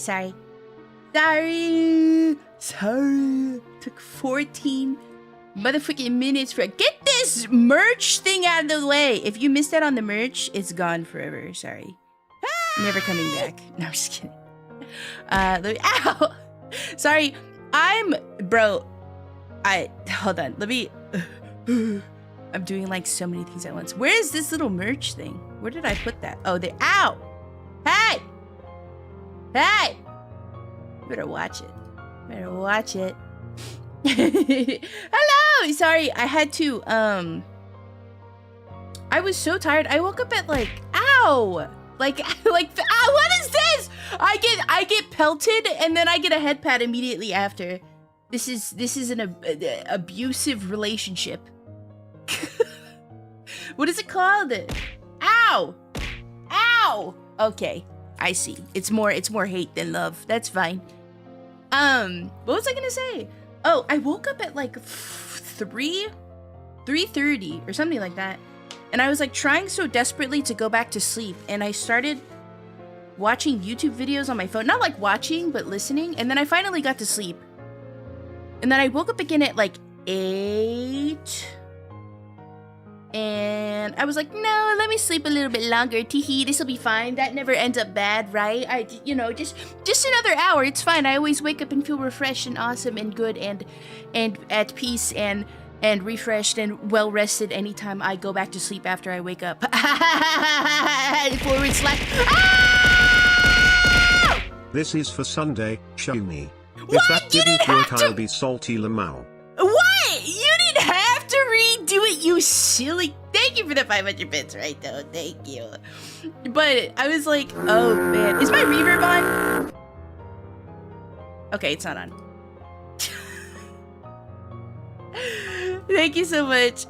Sorry. Took 14 motherfucking minutes for get this merch thing out of the way. If you missed that on the merch, it's gone forever. Sorry. Never coming back. No, I'm just kidding. Ow! Sorry. Hold on. I'm doing like so many things at once. Where is this little merch thing? Where did I put that? Oh, there. Ow! Hey! Hey! Better watch it. Hello! Sorry, I had to, I was so tired. I woke up at like, ow! Like, ow, what is this? I get pelted and then I get a head pat immediately after. This is an abusive relationship. What is it called? Ow! Ow! Okay, I see. It's more hate than love. That's fine. What was I gonna say? Oh, I woke up at like 3:30 or something like that. And I was like trying so desperately to go back to sleep. And I started watching YouTube videos on my phone. Not like watching, but listening. And then I finally got to sleep. And then I woke up again at like 8. And I was like, no, let me sleep a little bit longer. Teehee, this will be fine. That never ends up bad, right? Just another hour. It's fine. I always wake up and feel refreshed and awesome and good and at peace and refreshed and well rested anytime I go back to sleep after I wake up. Forward slash. Ah! This is for Sunday, show me. What? If that didn't work, I'll be salty Lamau. What? You didn't have to redo it, you silly. Thank you for the 500 bits, right, though. Thank you. But I was like, oh, man. Is my reverb on? Okay, it's not on. Thank you so much.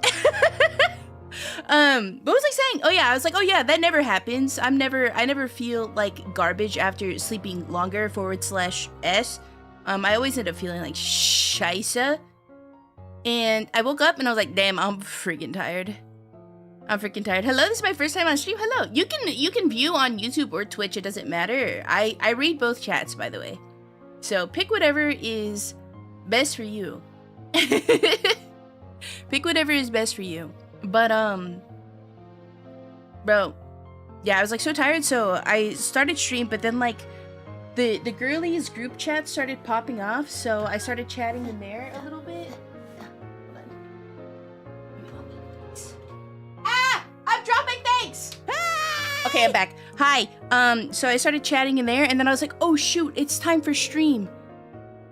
What was I saying? Oh, yeah. I was like, oh, yeah, that never happens. I never feel like garbage after sleeping longer /S. I always end up feeling like scheisse. And I woke up and I was like, damn, I'm freaking tired. Hello, this is my first time on stream. Hello. You can view on YouTube or Twitch. It doesn't matter. I read both chats, by the way. So pick whatever is best for you. Pick whatever is best for you. But, bro, yeah, I was like so tired. So I started stream, but then like the girlies group chat started popping off. So I started chatting in there a little bit. I'm dropping things! Ah! Okay, I'm back. Hi. So I started chatting in there, and then I was like, oh shoot, it's time for stream.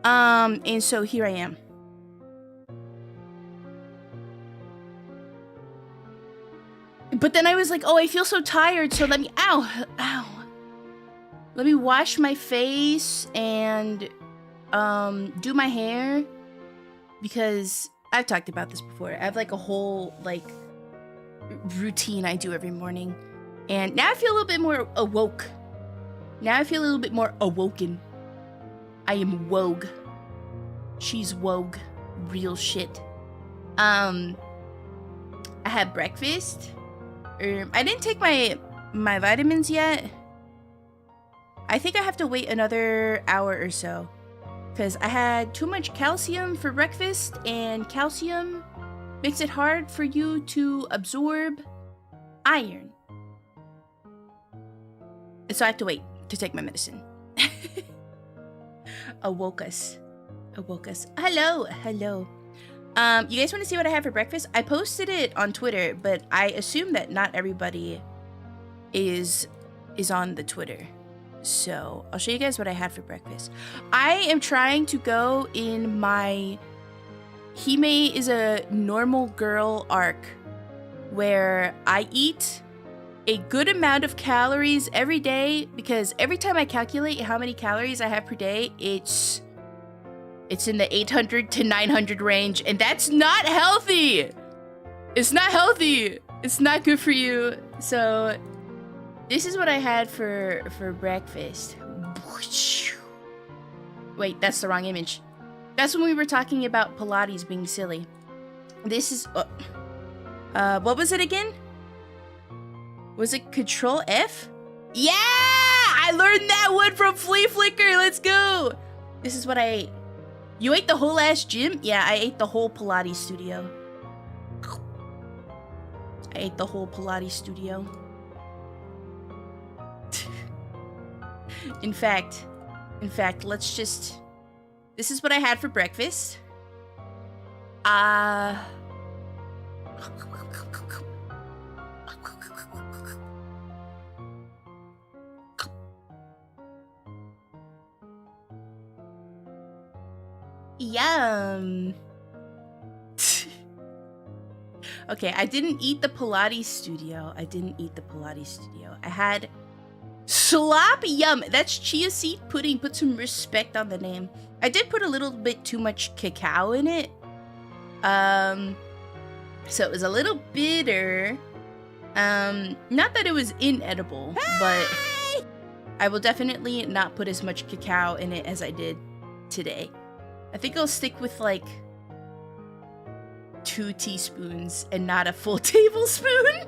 And so here I am. But then I was like, oh, I feel so tired, so let me, ow. Let me wash my face and, do my hair. Because I've talked about this before. I have like a whole, like, routine I do every morning. And now I feel a little bit more awoke. Now I feel a little bit more awoken. I am wogue. She's wogue. Real shit. I had breakfast. I didn't take my vitamins yet. I think I have to wait another hour or so. Because I had too much calcium for breakfast, and calcium makes it hard for you to absorb iron. So I have to wait to take my medicine. Awoke us. Hello. You guys want to see what I had for breakfast? I posted it on Twitter, but I assume that not everybody is on the Twitter. So I'll show you guys what I had for breakfast. I am trying to go in my Heme is a normal girl arc where I eat a good amount of calories every day, because every time I calculate how many calories I have per day, it's in the 800 to 900 range, and that's not healthy. It's not healthy. It's not good for you. So this is what I had for breakfast. Wait, that's the wrong image. That's when we were talking about Pilates being silly. This is what was it again? Was it Control F? Yeah, I I learned that one from Flea Flicker. Let's go. This is what I ate. You ate the whole ass gym? Yeah, I ate the whole Pilates studio. I ate the whole Pilates studio. In fact, let's just... This is what I had for breakfast. Yum. Okay, I didn't eat the Pilates studio. I had sloppy yum. That's chia seed pudding. Put some respect on the name. I did put a little bit too much cacao in it. So it was a little bitter. Not that it was inedible, but I will definitely not put as much cacao in it as I did today. I think I'll stick with like 2 teaspoons and not a full tablespoon.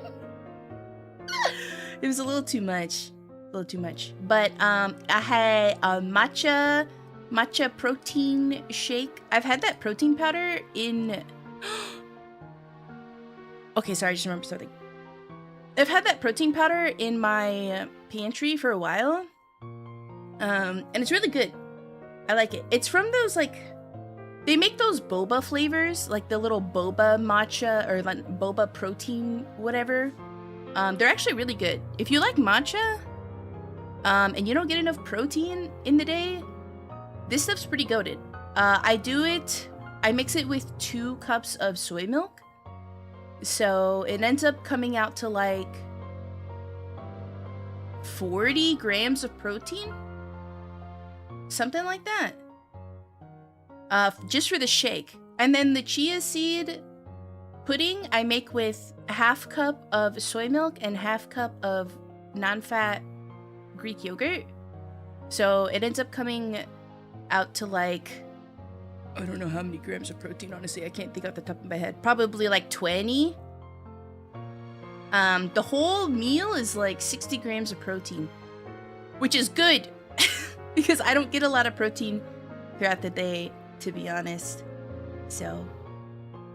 It was a little too much. But I had a matcha protein shake. I've had that protein powder in... Okay, sorry, I just remembered something. I've had that protein powder in my pantry for a while. And it's really good. I like it. It's from those, like... They make those boba flavors, like the little boba matcha or like boba protein, whatever. They're actually really good. If you like matcha, and you don't get enough protein in the day, this stuff's pretty goated. I mix it with 2 cups of soy milk. So it ends up coming out to like 40 grams of protein. Something like that. Just for the shake. And then the chia seed pudding I make with 1/2 cup of soy milk and 1/2 cup of non-fat Greek yogurt. So it ends up coming out to like, I don't know how many grams of protein, honestly. I can't think off the top of my head. Probably like 20. The whole meal is like 60 grams of protein, which is good because I don't get a lot of protein throughout the day, to be honest. So,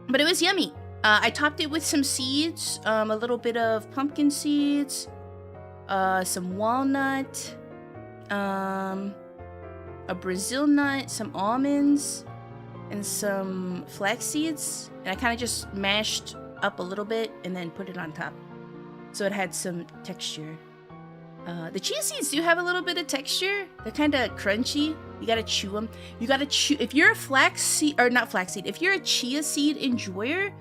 but it was yummy. I topped it with some seeds, a little bit of pumpkin seeds, some walnut, a Brazil nut, some almonds, and some flax seeds. And I kind of just mashed up a little bit and then put it on top, so it had some texture. The chia seeds do have a little bit of texture. They're kind of crunchy. You gotta chew them. You gotta chew. If you're a if you're a chia seed enjoyer,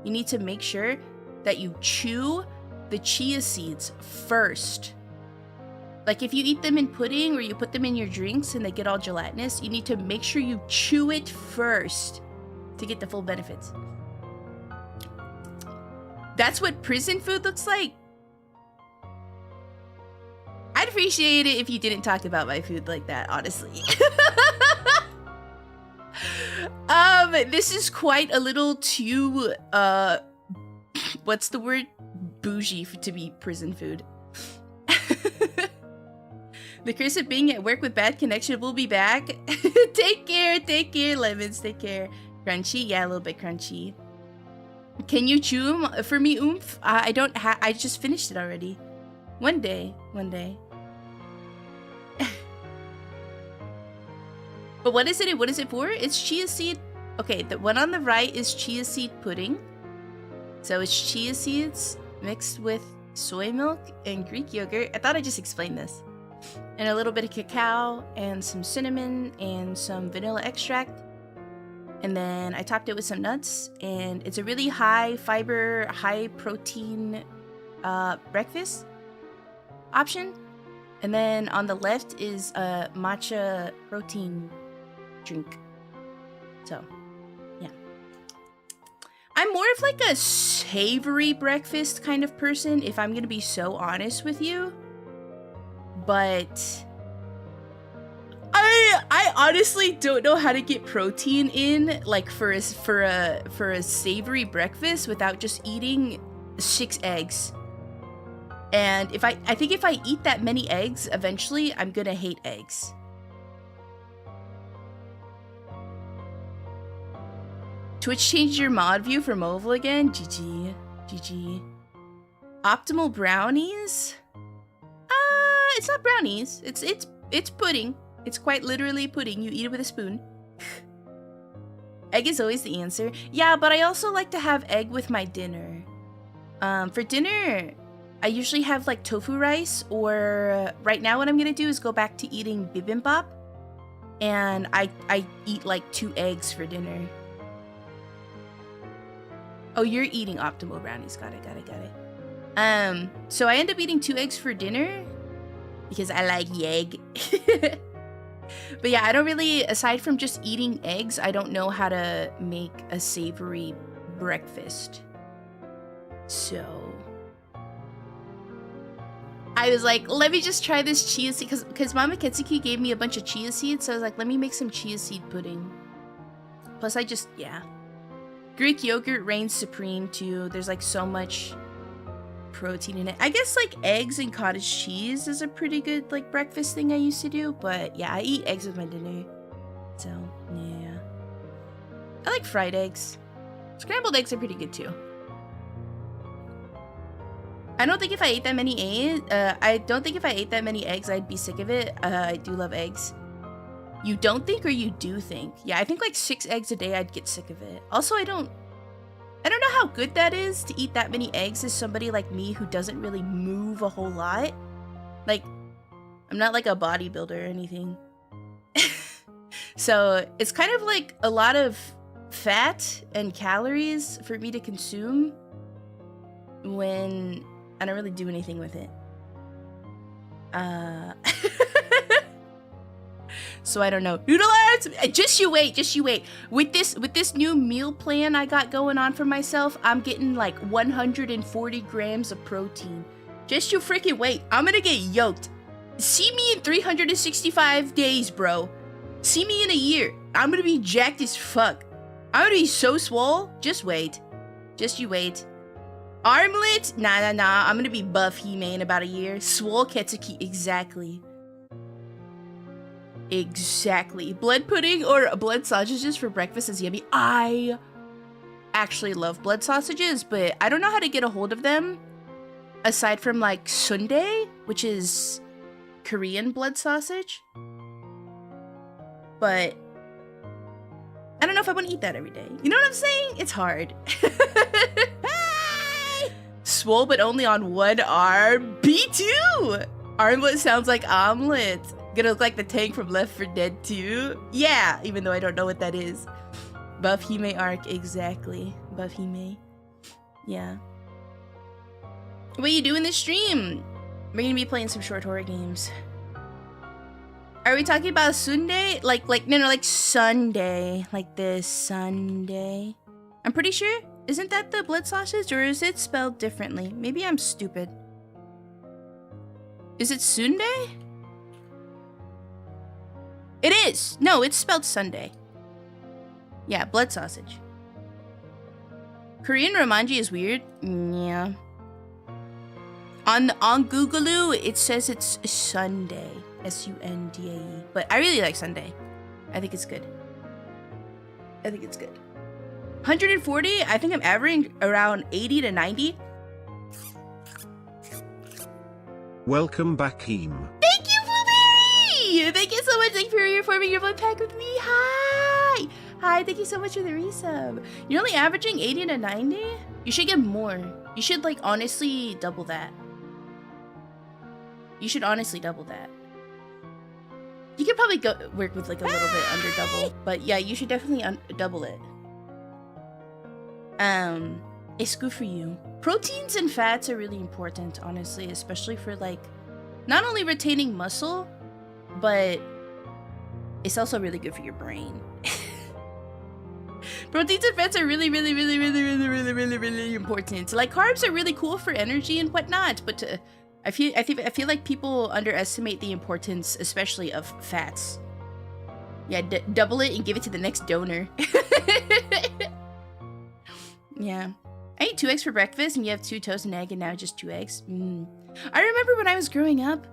you need to make sure that you chew the chia seeds first. Like if you eat them in pudding or you put them in your drinks and they get all gelatinous, you need to make sure you chew it first to get the full benefits. That's what prison food looks like. I'd appreciate it if you didn't talk about my food like that, honestly. This is quite a little too, what's the word? Bougie to be prison food. The curse of being at work with bad connection will be back. Take care, lemons, take care. Crunchy, yeah, a little bit crunchy. Can you chew them for me, oomph? I just finished it already. One day. But what is it? What is it for? It's chia seed. Okay, the one on the right is chia seed pudding. So it's chia seeds mixed with soy milk and Greek yogurt. I thought I just explained this. And a little bit of cacao and some cinnamon and some vanilla extract. And then I topped it with some nuts. And it's a really high fiber, high protein breakfast option. And then on the left is a matcha protein drink. So, yeah. I'm more of like a savory breakfast kind of person, if I'm gonna be so honest with you. But I honestly don't know how to get protein in, like for a savory breakfast without just eating 6 eggs. And I think if I eat that many eggs, eventually I'm gonna hate eggs. Twitch changed your mod view for mobile again? GG. GG. Optimal brownies? It's not brownies. It's pudding. It's quite literally pudding. You eat it with a spoon. Egg is always the answer. Yeah, but I also like to have egg with my dinner. For dinner, I usually have like tofu rice, or right now what I'm gonna do is go back to eating bibimbap. And I eat like 2 eggs for dinner. Oh, you're eating optimal brownies. Got it. So I end up eating 2 eggs for dinner because I like egg. But yeah, I don't really, aside from just eating eggs, I don't know how to make a savory breakfast. So I was like, let me just try this chia seed, because Mama Hinketsuki gave me a bunch of chia seeds, so I was like, let me make some chia seed pudding. Plus yeah. Greek yogurt reigns supreme too. There's like so much protein in it. I guess like eggs and cottage cheese is a pretty good like breakfast thing I used to do, but yeah, I eat eggs with my dinner. So yeah. I like fried eggs. Scrambled eggs are pretty good too. I don't think if I ate that many eggs, I'd be sick of it. I do love eggs. You don't think, or you do think? Yeah, I think like 6 eggs a day, I'd get sick of it. Also, I don't know how good that is to eat that many eggs as somebody like me who doesn't really move a whole lot. Like, I'm not like a bodybuilder or anything. So it's kind of like a lot of fat and calories for me to consume when I don't really do anything with it. So I don't know. Noodle arts! Just you wait. With this new meal plan I got going on for myself, I'm getting like 140 grams of protein. Just you freaking wait. I'm gonna get yoked. See me in 365 days, bro. See me in a year. I'm gonna be jacked as fuck. I'm gonna be so swole. Just wait. Just you wait. Armlet? Nah. I'm gonna be buff Heme in about a year. Swole Hinketsuki, exactly. Exactly. Blood pudding or blood sausages for breakfast is yummy. I actually love blood sausages, but I don't know how to get a hold of them aside from like sundae, which is Korean blood sausage. But I don't know if I want to eat that every day. You know what I'm saying? It's hard. Swole, but only on one arm. B2! Armlet sounds like omelet. Gonna look like the tank from Left 4 Dead 2. Yeah, even though I don't know what that is. Buff Heme arc, exactly. Buff Heme. Yeah. What are you doing this stream? We're gonna be playing some short horror games. Are we talking about Sunday? Like Sunday. Like this Sunday. I'm pretty sure. Isn't that the blood sausage, or is it spelled differently? Maybe I'm stupid. Is it Sunday? It is! No, it's spelled Sunday. Yeah, blood sausage. Korean romanji is weird. Yeah. On Googaloo, it says it's Sunday. S-U-N-D-A-E. But I really like Sunday. I think it's good. 140? I think I'm averaging around 80 to 90. Welcome back, Heme. Thank you, Blueberry! Thank you so much. Thank you for reforming your blood pack with me. Hi! Hi, thank you so much for the resub. You're only averaging 80 to 90? You should get more. You should, like, honestly double that. You should honestly double that. You could probably go work with, like, a little bit under double. But, yeah, you should definitely double it. It's good for you. Proteins and fats are really important, honestly, especially for, like, not only retaining muscle, but it's also really good for your brain. Proteins and fats are really important. Like, carbs are really cool for energy and whatnot, but I feel like people underestimate the importance, especially of fats. Yeah, double it and give it to the next donor. Yeah. I ate 2 eggs for breakfast, and you have 2 toast and egg, and now just 2 eggs. I remember when I was growing up,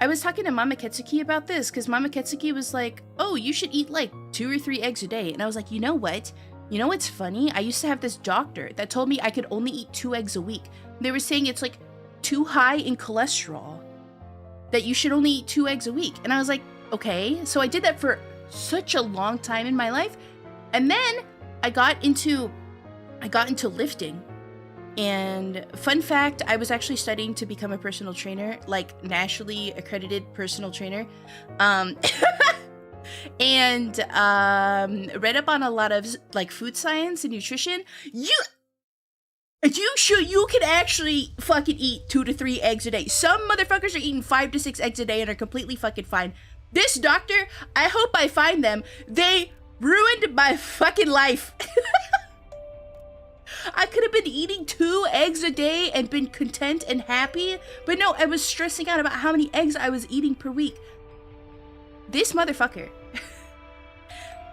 I was talking to Mama Ketsuki about this because Mama Ketsuki was like, oh, you should eat like 2 or 3 eggs a day. And I was like, you know what? You know what's funny? I used to have this doctor that told me I could only eat 2 eggs a week. They were saying it's like too high in cholesterol, that you should only eat 2 eggs a week. And I was like, okay. So I did that for such a long time in my life. And then I got into lifting. And fun fact, I was actually studying to become a personal trainer, like nationally accredited personal trainer. And read up on a lot of like food science and nutrition. You can actually fucking eat 2 to 3 eggs a day. Some motherfuckers are eating 5 to 6 eggs a day and are completely fucking fine. This doctor, I hope I find them. They ruined my fucking life. I could have been eating 2 eggs a day and been content and happy, but no, I was stressing out about how many eggs I was eating per week. This motherfucker.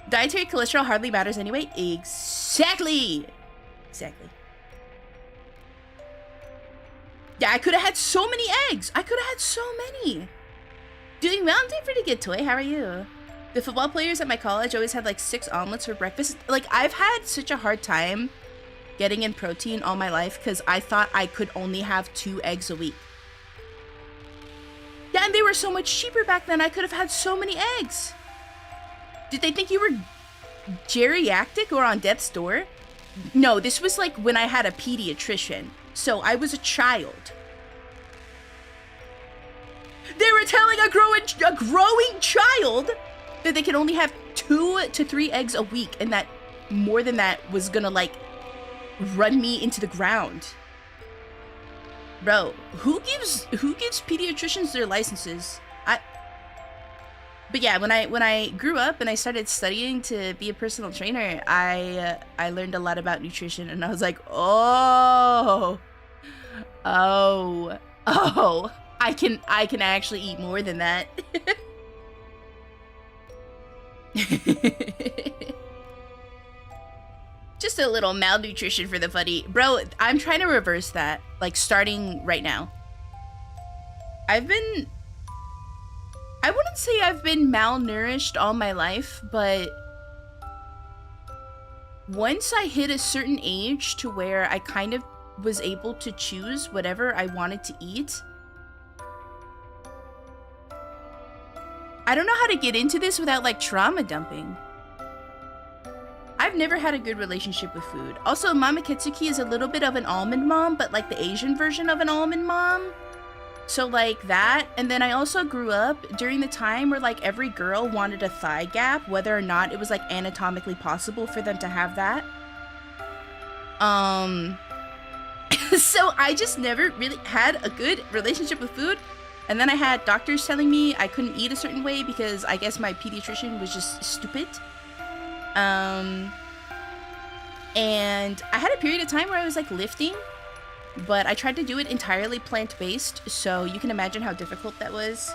Dietary cholesterol hardly matters anyway. Exactly. Yeah, I could have had so many eggs. I could have had so many. Doing well, I'm doing pretty good, Toy. How are you? The football players at my college always had like 6 omelets for breakfast. Like, I've had such a hard time getting in protein all my life because I thought I could only have 2 eggs a week. Yeah, and they were so much cheaper back then. I could have had so many eggs. Did they think you were geriatric or on death's door? No, this was like when I had a pediatrician. So I was a child. They were telling a growing child that they could only have 2 to 3 eggs a week, and that more than that was gonna like run me into the ground. Bro, who gives pediatricians their licenses? But yeah, when I grew up and I started studying to be a personal trainer, I learned a lot about nutrition, and I was like, oh, I can actually eat more than that. Just a little malnutrition for the funny. Bro, I'm trying to reverse that, like starting right now. I wouldn't say I've been malnourished all my life, but once I hit a certain age to where I kind of was able to choose whatever I wanted to eat. I don't know how to get into this without like trauma dumping. I've never had a good relationship with food. Also, Mama Kitsuki is a little bit of an almond mom, but like the Asian version of an almond mom. So like that. And then I also grew up during the time where like every girl wanted a thigh gap, whether or not it was like anatomically possible for them to have that. So I just never really had a good relationship with food. And then I had doctors telling me I couldn't eat a certain way because I guess my pediatrician was just stupid. And I had a period of time where I was like lifting, but I tried to do it entirely plant-based, so you can imagine how difficult that was.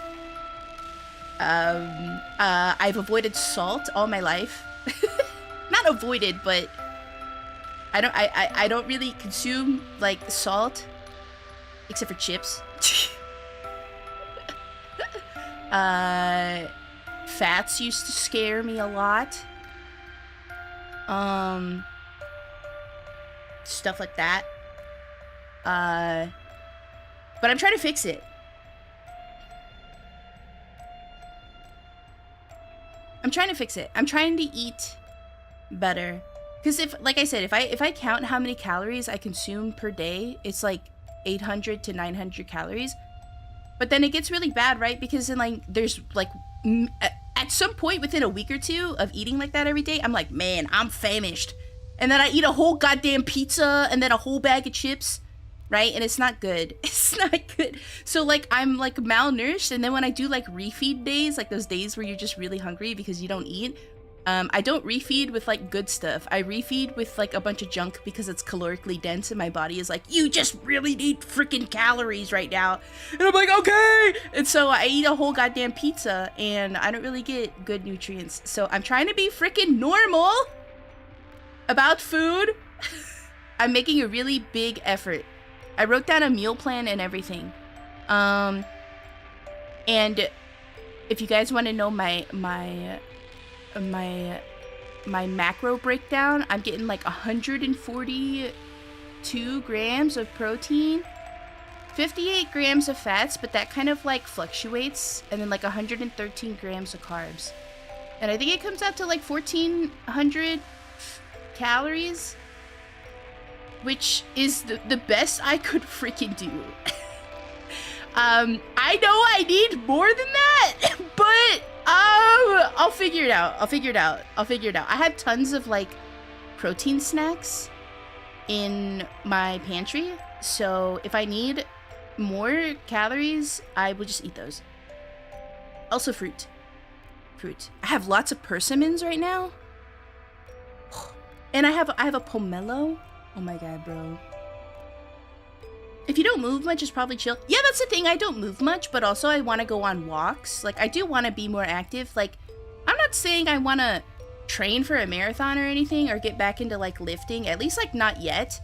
I've avoided salt all my life. Not avoided, but I don't really consume like salt, except for chips. Fats used to scare me a lot. Stuff like that. But I'm trying to fix it. I'm trying to eat better. Because like I said, if I count how many calories I consume per day, it's like 800 to 900 calories. But then it gets really bad, right? Because then like there's like at some point within a week or two of eating like that every day, I'm like, man, I'm famished. And then I eat a whole goddamn pizza and then a whole bag of chips, right? And it's not good. It's not good. So like I'm like malnourished, and then when I do like refeed days, like those days where you're just really hungry because you don't eat, I don't refeed with like good stuff. I refeed with like a bunch of junk because it's calorically dense, and my body is like, you just really need freaking calories right now. And I'm like, okay. And so I eat a whole goddamn pizza, and I don't really get good nutrients. So I'm trying to be freaking normal about food. I'm making a really big effort. I wrote down a meal plan and everything. And if you guys want to know my macro breakdown, I'm getting like 142 grams of protein, 58 grams of fats, but that kind of like fluctuates, and then like 113 grams of carbs. And I think it comes out to like 1,400 calories, which is the best I could freaking do. I know I need more than that, but I'll figure it out. I'll figure it out. I have tons of like protein snacks in my pantry, so if I need more calories, I will just eat those. Also fruit. I have lots of persimmons right now. And I have a pomelo. Oh my god, bro. If you don't move much, it's probably chill. Yeah, that's the thing. I don't move much, but also I want to go on walks. Like, I do want to be more active. Like, I'm not saying I want to train for a marathon or anything or get back into, like, lifting. At least, like, not yet.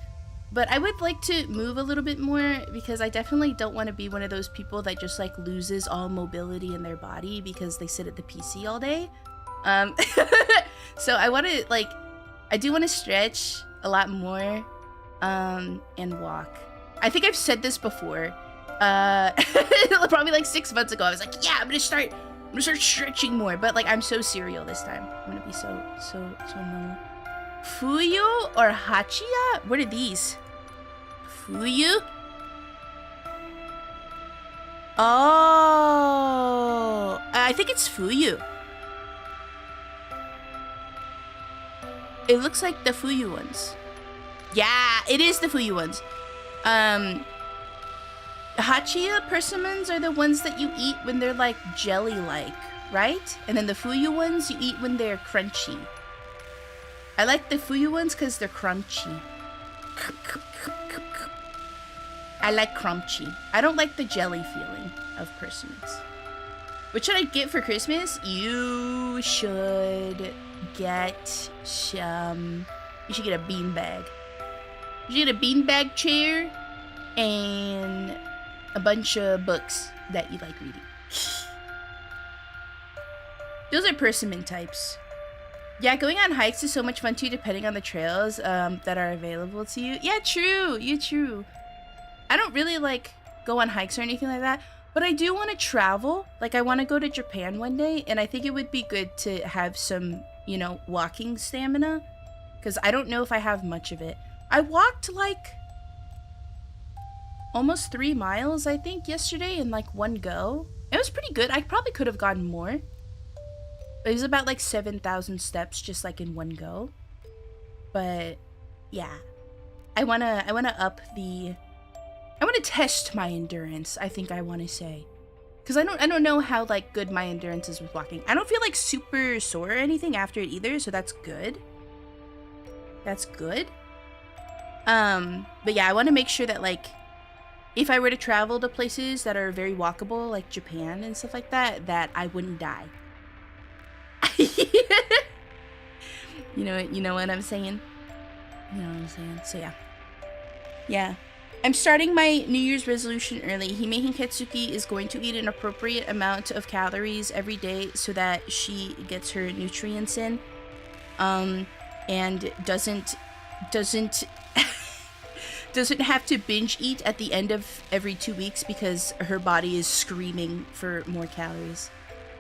But I would like to move a little bit more because I definitely don't want to be one of those people that just, like, loses all mobility in their body because they sit at the PC all day. So I want to, like, I do want to stretch a lot more and walk. I think I've said this before. Probably like 6 months ago. I was like, yeah, I'm gonna start stretching more. But like, I'm so serial this time. I'm gonna be so normal. Fuyu or Hachiya? What are these? Fuyu? Oh, I think it's Fuyu. It looks like the Fuyu ones. Yeah, it is the Fuyu ones. Hachiya persimmons are the ones that you eat when they're like jelly-like, right? And then the Fuyu ones you eat when they're crunchy. I like the Fuyu ones because they're crunchy. I like crunchy. I don't like the jelly feeling of persimmons. What should I get for Christmas? You should get some... You should get a beanbag. You should get a beanbag chair and a bunch of books that you like reading. Those are persimmon types. Yeah, going on hikes is so much fun too, depending on the trails that are available to you. Yeah, true. Yeah, true. I don't really like go on hikes or anything like that, but I do want to travel. Like, I want to go to Japan one day, and I think it would be good to have some, you know, walking stamina, because I don't know if I have much of it. I walked like almost 3 miles, I think, yesterday in like one go. It was pretty good. I probably could have gotten more. It was about like 7,000 steps just like in one go. But yeah, I wanna test my endurance, I think I want to say. Because I don't know how like good my endurance is with walking. I don't feel like super sore or anything after it either, so that's good. That's good. But yeah, I want to make sure that like if I were to travel to places that are very walkable, like Japan and stuff like that, that I wouldn't die. You know what I'm saying? You know what I'm saying? So yeah. Yeah. I'm starting my New Year's resolution early. Hime Hinketsuki is going to eat an appropriate amount of calories every day so that she gets her nutrients in. And doesn't have to binge eat at the end of every 2 weeks because her body is screaming for more calories.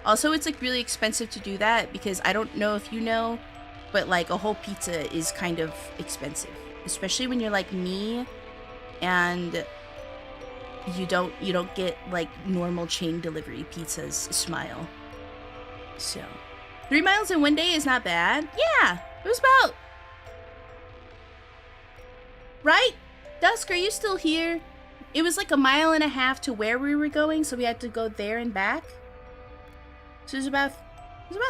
Also, it's like really expensive to do that because I don't know if you know, but like a whole pizza is kind of expensive, especially when you're like me and you don't get like normal chain delivery pizzas. Smile. So 3 miles in one day is not bad. Yeah, it was about right. Dusk, are you still here? It was like 1.5 miles to where we were going, so we had to go there and back. So it was about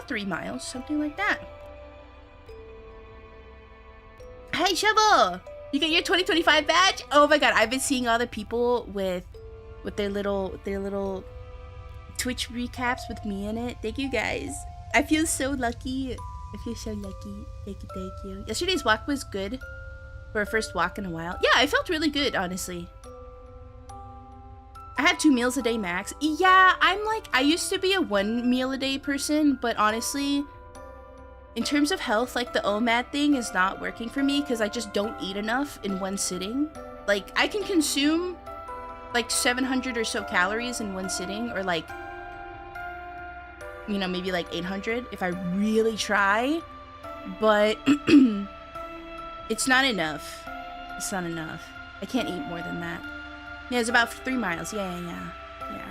3 miles, something like that. Hey, Shovel! You got your 2025 badge? Oh my god, I've been seeing all the people with their little Twitch recaps with me in it. Thank you guys. I feel so lucky. I feel so lucky. Thank you. Yesterday's walk was good. For a first walk in a while. Yeah, I felt really good, honestly. I had 2 meals a day max. Yeah, I used to be a 1 meal a day person, but honestly, in terms of health, like the OMAD thing is not working for me because I just don't eat enough in one sitting. Like, I can consume like 700 or so calories in one sitting, or like, you know, maybe like 800 if I really try, but it's not enough. It's not enough. I can't eat more than that. Yeah, it's about 3 miles. Yeah.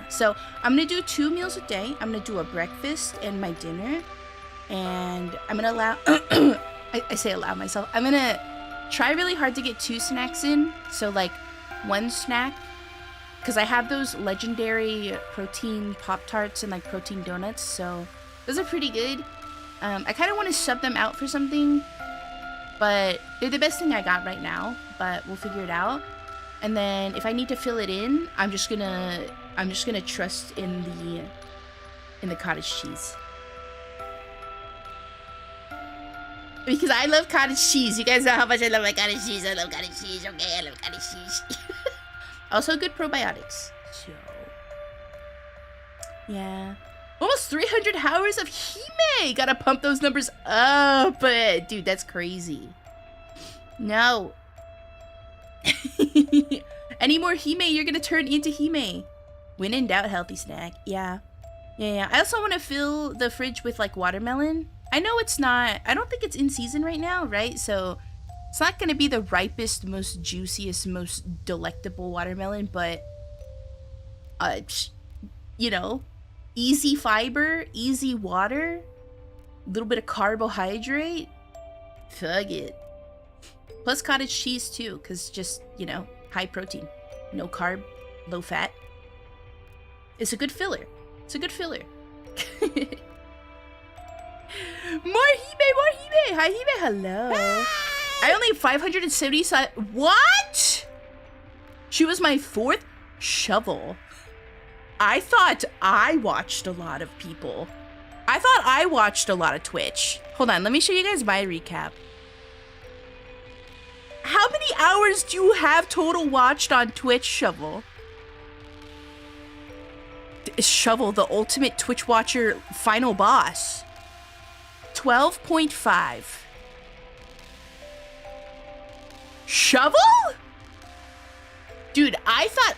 So I'm gonna do 2 meals a day. I'm gonna do a breakfast and my dinner, and I'm gonna allow I say allow myself, I'm gonna try really hard to get 2 snacks in. So like 1 snack, because I have those legendary protein Pop-Tarts and like protein donuts, so those are pretty good. I kind of want to sub them out for something, but they're the best thing I got right now, but we'll figure it out. And then if I need to fill it in, I'm just gonna trust in the cottage cheese. Because I love cottage cheese. You guys know how much I love my cottage cheese. I love cottage cheese. Okay, I love cottage cheese. Also good probiotics. So, yeah. Almost 300 hours of Heme! Gotta pump those numbers up. Dude, that's crazy. No. Any more Heme, you're gonna turn into Heme. When in doubt, healthy snack. Yeah. I also want to fill the fridge with like watermelon. I know it's not, I don't think it's in season right now, right? So it's not gonna be the ripest, most juiciest, most delectable watermelon, but you know, easy fiber, easy water, a little bit of carbohydrate. Fuck it. Plus cottage cheese too, because just, you know, high protein, no carb, low fat. It's a good filler. It's a good filler. More Heme! Hi Heme, hello. I only have 570 What? She was my 4th shovel. I thought I watched a lot of people. I thought I watched a lot of Twitch. Hold on, let me show you guys my recap. How many hours do you have total watched on Twitch, Shovel? Shovel, the ultimate Twitch watcher final boss. 12.5. Shovel? Dude, I thought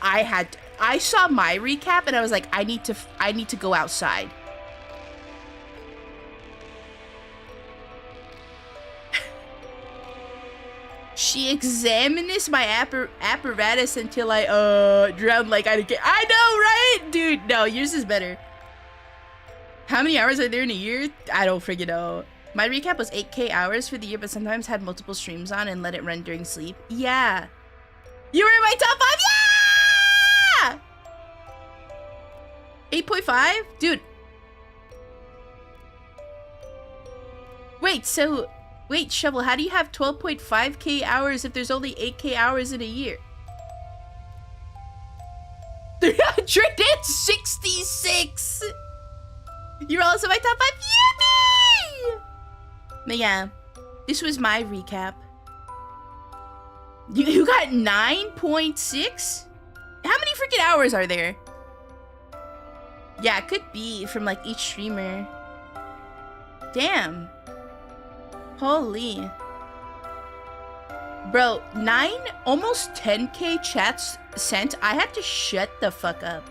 I saw my recap and I was like, I need to go outside. She examined my apparatus until I drowned like I get. I know, right? Dude, no, yours is better. How many hours are there in a year? I don't freaking know. My recap was 8K hours for the year, but sometimes had multiple streams on and let it run during sleep. Yeah. You were in my top 5? Yeah! 8.5? Dude. Wait, Shovel, how do you have 12.5K hours if there's only 8K hours in a year? 366! You're also my top 5. Yippee! But yeah, this was my recap. You got 9.6? How many freaking hours are there? Yeah, it could be from like each streamer. Damn. Holy. Bro, 9, almost 10K chats sent. I had to shut the fuck up.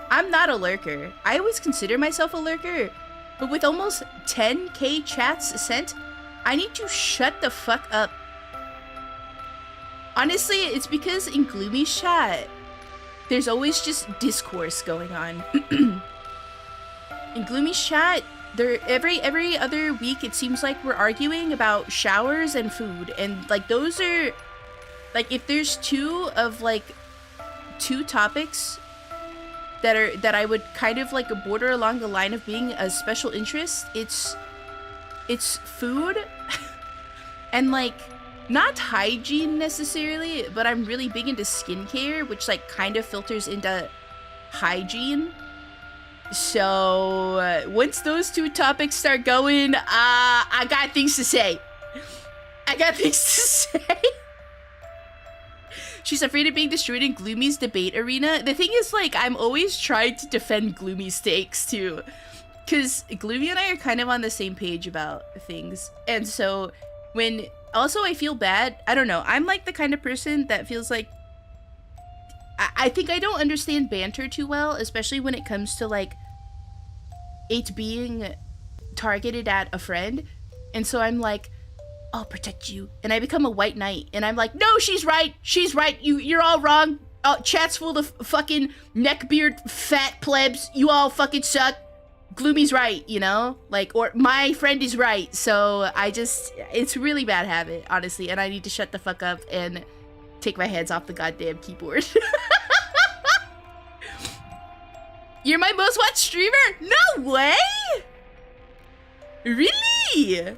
I'm not a lurker. I always consider myself a lurker. But with almost 10K chats sent, I need to shut the fuck up. Honestly, it's because in Gloomy's chat, there's always just discourse going on. In Gloomy's chat, every other week it seems like we're arguing about showers and food, and like those are like, if there's two topics that I would kind of like border along the line of being a special interest, it's food and like not hygiene necessarily, but I'm really big into skincare, which like kind of filters into hygiene. So once those two topics start going, I got things to say. She's afraid of being destroyed in Gloomy's debate arena. The thing is, like, I'm always trying to defend Gloomy's takes, too. Because Gloomy and I are kind of on the same page about things. And so, when... Also, I feel bad. I don't know. I'm, like, the kind of person that feels like... I think I don't understand banter too well, especially when it comes to, like, it being targeted at a friend. And so I'm like... I'll protect you. And I become a white knight. And I'm like, no, she's right. She's right. You're all wrong. Chat's full of fucking neckbeard fat plebs. You all fucking suck. Gloomy's right, you know? Like, or my friend is right. So it's a really bad habit, honestly. And I need to shut the fuck up and take my hands off the goddamn keyboard. You're my most watched streamer? No way! Really?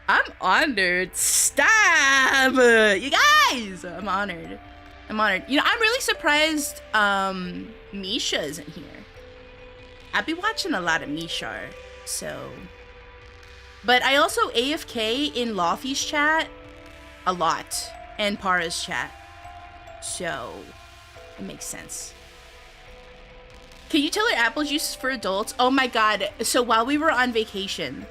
I'm honored. Stop! You guys! I'm honored. I'm honored. You know, I'm really surprised Misha isn't here. I've been watching a lot of Misha, so... But I also AFK in Lofty's chat a lot, and Para's chat. So, it makes sense. Can you tell her apple juice is for adults? Oh my god, so while we were on vacation...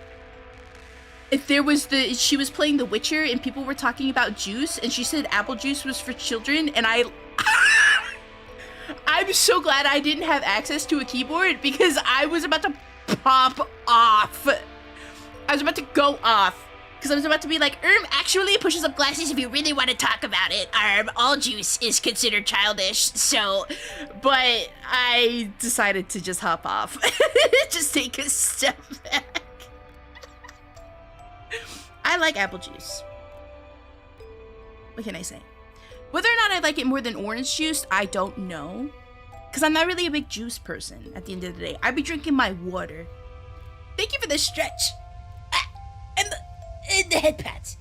If there was she was playing The Witcher and people were talking about juice and she said apple juice was for children and I'm so glad I didn't have access to a keyboard because I was about to pop off. I was about to go off because I was about to be like, actually pushes up glasses if you really want to talk about it. All juice is considered childish, so, but I decided to just hop off. Just take a step back. I like apple juice. What can I say? Whether or not I like it more than orange juice, I don't know. Because I'm not really a big juice person at the end of the day. I'd be drinking my water. Thank you for the stretch. And the head pats.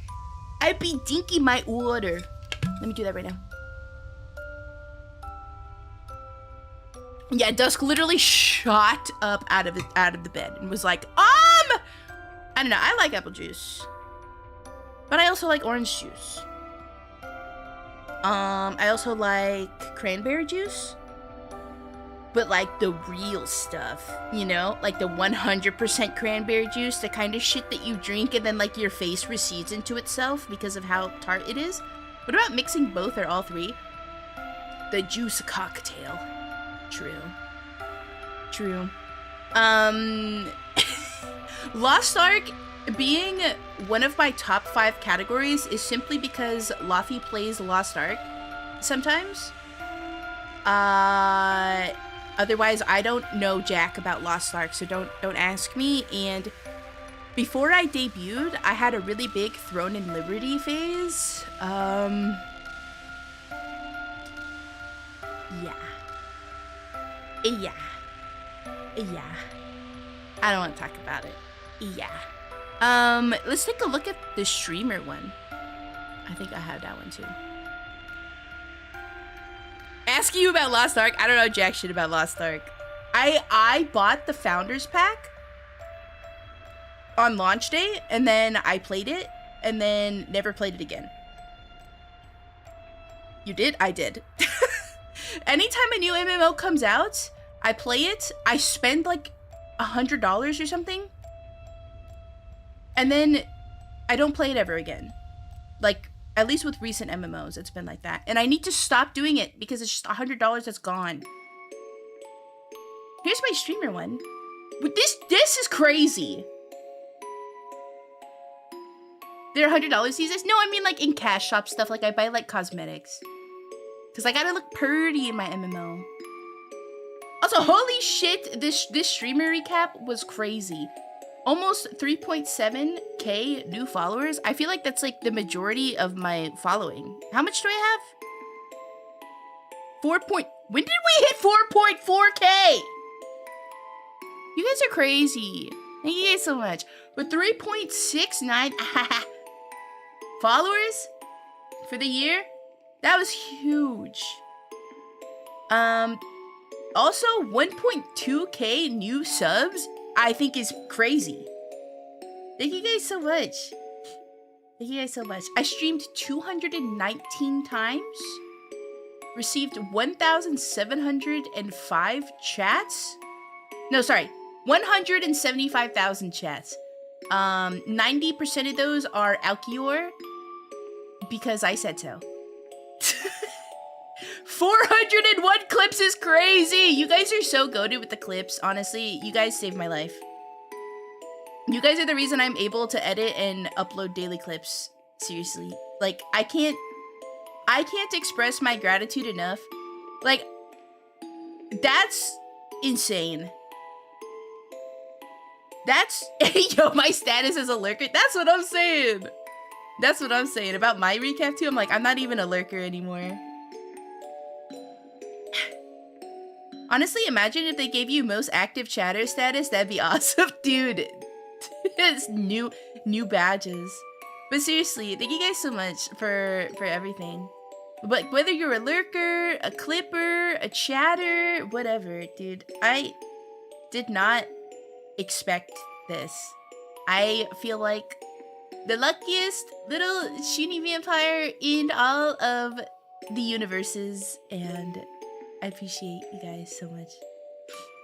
I'd be dinking my water. Let me do that right now. Yeah, Dusk literally shot up out of the bed and was like, I don't know, I like apple juice. But I also like orange juice. I also like cranberry juice. But like the real stuff, you know? Like the 100% cranberry juice, the kind of shit that you drink and then like your face recedes into itself because of how tart it is. What about mixing both or all three? The juice cocktail. True. Lost Ark being one of my top 5 categories is simply because Laffy plays Lost Ark sometimes. Otherwise, I don't know jack about Lost Ark, so don't ask me. And before I debuted, I had a really big Throne and Liberty phase. Yeah. I don't want to talk about it. Yeah. Let's take a look at the streamer one. I think I have that one too. Ask you about Lost Ark. I don't know jack shit about Lost Ark. I bought the Founders Pack on launch day, and then I played it, and then never played it again. You did? I did. Anytime a new MMO comes out, I play it, I spend like $100 or something, and then I don't play it ever again. Like, at least with recent MMOs, it's been like that. And I need to stop doing it because it's just $100 that's gone. Here's my streamer one. This is crazy. They're $100 these days? No, I mean like in cash shop stuff. Like I buy like cosmetics. Because I gotta look pretty in my MMO. Also, holy shit, this streamer recap was crazy. Almost 3.7k new followers. I feel like that's like the majority of my following. How much do I have? When did we hit 4.4k? You guys are crazy. Thank you guys so much. But 3.69 followers for the year? That was huge. Also 1.2k new subs, I think is crazy. Thank you guys so much. Thank you guys so much. I streamed 219 times. Received 1,705 chats. No, sorry. 175,000 chats. 90% of those are Alkior. Because I said so. 401 clips is crazy! You guys are so goated with the clips. Honestly, you guys saved my life. You guys are the reason I'm able to edit and upload daily clips. Seriously. Like, I can't express my gratitude enough. Like, that's insane. That's, yo, my status as a lurker. That's what I'm saying. That's what I'm saying. About my recap too, I'm like, I'm not even a lurker anymore. Honestly, imagine if they gave you most active chatter status. That'd be awesome, dude. It's new badges. But seriously, thank you guys so much for everything. But whether you're a lurker, a clipper, a chatter, whatever, dude, I did not expect this. I feel like the luckiest little Shuni vampire in all of the universes, and I appreciate you guys so much.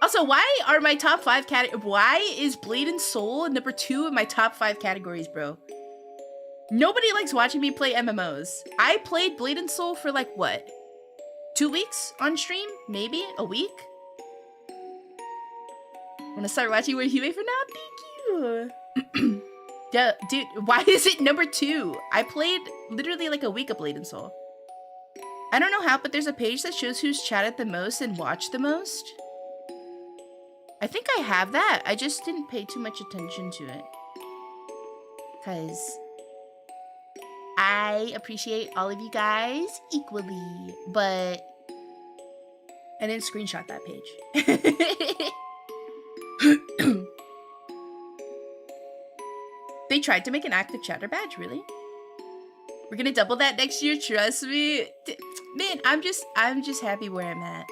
Also, why are my top 5 why is Blade and Soul number 2 in my top 5 categories, bro? Nobody likes watching me play MMOs. I played Blade and Soul for like, what? 2 weeks on stream? Maybe? A week? Wanna start watching Where Heme for now? Thank you! Yeah, dude, why is it number 2? I played literally like a week of Blade and Soul. I don't know how, but there's a page that shows who's chatted the most and watched the most. I think I have that. I just didn't pay too much attention to it. Because I appreciate all of you guys equally, but I didn't screenshot that page. They tried to make an active chatter badge, really? We're gonna double that next year, trust me. Man, I'm just happy where I'm at.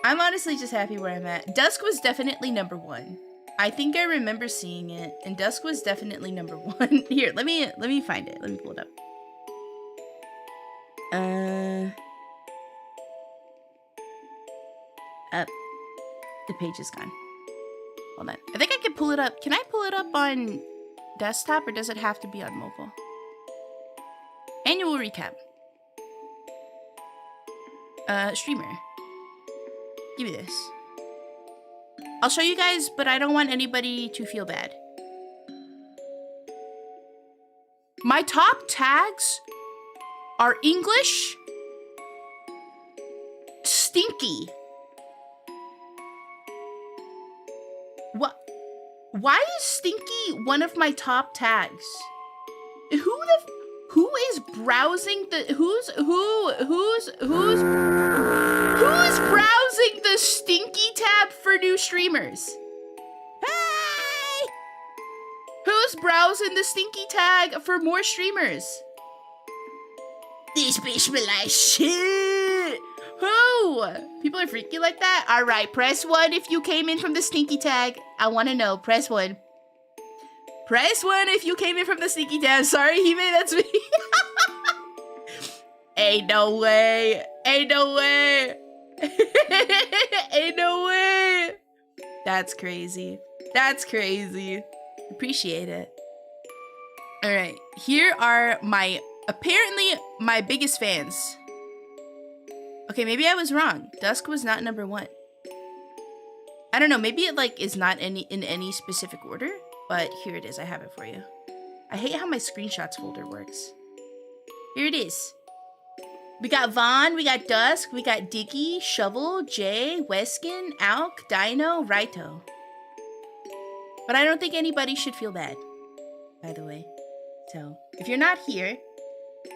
I'm honestly just happy where I'm at. Dusk was definitely number 1. I think I remember seeing it, and Dusk was definitely number 1. Here, let me find it. Let me pull it up. Up. The page is gone. Hold on. I think I can pull it up. Can I pull it up on desktop, or does it have to be on mobile? Annual recap. Streamer. Give me this. I'll show you guys, but I don't want anybody to feel bad. My top tags are English, stinky. What? Why is stinky one of my top tags? Who is browsing the who's browsing the stinky tab for new streamers? Hey! Who's browsing the stinky tag for more streamers? This bitch be like shit. Who? People are freaky like that? Alright, press 1 if you came in from the stinky tag. I wanna know. Press 1. Press 1 if you came in from the sneaky tab. Sorry, Heme, that's me. Ain't no way. Ain't no way. Ain't no way. That's crazy. That's crazy. Appreciate it. Alright, here are apparently my biggest fans. Okay, maybe I was wrong. Dusk was not number 1. I don't know, maybe it like is not in any specific order. But here it is. I have it for you. I hate how my screenshots folder works. Here it is. We got Vaughn, we got Dusk, we got Diggy, Shovel, Jay, Weskin, Alk, Dino, Raito. But I don't think anybody should feel bad, by the way. So, if you're not here,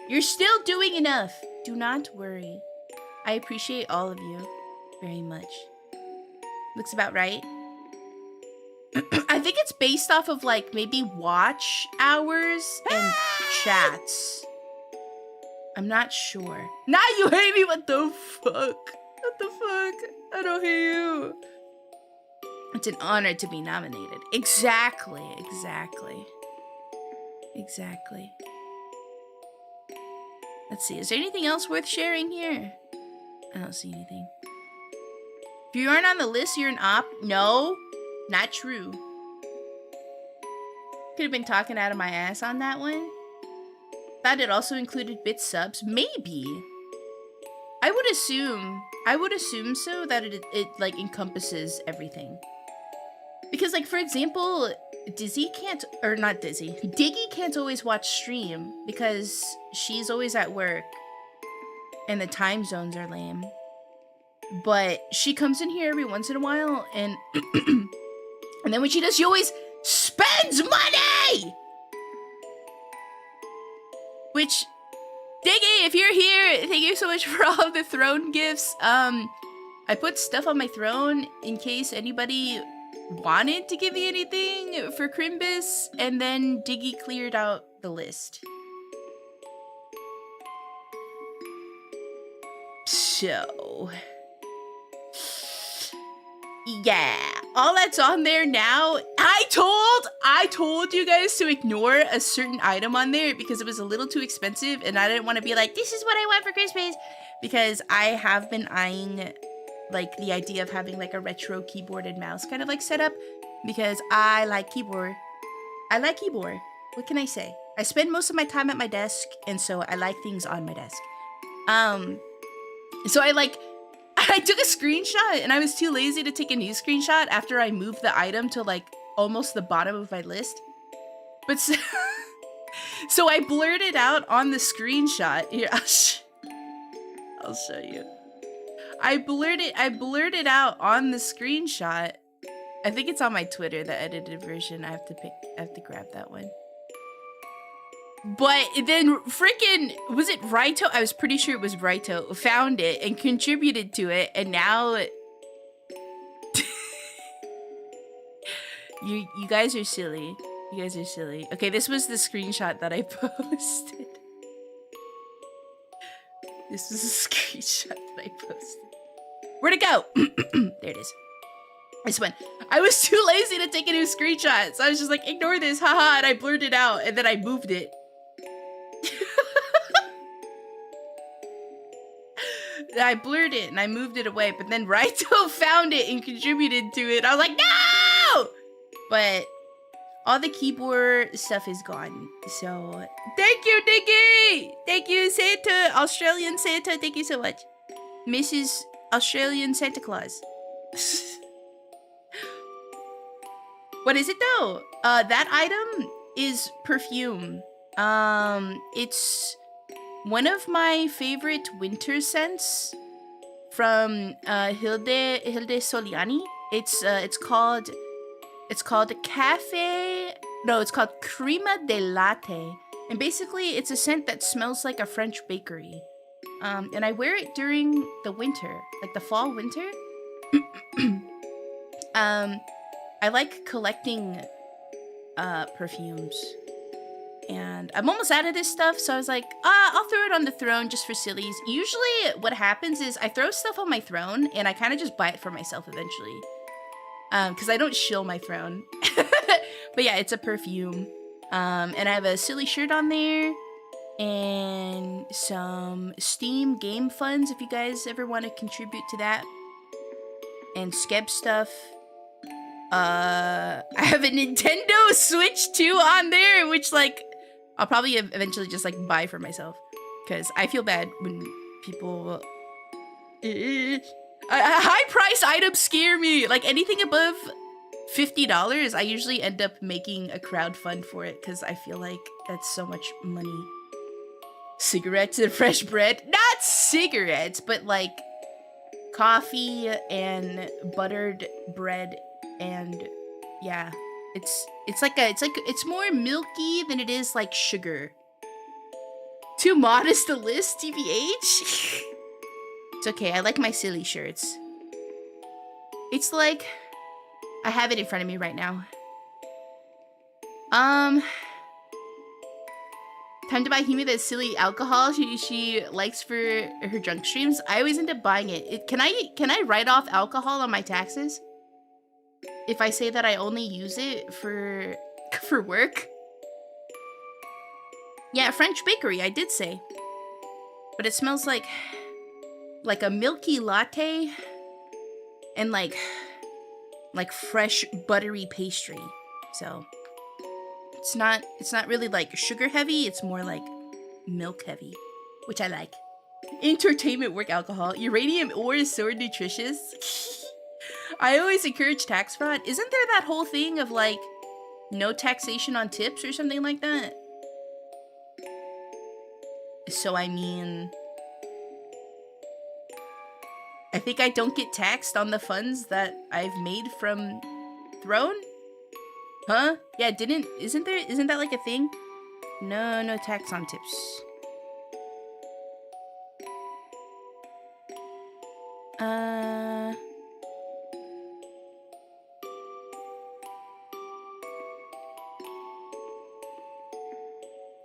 you're still doing enough. Do not worry. I appreciate all of you very much. Looks about right. I think it's based off of like maybe watch hours and chats. I'm not sure. Now you hate me. What the fuck? What the fuck? I don't hate you. It's an honor to be nominated. Exactly. Exactly. Exactly. Let's see. Is there anything else worth sharing here? I don't see anything. If you aren't on the list, you're an op. No, not true. Could have been talking out of my ass on that one. Thought it also included bit subs. Maybe. I would assume so, that it like encompasses everything. Because like, for example, Diggy can't always watch stream because she's always at work and the time zones are lame. But she comes in here every once in a while and and then when she does, she always spends money! Which, Diggy, if you're here, thank you so much for all of the throne gifts. I put stuff on my throne in case anybody wanted to give me anything for Crimbus, and then Diggy cleared out the list. So, yeah, all that's on there now. I told you guys to ignore a certain item on there because it was a little too expensive, and I didn't want to be like, this is what I want for Christmas, because I have been eyeing like the idea of having like a retro keyboard and mouse kind of like setup, because I like keyboard. What can I say? I spend most of my time at my desk, and so I like things on my desk. So I took a screenshot, and I was too lazy to take a new screenshot after I moved the item to like almost the bottom of my list. But so I blurted out on the screenshot. Here, I'll show you. I blurted out on the screenshot. I think it's on my Twitter, the edited version. I have to grab that one. But then freaking, was it Raito? I was pretty sure it was Raito. Found it and contributed to it, and now you guys are silly. You guys are silly. Okay, this was the screenshot that I posted. This is a screenshot that I posted. Where'd it go? There it is. This one. I was too lazy to take a new screenshot, so I was just like, ignore this, haha, and I blurred it out, and then I moved it. I blurred it and I moved it away, but then Raito found it and contributed to it. I was like, no! But all the keyboard stuff is gone. So thank you, Nikki! Thank you, Santa, Australian Santa. Thank you so much, Mrs. Australian Santa Claus. What is it though? That item is perfume. It's one of my favorite winter scents from Hilde Soliani. It's called Cafe. No, it's called Crema de Latte, and basically it's a scent that smells like a French bakery. And I wear it during the winter, like the fall winter. I like collecting perfumes. And I'm almost out of this stuff, so I was like, I'll throw it on the throne just for sillies. Usually what happens is I throw stuff on my throne, and I kind of just buy it for myself eventually. Because I don't shill my throne. But yeah, it's a perfume. And I have a silly shirt on there, and some Steam game funds if you guys ever want to contribute to that. And Skeb stuff. I have a Nintendo Switch 2 on there, which like I'll probably eventually just like buy for myself, because I feel bad when people high price items scare me. Like anything above $50, I usually end up making a crowd fund for it, because I feel like that's so much money. Cigarettes and fresh bread, not cigarettes, but like coffee and buttered bread. And yeah, it's more milky than it is like sugar. Too modest a list, TBH. It's okay, I like my silly shirts. It's like, I have it in front of me right now. Time to buy Heme that silly alcohol she likes for her drunk streams. I always end up buying it. Can I write off alcohol on my taxes if I say that I only use it for work? Yeah, French bakery, I did say. But it smells like a milky latte and like fresh buttery pastry. So it's not really like sugar heavy, it's more like milk heavy, which I like. Entertainment work alcohol. Uranium ore is so nutritious. I always encourage tax fraud. Isn't there that whole thing of like no taxation on tips or something like that? So I mean, I think I don't get taxed on the funds that I've made from Throne? Huh? Yeah, isn't that like a thing? No tax on tips.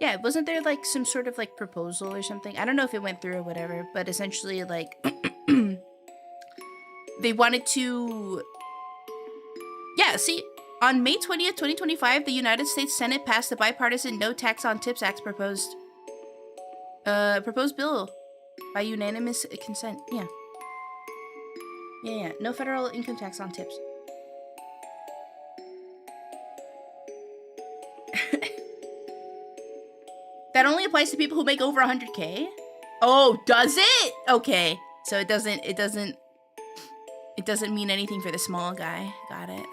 Yeah, wasn't there like some sort of like proposal or something? I don't know if it went through or whatever, but essentially like they wanted to... Yeah, see, on May 20th, 2025, the United States Senate passed the bipartisan No Tax on Tips Act proposed bill by unanimous consent. Yeah. Yeah. No federal income tax on tips. That only applies to people who make over 100K? Oh, does it? Okay. So it doesn't mean anything for the small guy. Got it.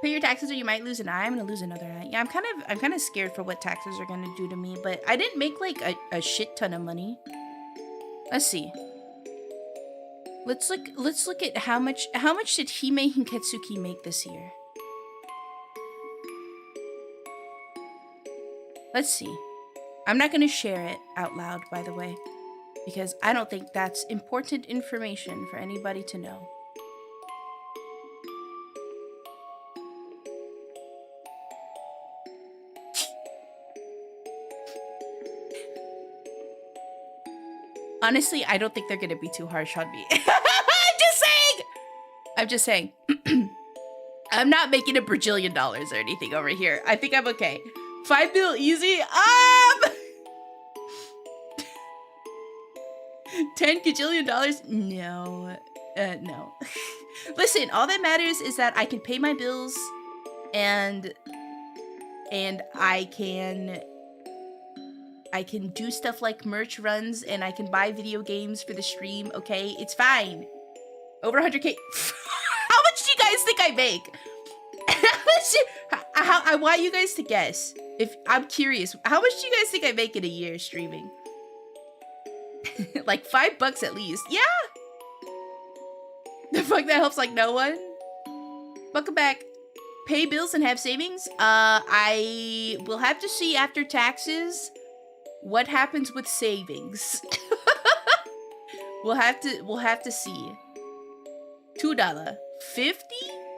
Pay your taxes or you might lose an eye. I'm gonna lose another eye. Yeah, I'm kind of scared for what taxes are gonna do to me, but I didn't make like a shit ton of money. Let's see. Let's look at how much did Heme Hinketsuki make this year? Let's see. I'm not gonna share it out loud, by the way, because I don't think that's important information for anybody to know. Honestly, I don't think they're gonna be too harsh on me. I'm just saying. I'm not making $1 bajillion or anything over here. I think I'm okay. 5 mil easy. 10 gajillion dollars? No. No. Listen, all that matters is that I can pay my bills and I can do stuff like merch runs and I can buy video games for the stream, okay? It's fine. Over 100K. How much do you guys think I make? I want you guys to guess. If I'm curious, how much do you guys think I make in a year streaming? Like $5 at least. Yeah. The fuck, that helps like no one. Welcome back. Pay bills and have savings. I will have to see after taxes what happens with savings. We'll have to see. $2.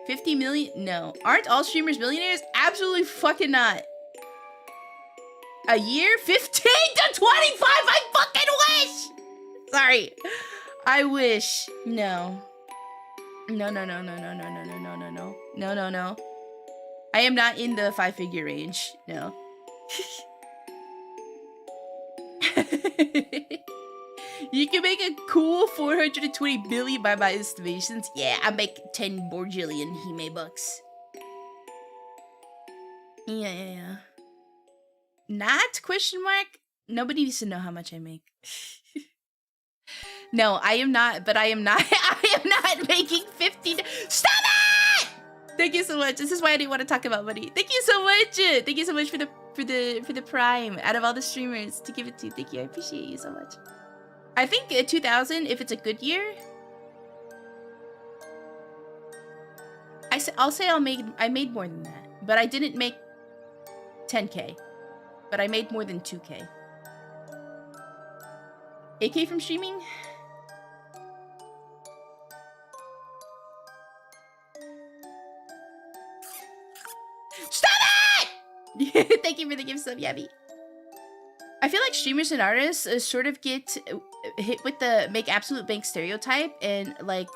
50 million? No. Aren't all streamers millionaires? Absolutely fucking not. A year? 15 to 25? I fucking wish! Sorry. I wish. No. No. I am not in the 5-figure range. No. You can make a cool 420 billion by my estimations. Yeah, I make 10 borjillion Hime bucks. Yeah. Not? Question mark? Nobody needs to know how much I make. No, I am not, but I am not making 50. Stop it! Thank you so much. This is why I didn't want to talk about money. Thank you so much. Thank you so much for the prime out of all the streamers to give it to. Thank you. I appreciate you so much. I think 2,000 if it's a good year. I'll say I made more than that, but I didn't make 10K, but I made more than 2K. 8K from streaming? Stop it! Thank you for the gift sub, Yabby. I feel like streamers and artists sort of get hit with the make absolute bank stereotype, and like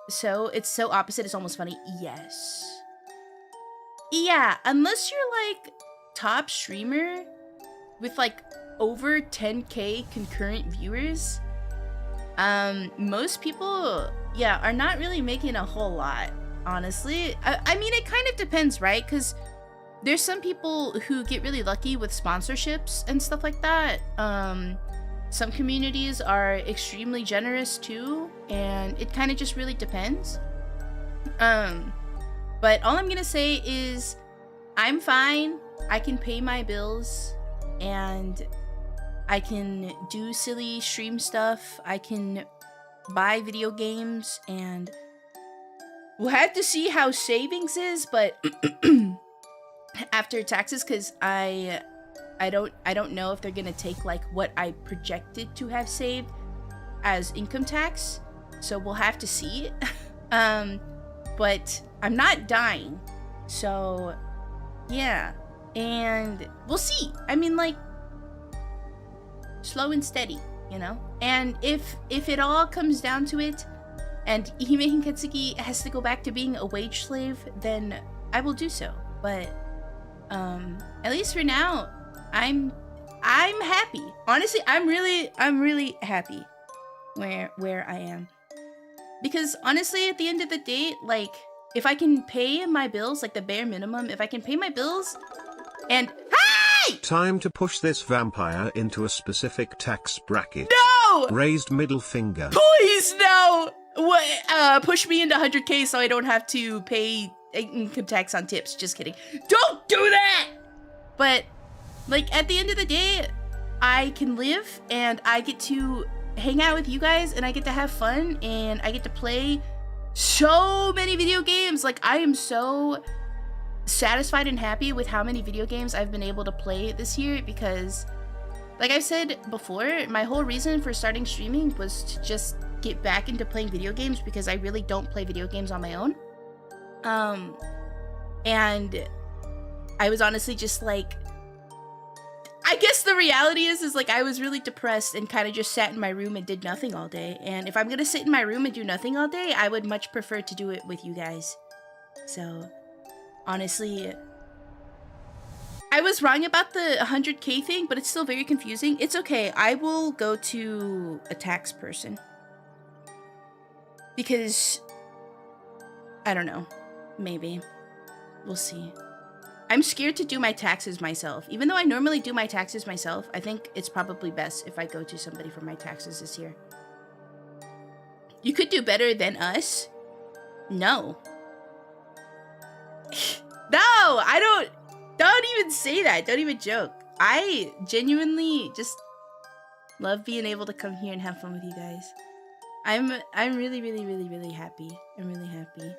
it's so opposite, it's almost funny. Yes. Yeah, unless you're like top streamer with like over 10k concurrent viewers, most people, yeah, are not really making a whole lot, honestly. I mean, it kind of depends, right? Because there's some people who get really lucky with sponsorships and stuff like that. Some communities are extremely generous too, and it kind of just really depends. But all I'm gonna say is I'm fine. I can pay my bills, and I can do silly stream stuff. I can buy video games, and we'll have to see how savings is, but after taxes, because I don't know if they're gonna take like what I projected to have saved as income tax, so we'll have to see. But I'm not dying, so yeah, and we'll see. I mean, like, slow and steady, you know. And if it all comes down to it, and Heme Hinketsuki has to go back to being a wage slave, then I will do so. But at least for now, I'm happy. Honestly, I'm really happy where I am. Because honestly, at the end of the day, like, if I can pay my bills, like the bare minimum, if I can pay my bills and hey! Time to push this vampire into a specific tax bracket. No! Raised middle finger. Please, no! What, push me into 100k so I don't have to pay income tax on tips. Just kidding. Don't do that! But, like, at the end of the day, I can live, and I get to hang out with you guys, and I get to have fun, and I get to play so many video games. Like, I am so satisfied and happy with how many video games I've been able to play this year, because, like I've said before, my whole reason for starting streaming was to just get back into playing video games, because I really don't play video games on my own. And I was honestly just like, I guess the reality is like I was really depressed and kind of just sat in my room and did nothing all day. And if I'm gonna sit in my room and do nothing all day, I would much prefer to do it with you guys. So, honestly, I was wrong about the 100k thing, but it's still very confusing. It's okay. I will go to a tax person. Because, I don't know. Maybe. We'll see. I'm scared to do my taxes myself. Even though I normally do my taxes myself, I think it's probably best if I go to somebody for my taxes this year. You could do better than us? No. No, I don't even say that. Don't even joke. I genuinely just love being able to come here and have fun with you guys. I'm really, really, really, really happy. I'm really happy.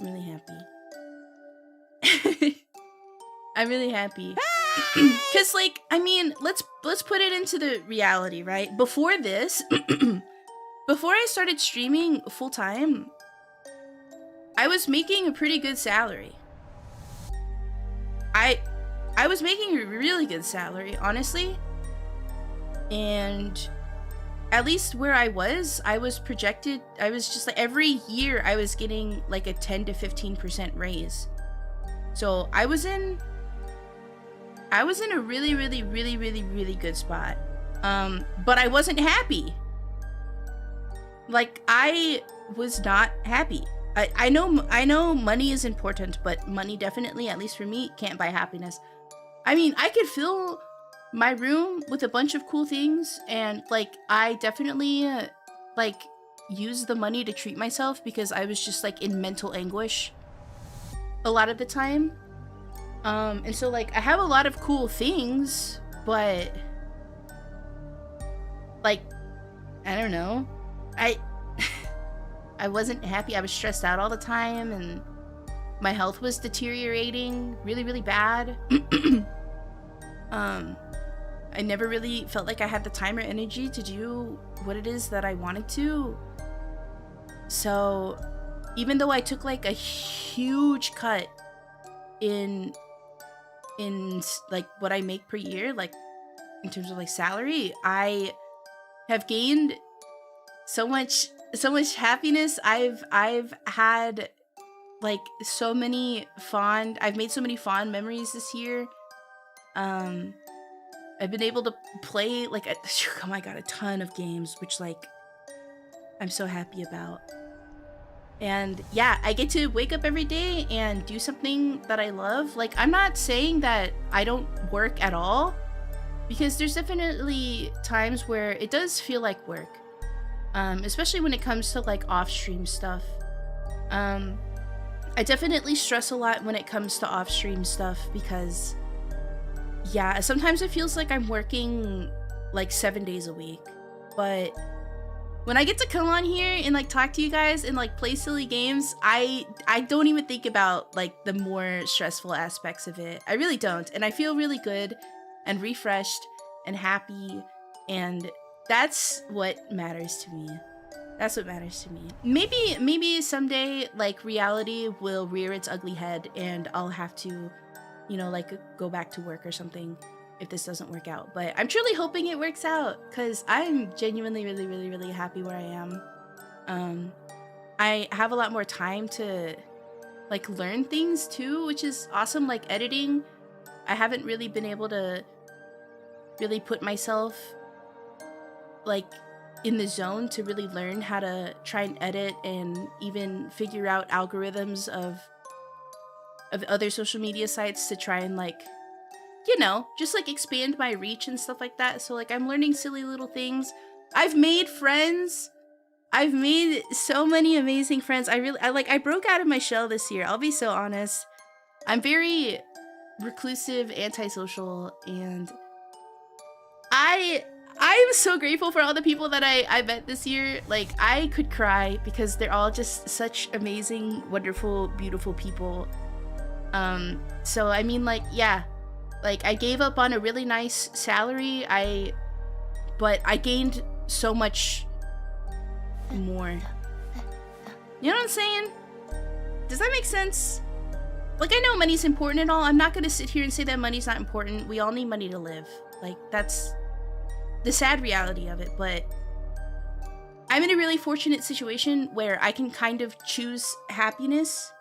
I'm really happy. I'm really happy. Cause like, I mean, let's put it into the reality, right? Before this, before I started streaming full time, I was making a pretty good salary. I was making a really good salary, honestly. And at least where I was projected, I was just like, every year I was getting like a 10 to 15% raise. So I was in a really, really, really, really, really good spot. But I wasn't happy. Like, I was not happy. I know money is important, but money definitely, at least for me, can't buy happiness. I mean, I could fill my room with a bunch of cool things, and like, I definitely like use the money to treat myself because I was just like in mental anguish a lot of the time. And so like, I have a lot of cool things, but like, I don't know. I wasn't happy. I was stressed out all the time, and my health was deteriorating really, really bad. I never really felt like I had the time or energy to do what it is that I wanted to. So even though I took like a huge cut in like what I make per year, like in terms of like salary, I have gained so much so much happiness. I've had like so many I've made so many fond memories this year. I've been able to play like oh my god, a ton of games, which like I'm so happy about. And yeah, I get to wake up every day and do something that I love. Like, I'm not saying that I don't work at all, because there's definitely times where it does feel like work. Especially when it comes to like off-stream stuff. I definitely stress a lot when it comes to off-stream stuff because yeah, sometimes it feels like I'm working like 7 days a week. But when I get to come on here and like talk to you guys and like play silly games, I don't even think about like the more stressful aspects of it. I really don't. And I feel really good and refreshed and happy, and that's what matters to me. That's what matters to me. Maybe someday like reality will rear its ugly head and I'll have to, you know, like go back to work or something if this doesn't work out. But I'm truly hoping it works out because I'm genuinely really happy where I am. I have a lot more time to like learn things too, which is awesome. Like editing, I haven't really been able to really put myself like in the zone to really learn how to try and edit and even figure out algorithms of other social media sites to try and like, you know, just like expand my reach and stuff like that. So like I'm learning silly little things. I've made friends. I've made so many amazing friends. I broke out of my shell this year. I'll be so honest. I'm very reclusive, antisocial, and I'm so grateful for all the people that I met this year. Like, I could cry because they're all just such amazing, wonderful, beautiful people. So I mean, like, yeah, like I gave up on a really nice salary. But I gained so much more. You know what I'm saying? Does that make sense? Like, I know money's important and all. I'm not gonna sit here and say that money's not important. We all need money to live. Like, that's the sad reality of it, but I'm in a really fortunate situation where I can kind of choose happiness,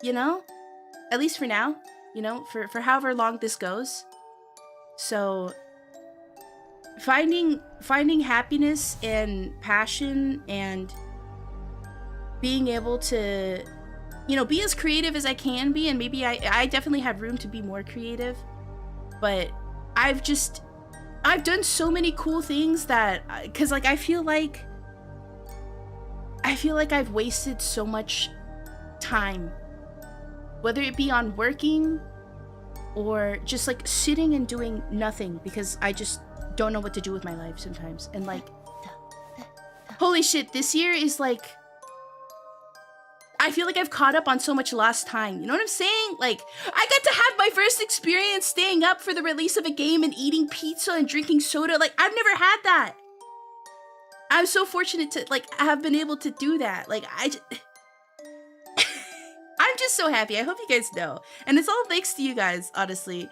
you know? At least for now, you know, for however long this goes. So finding happiness and passion and being able to, you know, be as creative as I can be, and maybe I definitely have room to be more creative, but I've done so many cool things that, cause like I feel like I've wasted so much time, whether it be on working or just like sitting and doing nothing because I just don't know what to do with my life sometimes. And like, holy shit, this year is like, I feel like I've caught up on so much lost time. You know what I'm saying? Like, I got to have my first experience staying up for the release of a game and eating pizza and drinking soda. Like, I've never had that. I'm so fortunate to, like, have been able to do that. Like, I'm just so happy. I hope you guys know. And it's all thanks to you guys, honestly. DK,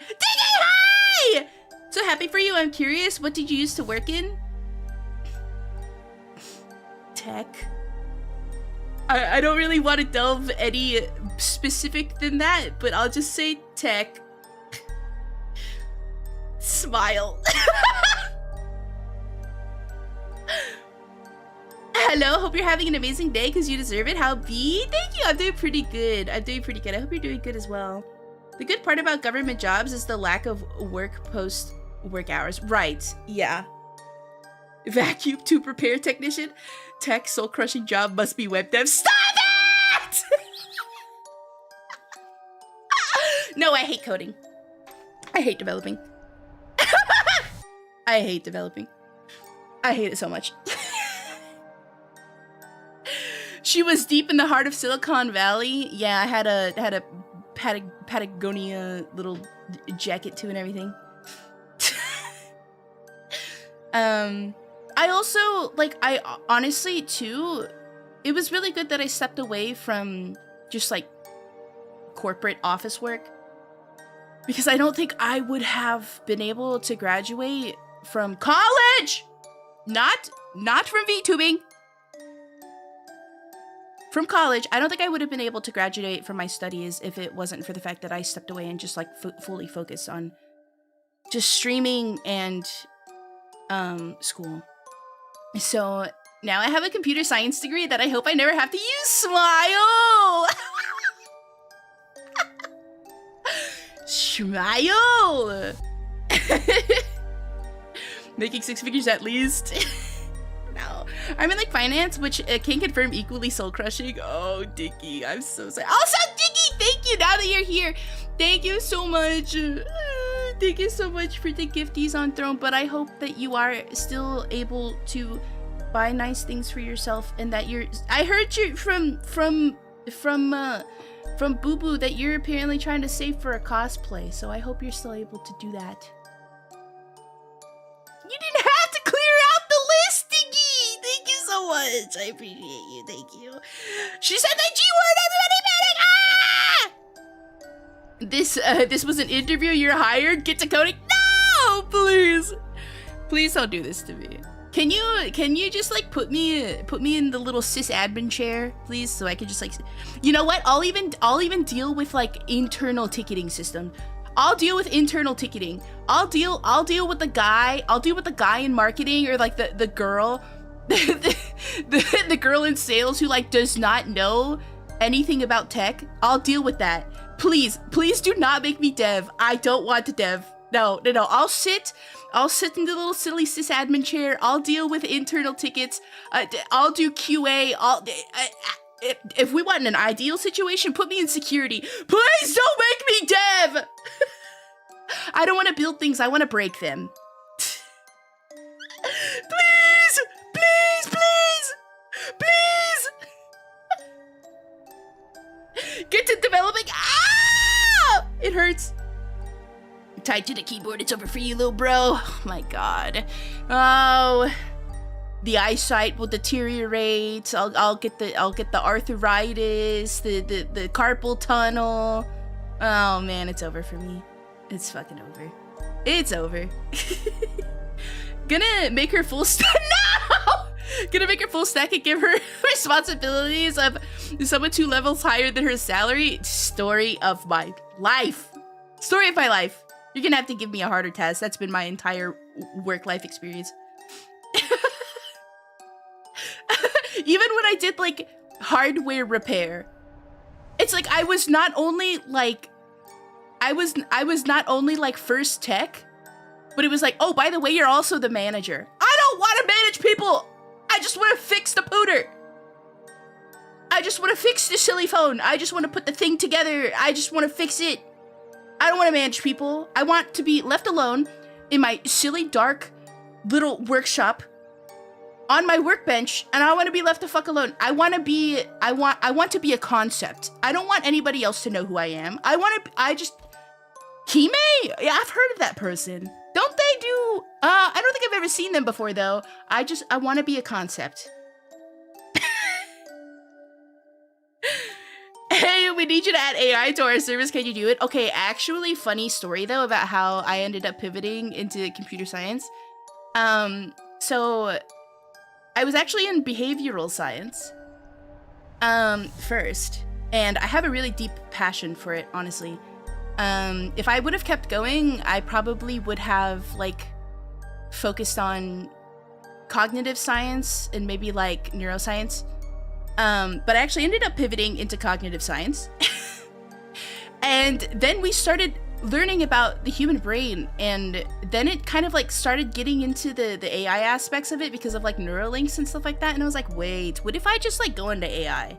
hi! So happy for you. I'm curious, what did you used to work in? Tech. I don't really want to delve any specific than that, but I'll just say tech. Smile. Hello, hope you're having an amazing day because you deserve it. How be? Thank you. I'm doing pretty good. I hope you're doing good as well. The good part about government jobs is the lack of work post-work hours. Right. Yeah. Vacuum to prepare technician. Tech soul-crushing job must be web dev. Stop it! No, I hate coding. I hate developing. I hate developing. I hate it so much. She was deep in the heart of Silicon Valley. Yeah, I had a Patagonia little jacket too and everything. I also, like, I honestly, too, it was really good that I stepped away from just, like, corporate office work. Because I don't think I would have been able to graduate from college! Not from VTubing! from college. I don't think I would have been able to graduate from my studies if it wasn't for the fact that I stepped away and just like fully focused on just streaming and school. So now I have a computer science degree that I hope I never have to use. Smile! Smile! Making 6 figures at least. No. I'm in like finance, which can confirm equally soul crushing. Oh, Dicky, I'm so sorry. Also, Dicky, thank you. Now that you're here, thank you so much. Thank you so much for the gifties on Throne. But I hope that you are still able to buy nice things for yourself, and that you're. I heard you from Boo Boo that you're apparently trying to save for a cosplay. So I hope you're still able to do that. You didn't have to clear out the list, Diggy! Thank you so much. I appreciate you. Thank you. She said the G word, everybody panic! Ah! This was an interview. You're hired. Get to coding. No! Please. Please don't do this to me. Can you just like put me in the little sysadmin chair, please, so I can just like, you know what? I'll even deal with like internal ticketing system. I'll deal with internal ticketing. I'll deal with the guy. I'll deal with the guy in marketing, or like the girl, the girl in sales who like does not know anything about tech. I'll deal with that. Please do not make me dev. I don't want to dev. No. I'll sit in the little silly sysadmin chair. I'll deal with internal tickets. I'll do QA. If we want an ideal situation, put me in security. Please don't make me dev! I don't want to build things, I want to break them. Please! Get to developing. Ah! It hurts. Tied to the keyboard, it's over for you, little bro. Oh my god. Oh. The eyesight will deteriorate. I'll get the arthritis, the carpal tunnel. Oh man, it's over for me. It's fucking over. It's over. Gonna make her full stack. No! Gonna make her full stack and give her responsibilities of someone 2 levels higher than her salary. Story of my life. Story of my life. You're gonna have to give me a harder task. That's been my entire work life experience. Even when I did like hardware repair, it's like I was not only like first tech, but it was like, oh, by the way, you're also the manager. I don't want to manage people. I just want to fix the pooter. I just want to fix the silly phone. I just want to put the thing together. I just want to fix it. I don't want to manage people. I want to be left alone in my silly, dark little workshop on my workbench, and I want to be left the fuck alone. I want to be a concept. I don't want anybody else to know who I am. Heme? Yeah, I've heard of that person. Don't they do, I don't think I've ever seen them before, though. I want to be a concept. Hey, we need you to add AI to our service. Can you do it? Okay, actually, funny story, though, about how I ended up pivoting into computer science. So I was actually in behavioral science, first, and I have a really deep passion for it, honestly. If I would have kept going, I probably would have, like, focused on cognitive science and maybe, like, neuroscience. But I actually ended up pivoting into cognitive science. And then we started learning about the human brain, and then it kind of, like, started getting into the AI aspects of it because of, like, Neuralinks and stuff like that, and I was like, wait, what if I just, like, go into AI?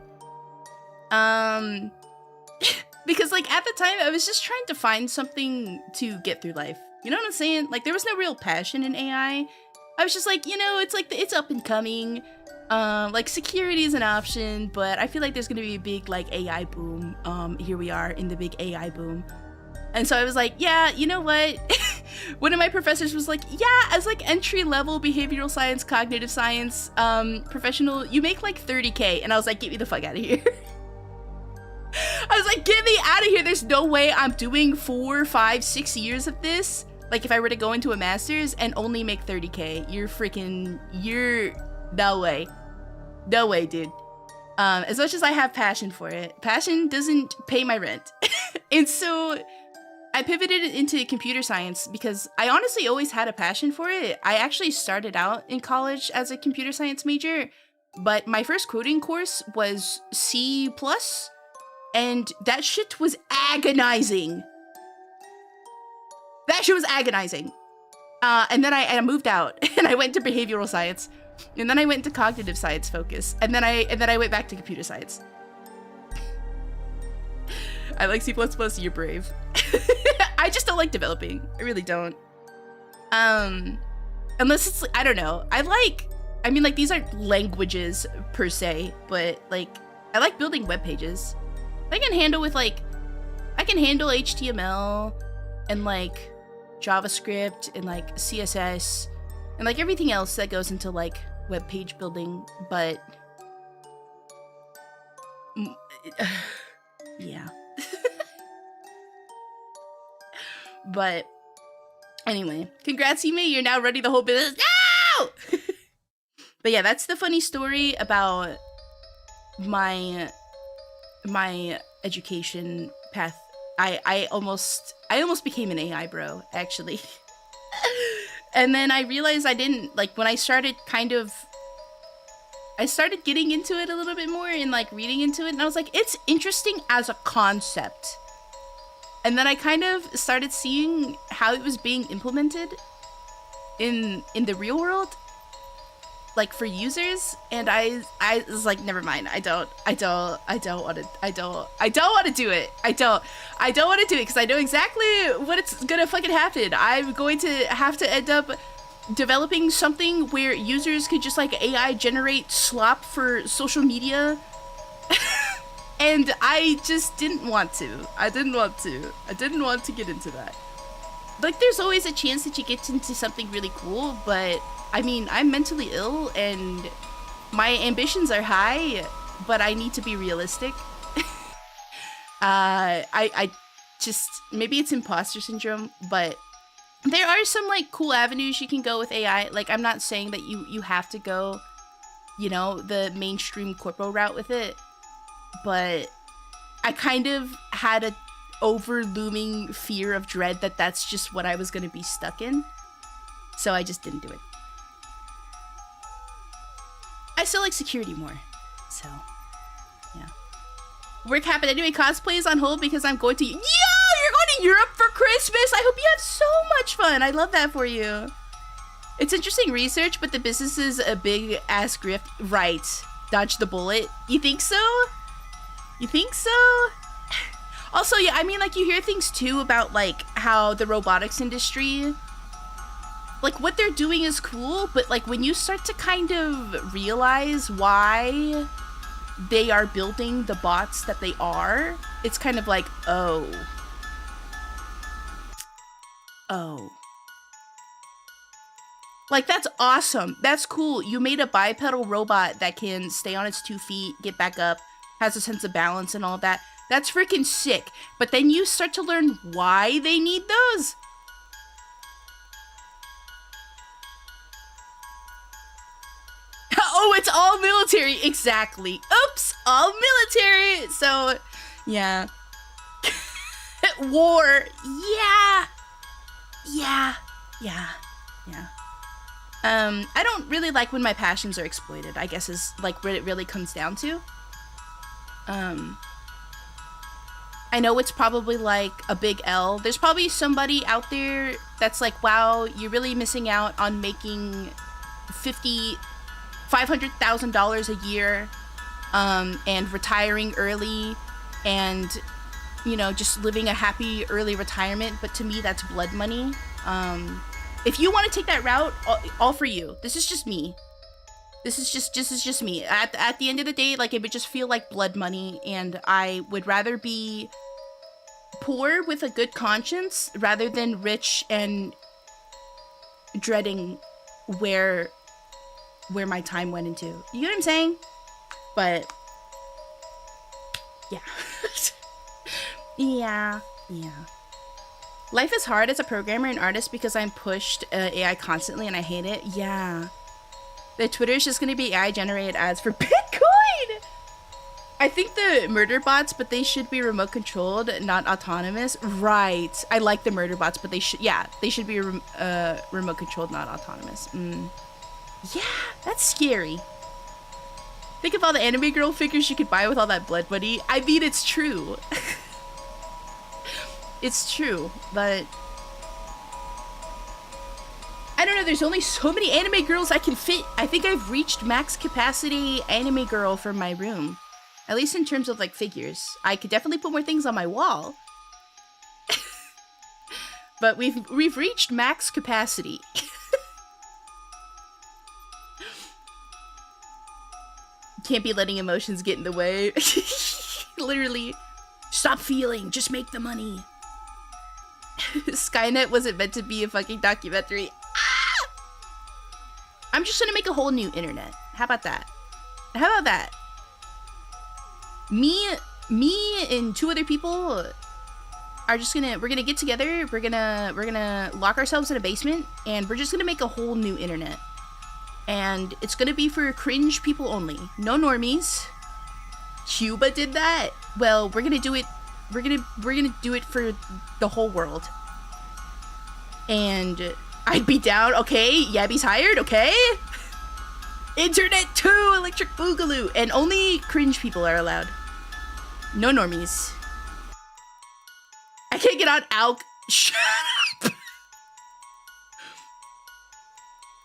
Because, like, at the time, I was just trying to find something to get through life. You know what I'm saying? Like, there was no real passion in AI. I was just like, you know, it's like, it's up and coming. Like, security is an option, but I feel like there's gonna be a big, like, AI boom. Here we are in the big AI boom. And so I was like, yeah, you know what? One of my professors was like, yeah, as, like, entry-level behavioral science, cognitive science, professional, you make, like, 30K. And I was like, get me the fuck out of here. I was like, get me out of here. There's no way I'm doing 4, 5, 6 years of this. Like, if I were to go into a master's and only make 30K, you're no way. No way, dude. As much as I have passion for it, passion doesn't pay my rent. And so I pivoted into computer science because I honestly always had a passion for it. I actually started out in college as a computer science major, but my first coding course was C++, and that shit was agonizing. That shit was agonizing. And then I moved out and I went to behavioral science, and then I went to cognitive science focus, and then I went back to computer science. I like C++, you're brave. I just don't like developing. I really don't. Unless it's, I don't know. I mean, like, these aren't languages per se, but like, I like building web pages. I can handle HTML and like JavaScript and like CSS and like everything else that goes into like web page building, but yeah. But anyway, congrats, Heme, you're now running the whole business. No! But yeah, that's the funny story about my education path. I almost became an AI bro, actually. And then I realized I didn't, like, when I started getting into it a little bit more and like reading into it, and I was like, it's interesting as a concept. And then I kind of started seeing how it was being implemented in the real world, like for users, and I was like, never mind. I don't want to do it. I don't want to do it because I know exactly what it's gonna fucking happen. I'm going to have to end up developing something where users could just like AI generate slop for social media. And I just didn't want to. I didn't want to get into that. Like, there's always a chance that you get into something really cool, but I mean, I'm mentally ill and my ambitions are high, but I need to be realistic. I just, maybe it's imposter syndrome, but there are some like cool avenues you can go with AI. Like, I'm not saying that you have to go, you know, the mainstream corpo route with it, but I kind of had a over-looming fear of dread that that's just what I was going to be stuck in. So I just didn't do it. I still like security more. So, yeah. Work happened anyway. Cosplay is on hold because I'm going to... Yo! You're going to Europe for Christmas! I hope you have so much fun! I love that for you. It's interesting research, but the business is a big-ass grift. Right. Dodge the bullet. You think so? You think so? Also, yeah, I mean, like, you hear things, too, about, like, how the robotics industry, like, what they're doing is cool, but, like, when you start to kind of realize why they are building the bots that they are, it's kind of like, oh. Like, that's awesome. That's cool. You made a bipedal robot that can stay on its 2 feet, get back up, has a sense of balance and all that. That's freaking sick. But then you start to learn why they need those. Oh, it's all military. Exactly. Oops, all military. So, yeah. War. Yeah. I don't really like when my passions are exploited, I guess is like what it really comes down to. I know it's probably like a big L. There's probably somebody out there that's like, wow, you're really missing out on making $500,000 a year, and retiring early, and, you know, just living a happy early retirement. But to me, that's blood money. If you want to take that route, all for you. This is just me. This is just me. At the end of the day, like, it would just feel like blood money, and I would rather be poor with a good conscience rather than rich and dreading where my time went into. You know what I'm saying? But yeah. yeah. Life is hard as a programmer and artist because I'm pushed AI constantly and I hate it. Yeah. The Twitter is just gonna be AI generated ads for Bitcoin. I think the murder bots, but they should be remote controlled, not autonomous. Right. I like the murder bots, but they should be remote controlled, not autonomous. Yeah, that's scary. Think of all the anime girl figures you could buy with all that blood money. I mean, it's true. It's true, but I don't know, there's only so many anime girls I can fit. I think I've reached max capacity anime girl for my room. At least in terms of, like, figures. I could definitely put more things on my wall. But we've reached max capacity. Can't be letting emotions get in the way. Literally. Stop feeling, just make the money. Skynet wasn't meant to be a fucking documentary. Ah! I'm just gonna make a whole new internet. How about that? How about that? Me and two other people are just we're gonna get together, we're gonna lock ourselves in a basement, and we're just gonna make a whole new internet. And it's gonna be for cringe people only. No normies. Cuba did that. Well, we're gonna do it for the whole world. And I'd be down, okay? Yabby's hired, okay? Internet 2, Electric Boogaloo, and only cringe people are allowed. No normies. I can't get on Alk. Shut up.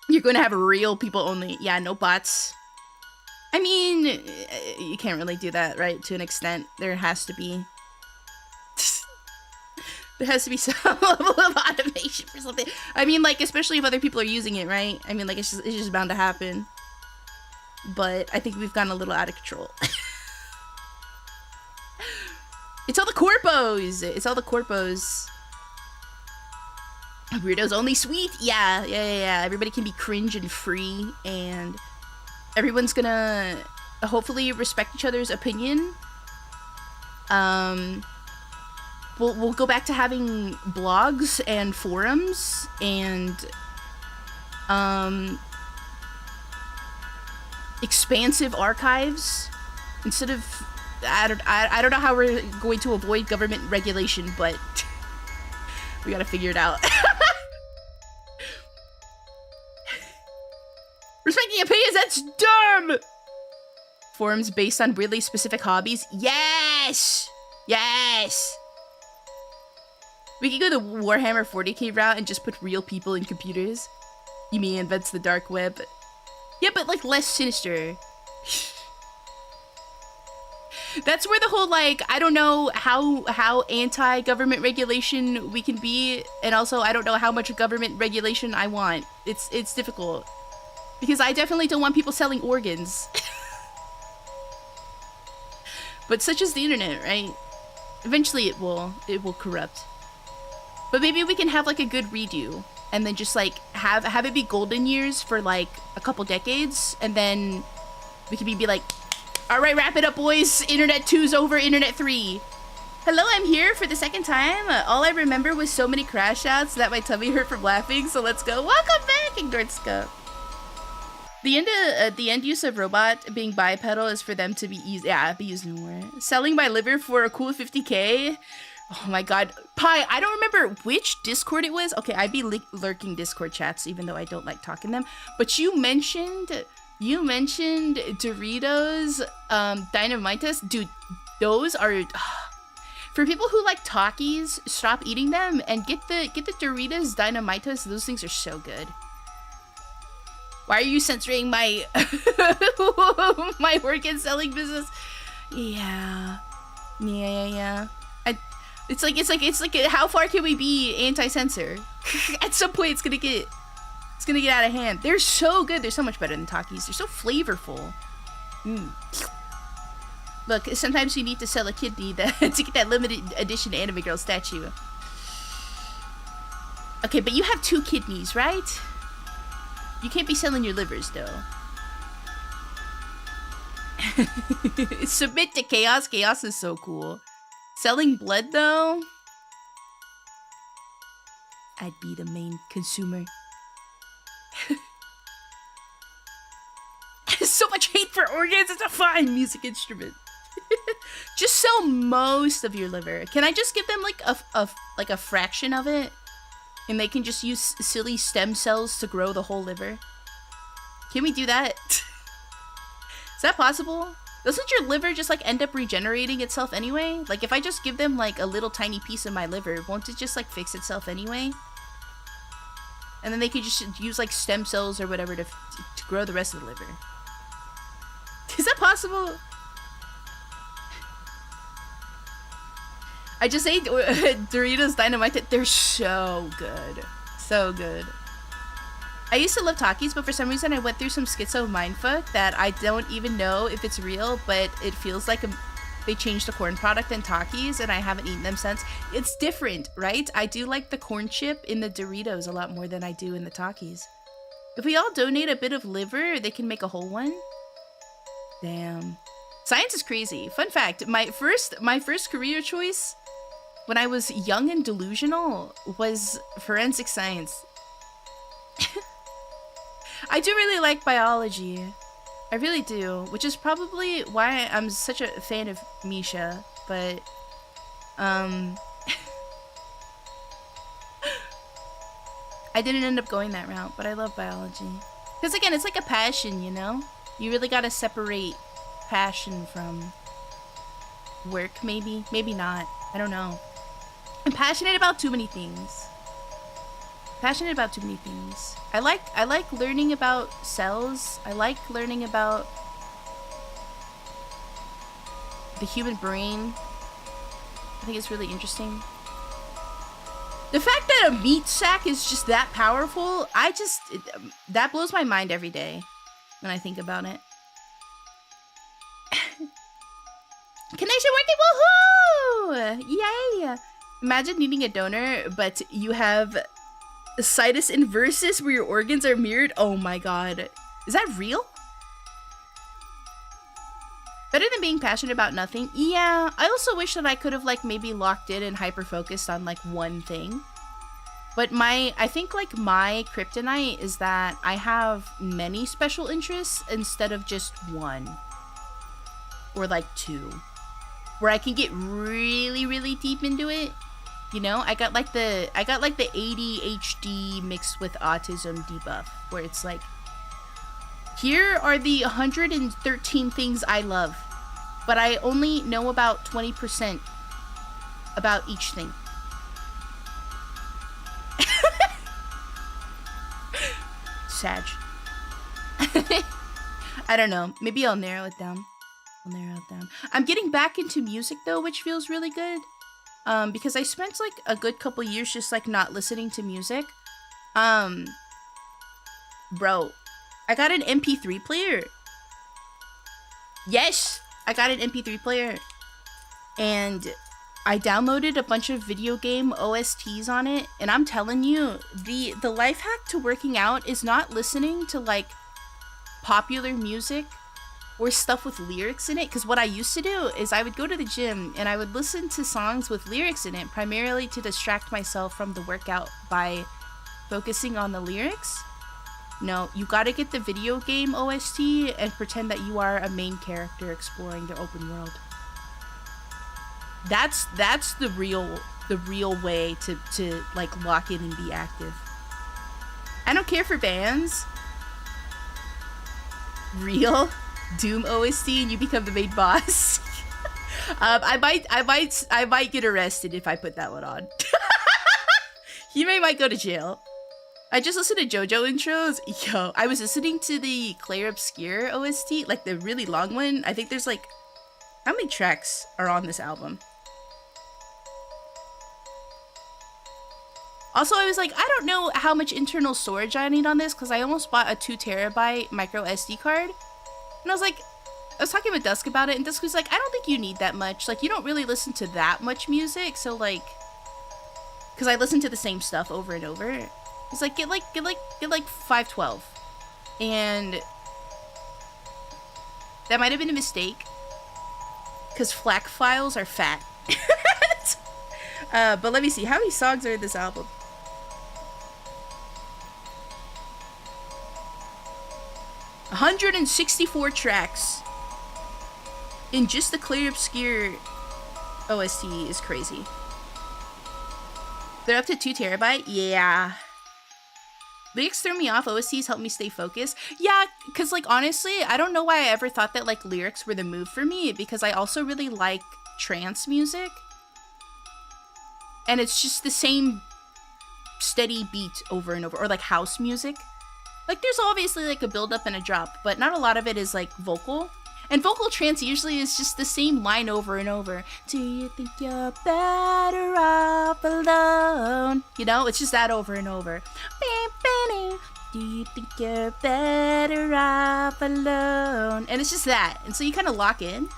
You're going to have real people only. Yeah, no bots. I mean, you can't really do that, right? To an extent, there has to be. There has to be some level of automation for something. I mean, like, especially if other people are using it, right? I mean, like, it's just bound to happen. But I think we've gone a little out of control. It's all the corpos! It's all the corpos. Weirdos only sweet? Yeah. Everybody can be cringe and free, and everyone's gonna hopefully respect each other's opinion. We'll go back to having blogs and forums and expansive archives instead of I don't know how we're going to avoid government regulation, but we gotta figure it out. Respecting opinions, that's dumb! Forums based on weirdly specific hobbies? Yes! Yes! We could go the Warhammer 40k route and just put real people in computers. Yumi invents the dark web. Yeah, but like less sinister. That's where the whole, like, I don't know how anti-government regulation we can be, and also I don't know how much government regulation I want. It's difficult. Because I definitely don't want people selling organs. But such is the internet, right? Eventually it will corrupt. But maybe we can have like a good redo, and then just like have it be golden years for like a couple decades, and then we can be like, all right, wrap it up, boys. Internet 2's over, Internet 3. Hello, I'm here for the second time. All I remember was so many crash outs that my tummy hurt from laughing, so let's go. Welcome back, Ignortska. The end use of robot being bipedal is for them to be used more. Selling my liver for a cool 50k? Oh my god. Pi, I don't remember which Discord it was. Okay, I'd be lurking Discord chats even though I don't like talking them. But you mentioned Doritos, Dynamitas. Dude, those are... For people who like Takis, stop eating them and get the Doritos, Dynamitas. Those things are so good. Why are you censoring my my organ selling business? Yeah. It's like how far can we be anti-censor? At some point it's gonna get out of hand. They're so good. They're so much better than Takis. They're so flavorful. Look, sometimes you need to sell a kidney to get that limited edition anime girl statue. Okay, but you have 2 kidneys, right? You can't be selling your livers, though. Submit to chaos. Chaos is so cool. Selling blood, though? I'd be the main consumer. So much hate for organs. It's a fine music instrument. Just sell most of your liver. Can I just give them like a fraction of it? And they can just use silly stem cells to grow the whole liver? Can we do that? Is that possible? Doesn't your liver just like end up regenerating itself anyway? Like if I just give them like a little tiny piece of my liver, won't it just like fix itself anyway? And then they could just use like stem cells or whatever to grow the rest of the liver. Is that possible? I just ate Doritos Dynamite. They're so good. So good. I used to love Takis, but for some reason I went through some schizo mindfuck that I don't even know if it's real, but it feels like they changed the corn product in Takis and I haven't eaten them since. It's different, right? I do like the corn chip in the Doritos a lot more than I do in the Takis. If we all donate a bit of liver, they can make a whole one. Damn. Science is crazy. Fun fact, my first career choice when I was young and delusional was forensic science. I do really like biology. I really do, which is probably why I'm such a fan of Misha, but I didn't end up going that route, but I love biology. Because again, it's like a passion, you know? You really gotta separate passion from work, maybe? Maybe not. I don't know. I'm passionate about too many things. Passionate about too many things. I like learning about cells. I like learning about the human brain. I think it's really interesting. The fact that a meat sack is just that powerful, that blows my mind every day when I think about it. Connection working, woohoo! Yay! Imagine needing a donor, but you have situs inversus where your organs are mirrored. Oh my god. Is that real? Better than being passionate about nothing. Yeah, I also wish that I could have like maybe locked in and hyper-focused on like one thing. But I think like my kryptonite is that I have many special interests instead of just one. Or like two. Where I can get really, really deep into it. You know, I got like the ADHD mixed with autism debuff, where it's like, here are the 113 things I love, but I only know about 20% about each thing. Sag. I don't know. Maybe I'll narrow it down. I'm getting back into music though, which feels really good. Because I spent like a good couple years just like not listening to music. Bro, I got an MP3 player. Yes, I got an MP3 player. And I downloaded a bunch of video game OSTs on it. And I'm telling you, the life hack to working out is not listening to like popular music or stuff with lyrics in it, because what I used to do is I would go to the gym and I would listen to songs with lyrics in it, primarily to distract myself from the workout by focusing on the lyrics. No, you gotta get the video game OST and pretend that you are a main character exploring the open world. That's the real way to like lock in and be active. I don't care for bands. Real Doom OST and you become the main boss. I might get arrested if I put that one on. Heme might go to jail. I just listened to JoJo intros. Yo, I was listening to the Claire Obscure OST, like the really long one. I think there's like, how many tracks are on this album? Also, I was like, I don't know how much internal storage I need on this because I almost bought a 2 terabyte micro SD card. And I was talking with Dusk about it, and Dusk was like, I don't think you need that much. Like, you don't really listen to that much music, so like, because I listen to the same stuff over and over. He's like, get like 512. And that might have been a mistake, because FLAC files are fat. But let me see, how many songs are in this album? $164 tracks. in just the Clear Obscure OST is crazy. They're up to 2 terabyte? Yeah. Lyrics throw me off, OSTs help me stay focused. Yeah, because, like, honestly, I don't know why I ever thought that, like, lyrics were the move for me, because I also really like trance music. And it's just the same steady beat over and over, or, like, house music. Like, there's obviously, like, a build-up and a drop, but not a lot of it is, like, vocal. And vocal trance usually is just the same line over and over. Do you think you're better off alone? You know, it's just that over and over. Do you think you're better off alone? And it's just that. And so you kind of lock in.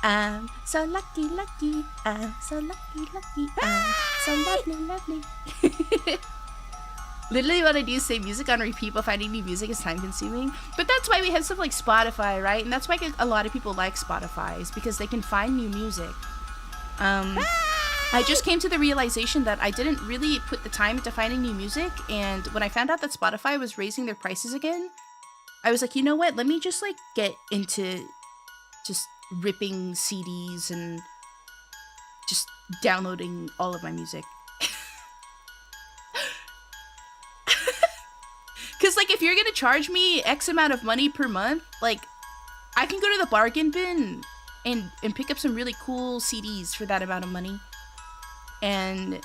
I'm so lucky, lucky. I'm so lucky, lucky. I'm so lovely, lovely. Literally what I do is say music on repeat, but finding new music is time consuming. But that's why we have stuff like Spotify, right? And that's why a lot of people like Spotify, is because they can find new music. I just came to the realization that I didn't really put the time into finding new music, and when I found out that Spotify was raising their prices again, I was like, you know what? Let me just like get into just ripping CDs and just downloading all of my music. Because, like, if you're going to charge me X amount of money per month, like, I can go to the bargain bin and pick up some really cool CDs for that amount of money. And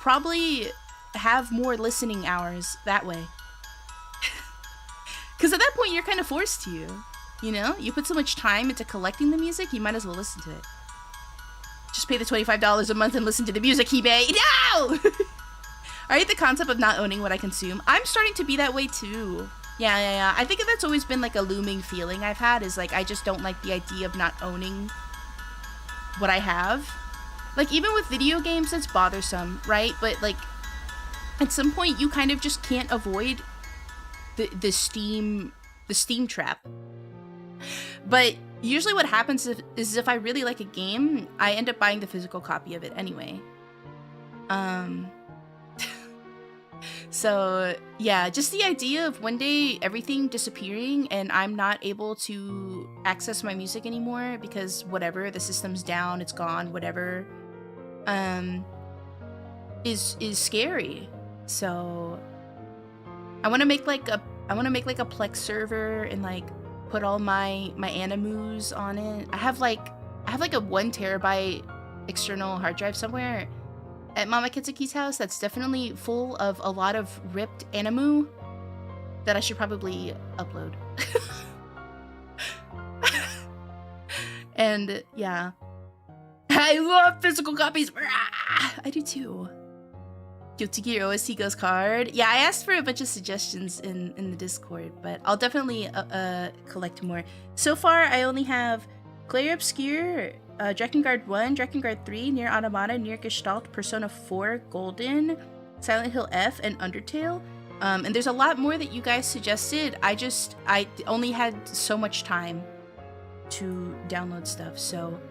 probably have more listening hours that way. Because at that point, you're kind of forced to, you know? You put so much time into collecting the music, you might as well listen to it. Just pay the $25 a month and listen to the music, Heme. No! I hate the concept of not owning what I consume. I'm starting to be that way too. Yeah. I think that's always been like a looming feeling I've had, is like I just don't like the idea of not owning what I have. Like even with video games, it's bothersome, right? But like at some point you kind of just can't avoid the Steam trap. But usually what happens is if I really like a game, I end up buying the physical copy of it anyway. So yeah, just the idea of one day everything disappearing and I'm not able to access my music anymore because whatever, the system's down, it's gone, whatever, is scary. So I want to make like a Plex server and like put all my animus on it. I have like a 1 terabyte external hard drive somewhere at Mama Kitsuki's house that's definitely full of a lot of ripped animu that I should probably upload. And yeah, I love physical copies. I do too. Guilty Gear OST goes card. Yeah, I asked for a bunch of suggestions in the Discord, but I'll definitely collect more. So far, I only have Clear Obscure, Drakengard 1, Drakengard 3, Nier Automata, Nier Gestalt, Persona 4, Golden, Silent Hill F, and Undertale. And there's a lot more that you guys suggested. I only had so much time to download stuff, so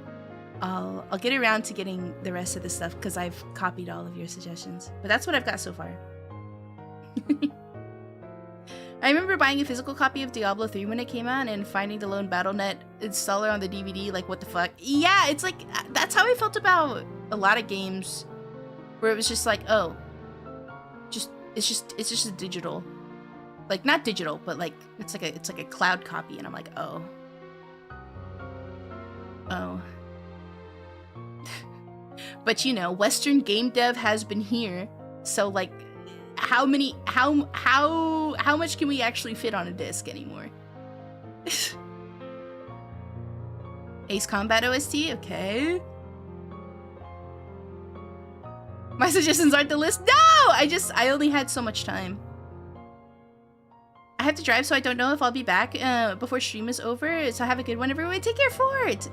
I'll get around to getting the rest of the stuff because I've copied all of your suggestions. But that's what I've got so far. I remember buying a physical copy of Diablo 3 when it came out and finding the lone Battle.net installer on the DVD, like, what the fuck? Yeah, it's like, that's how I felt about a lot of games, where it was just like, oh, it's just a digital, like, not digital, but like, it's like a cloud copy, and I'm like, oh. But you know, Western game dev has been here, so like, how much can we actually fit on a disc anymore? Ace Combat OST, okay. My suggestions aren't the list. No! I only had so much time. I have to drive, so I don't know if I'll be back before stream is over. So have a good one, everyone. Take care for it.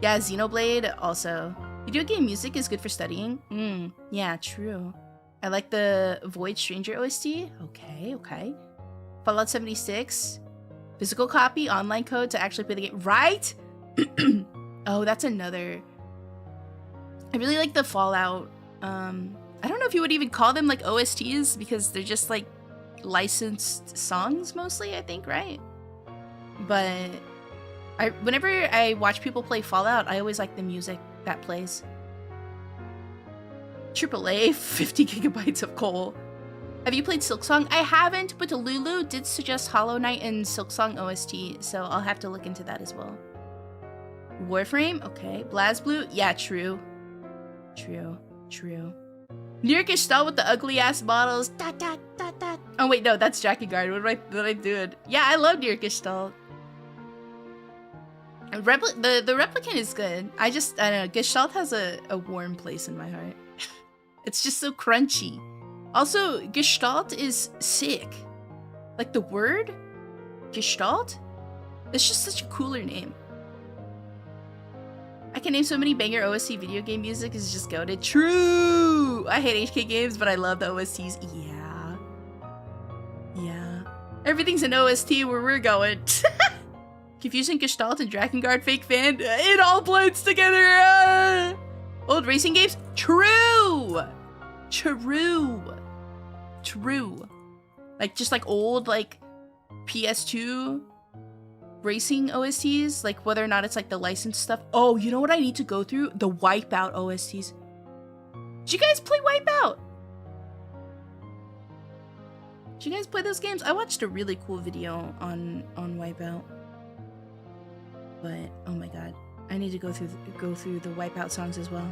Yeah, Xenoblade also. Video game music is good for studying. Yeah, true. I like the Void Stranger OST. Okay. Fallout 76. Physical copy, online code to actually play the game. Right? Oh, that's another. I really like the Fallout. I don't know if you would even call them like OSTs because they're just like licensed songs mostly, I think, right? But Whenever I watch people play Fallout, I always like the music that plays. AAA, 50 gigabytes of coal. Have you played Silksong? I haven't, but Lulu did suggest Hollow Knight and Silksong OST, so I'll have to look into that as well. Warframe? Okay. BlazBlue? Yeah, true. True. Near Gestalt with the ugly ass models. Dot, dot, dot, dot. Oh wait, no, that's Jackie Guard. What am I doing? Yeah, I love Near Gestalt. The replicant is good. I don't know. Gestalt has a warm place in my heart. It's just so crunchy. Also, Gestalt is sick. Like the word Gestalt? It's just such a cooler name. I can name so many banger OST video game music is just goated. True! I hate HK games, but I love the OSTs. Yeah. Everything's an OST where we're going. Confusing Gestalt and Drakengard fake fan. It all blends together. Old racing games? True! Like, just like old, like, PS2 racing OSTs, like whether or not it's like the licensed stuff. Oh, you know what I need to go through? The Wipeout OSTs. Did you guys play Wipeout? Did you guys play those games? I watched a really cool video on Wipeout. But oh my god, I need to go through the Wipeout songs as well.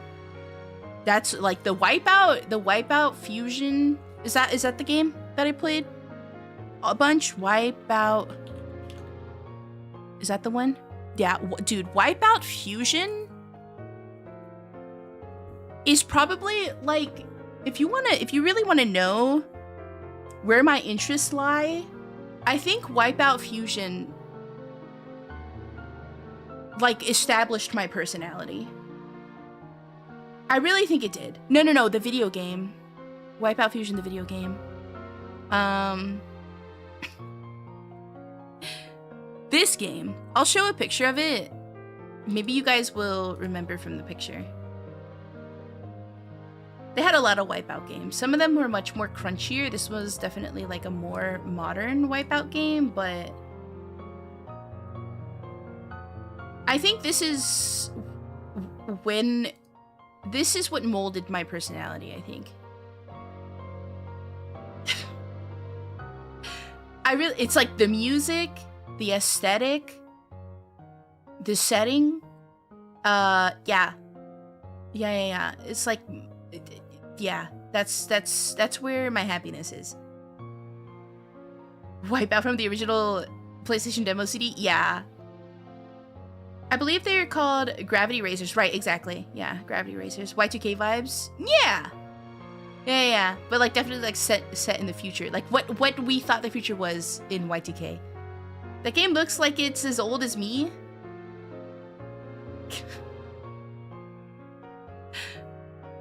That's like the Wipeout Fusion. Is that the game that I played a bunch? Wipeout. Is that the one? Yeah, dude, Wipeout Fusion is probably like, if you really want to know where my interests lie, I think Wipeout Fusion like established my personality. I really think it did. No, the video game. Wipeout Fusion, the video game. This game, I'll show a picture of it. Maybe you guys will remember from the picture. They had a lot of Wipeout games. Some of them were much more crunchier. This was definitely like a more modern Wipeout game, but I think this is what molded my personality, I think. It's like the music, the aesthetic, the setting. Yeah. It's like, yeah, that's where my happiness is. Wipeout from the original PlayStation demo CD? Yeah. I believe they're called Gravity Racers. Right, exactly. Yeah, Gravity Racers. Y2K vibes? Yeah. Yeah. But like definitely like set in the future. Like what we thought the future was in Y2K. That game looks like it's as old as me.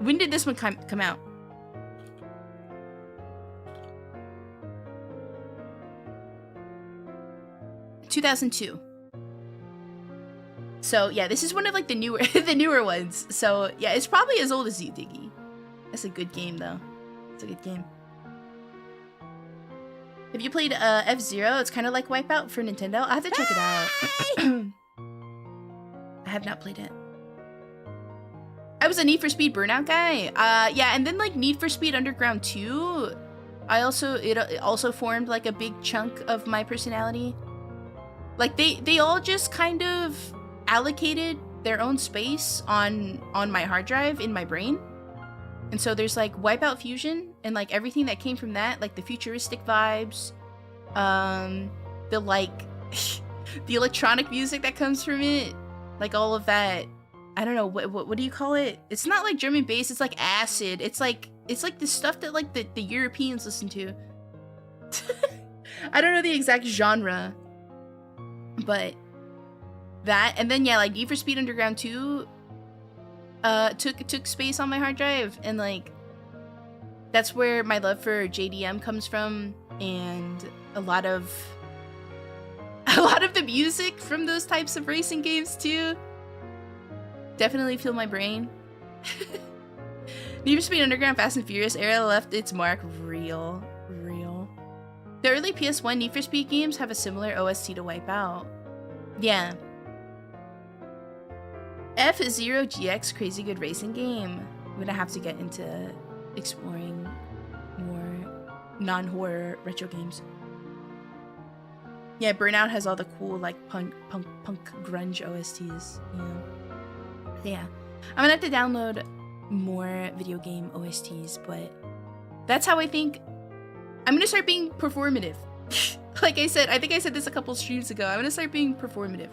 When did this one come out? (2002). So yeah, this is one of like the newer ones. So yeah, it's probably as old as you, Diggy. That's a good game though. It's a good game. Have you played F-Zero? It's kind of like Wipeout for Nintendo. I'll have to check it out. I have not played it. I was a Need for Speed Burnout guy. Yeah, and then like Need for Speed Underground 2, it also formed like a big chunk of my personality. Like they all just kind of allocated their own space on my hard drive in my brain. And so there's like Wipeout Fusion and like everything that came from that, like the futuristic vibes, the like the electronic music that comes from it, like all of that. I don't know what do you call it? It's not like German bass, it's like acid. It's like the stuff that like the Europeans listen to. I don't know the exact genre, but that, and then yeah, like Need for Speed Underground 2 took space on my hard drive, and like that's where my love for JDM comes from, and a lot of the music from those types of racing games too. Definitely feel my brain. Need for Speed Underground Fast and Furious era left its mark real. The early PS1 Need for Speed games have a similar OST to Wipeout. Yeah. F-Zero GX, crazy good racing game. I'm gonna have to get into exploring more non-horror retro games. Yeah, Burnout has all the cool like punk grunge OSTs, you know. Yeah, I'm gonna have to download more video game OSTs, but that's how I think I'm gonna start being performative. Like I said, I think I said this a couple streams ago. I'm gonna start being performative.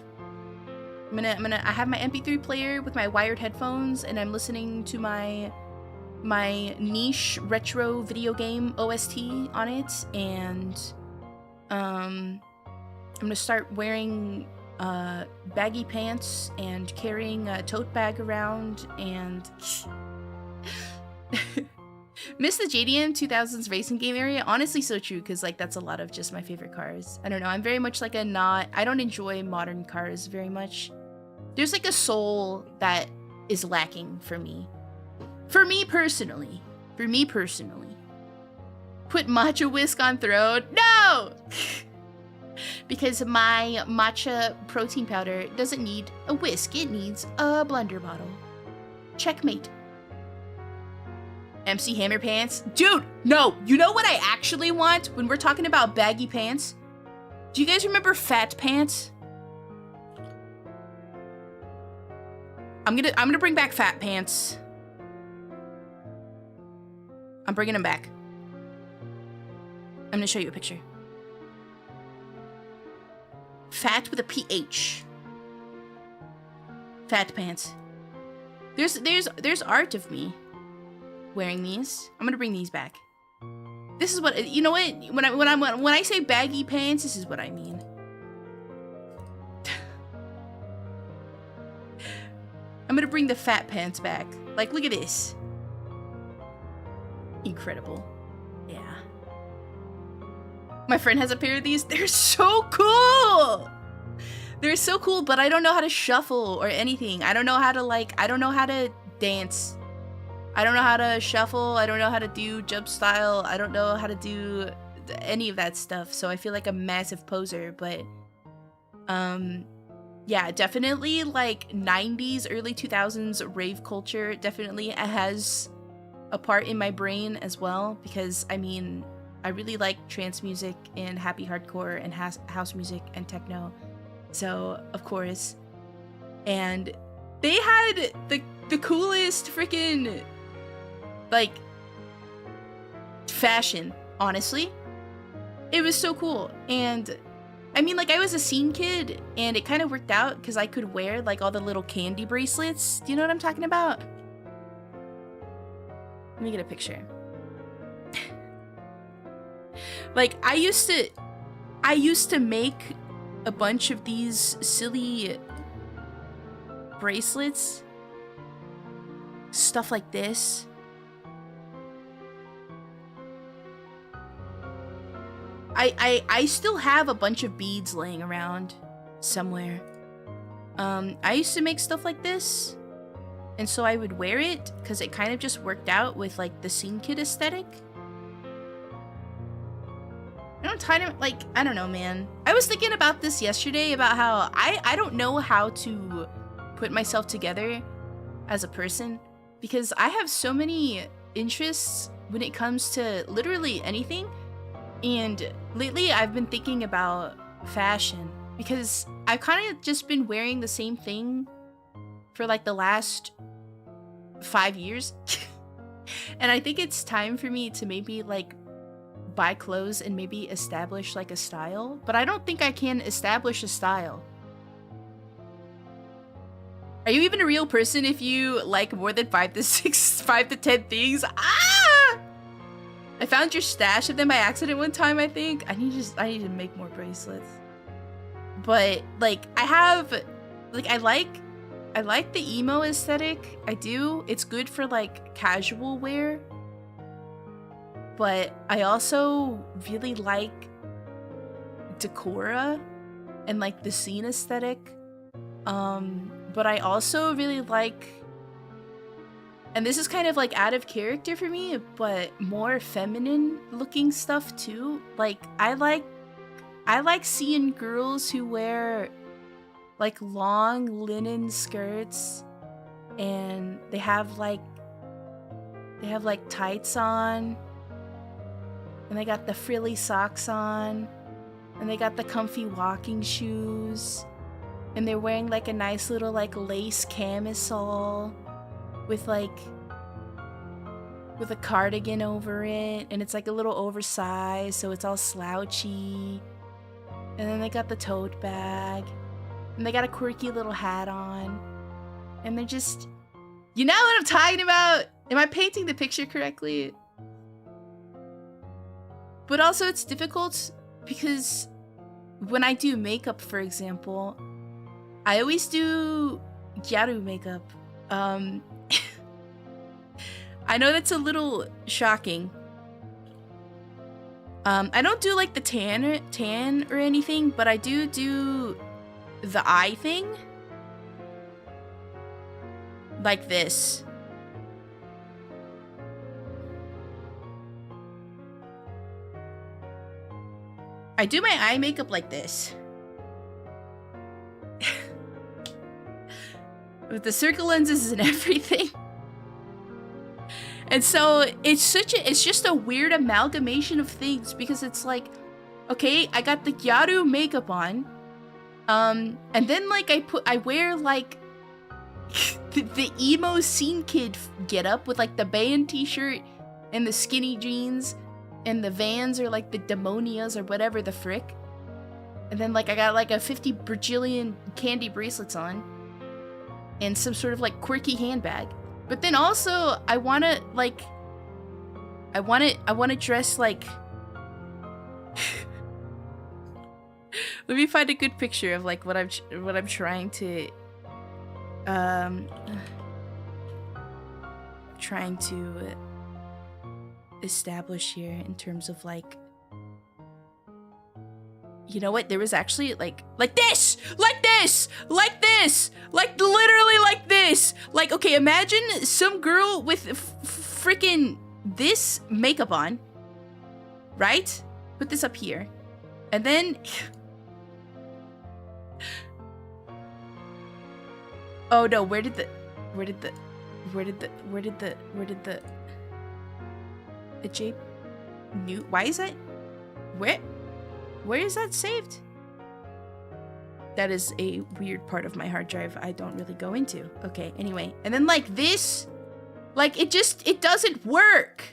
I have my MP3 player with my wired headphones, and I'm listening to my niche retro video game OST on it, and I'm gonna start wearing baggy pants and carrying a tote bag around and miss the JDM 2000s racing game area. Honestly, so true, because like that's a lot of just my favorite cars. I don't know, I'm very much like I don't enjoy modern cars very much. There's like a soul that is lacking for me. For me personally. Put matcha whisk on throne. No! Because my matcha protein powder doesn't need a whisk, it needs a blender bottle. Checkmate. MC Hammer pants? Dude, no! You know what I actually want when we're talking about baggy pants? Do you guys remember fat pants? I'm gonna bring back fat pants. I'm bringing them back. I'm gonna show you a picture. Fat with a PH. Fat pants. There's art of me wearing these. I'm gonna bring these back. This is what, you know what? When I say baggy pants, this is what I mean. I'm gonna bring the fat pants back. Like, look at this. Incredible. Yeah. My friend has a pair of these. They're so cool! They're so cool, but I don't know how to shuffle or anything. I don't know how to, like, I don't know how to dance. I don't know how to shuffle. I don't know how to do jump style. I don't know how to do any of that stuff. So I feel like a massive poser, but, yeah, definitely like 90s, early 2000s rave culture definitely has a part in my brain as well, because I mean, I really like trance music and happy hardcore and house music and techno. So, of course. And they had the coolest freaking like fashion, honestly. It was so cool. And I mean, like, I was a scene kid, and it kind of worked out because I could wear, like, all the little candy bracelets. Do you know what I'm talking about? Let me get a picture. Like, I used to make a bunch of these silly bracelets. Stuff like this. I still have a bunch of beads laying around somewhere. I used to make stuff like this, and so I would wear it because it kind of just worked out with like the scene kid aesthetic. I don't know, man. I was thinking about this yesterday about how I don't know how to put myself together as a person, because I have so many interests when it comes to literally anything. And lately I've been thinking about fashion because I've kind of just been wearing the same thing for like the last 5 years. And I think it's time for me to maybe like buy clothes and maybe establish like a style, but I don't think I can establish a style. Are you even a real person if you like more than 5 to 10 things? Ah! I found your stash of them by accident one time, I think. I need to make more bracelets. But like I like the emo aesthetic. I do. It's good for like casual wear. But I also really like decora and like the scene aesthetic. But I also really like, and this is kind of like out of character for me, but more feminine looking stuff too. Like I like seeing girls who wear like long linen skirts and they have like tights on, and they got the frilly socks on, and they got the comfy walking shoes, and they're wearing like a nice little like lace camisole with a cardigan over it, and it's like a little oversized, so it's all slouchy. And then they got the tote bag, and they got a quirky little hat on, and they're just, you know what I'm talking about? Am I painting the picture correctly? But also it's difficult because when I do makeup, for example, I always do gyaru makeup. I know that's a little shocking. I don't do like the tan or anything, but I do the eye thing. Like this. I do my eye makeup like this. With the circle lenses and everything. And so it's just a weird amalgamation of things, because it's like, okay, I got the gyaru makeup on. And then like I wear like the emo scene kid getup with like the band t-shirt and the skinny jeans, and the Vans or like the Demonias or whatever the frick. And then like I got like a 50 bajillion candy bracelets on, and some sort of like quirky handbag. But then also I wanna dress like let me find a good picture of like what I'm trying to establish here in terms of like, you know what, there was actually like this, like literally like this. Like, okay, imagine some girl with freaking this makeup on, right? Put this up here, and then oh no, where did the J new, why is that, where is that saved? That is a weird part of my hard drive I don't really go into. Okay, anyway, and then like this, like it doesn't work.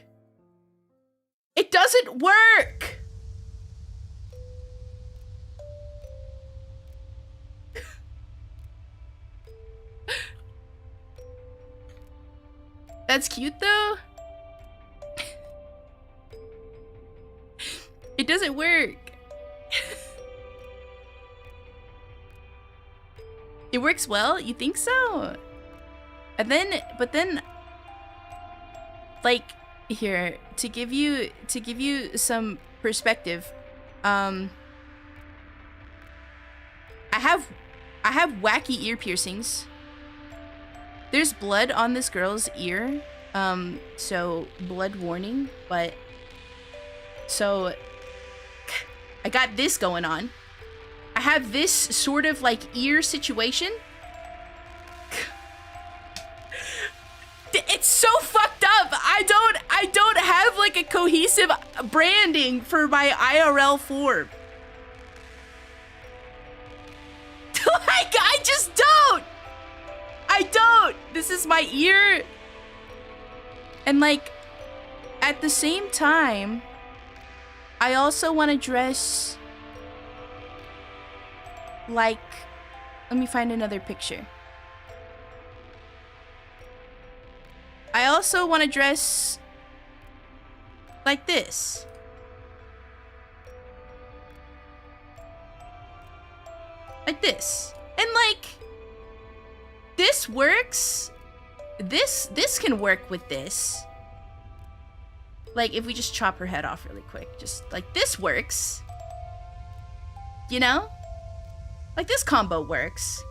It doesn't work. That's cute though. It doesn't work. It works well? You think so? And then, but then, like, here, to give you some perspective, I have wacky ear piercings. There's blood on this girl's ear, so blood warning, but so I got this going on. I have this sort of like ear situation. It's so fucked up. I don't have like a cohesive branding for my IRL form. Like, I just don't. I don't. This is my ear. And like, at the same time, I also want to dress like, let me find another picture. I also want to dress like this. Like this. And like, this works. This can work with this. Like, if we just chop her head off really quick, just like this works. You know? Like, this combo works.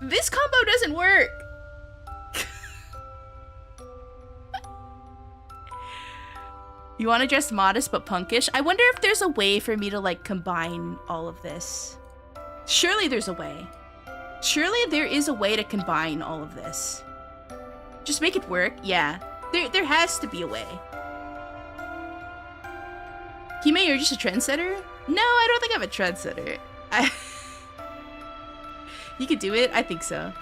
This combo doesn't work. You want to dress modest but punkish? I wonder if there's a way for me to like combine all of this. Surely there's a way. Surely there is a way to combine all of this. Just make it work. Yeah. There has to be a way. Hime, you're just a trendsetter? No, I don't think I'm a trendsetter. You could do it? I think so.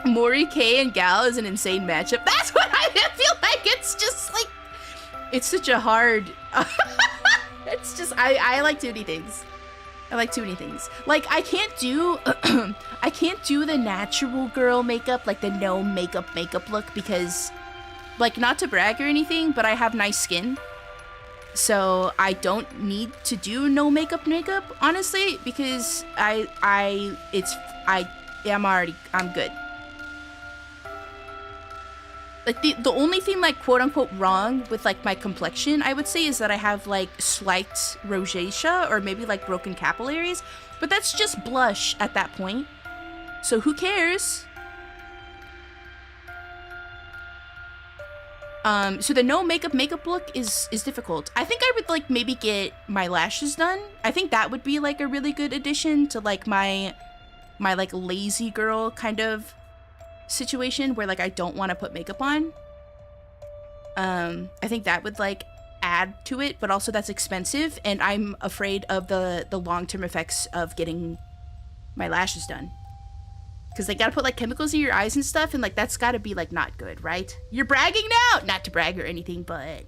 Mori, K, and Gal is an insane matchup. That's what I feel like. It's just like... It's such a hard... It's just... I like too many things. I like too many things. Like, I can't do... I can't do the natural girl makeup, like the no makeup look, because... Like, not to brag or anything, but I have nice skin. So I don't need to do no makeup, honestly, because I'm good. Like the only thing like quote unquote wrong with like my complexion, I would say, is that I have like slight rosacea or maybe like broken capillaries, but that's just blush at that point. So who cares? So the no makeup look is difficult. I think I would like maybe get my lashes done. I think that would be like a really good addition to like my like lazy girl kind of situation where like I don't want to put makeup on. I think that would like add to it, but also that's expensive and I'm afraid of the long-term effects of getting my lashes done. Because they gotta put like chemicals in your eyes and stuff, and like that's gotta be like not good, right? You're bragging now! Not to brag or anything, but...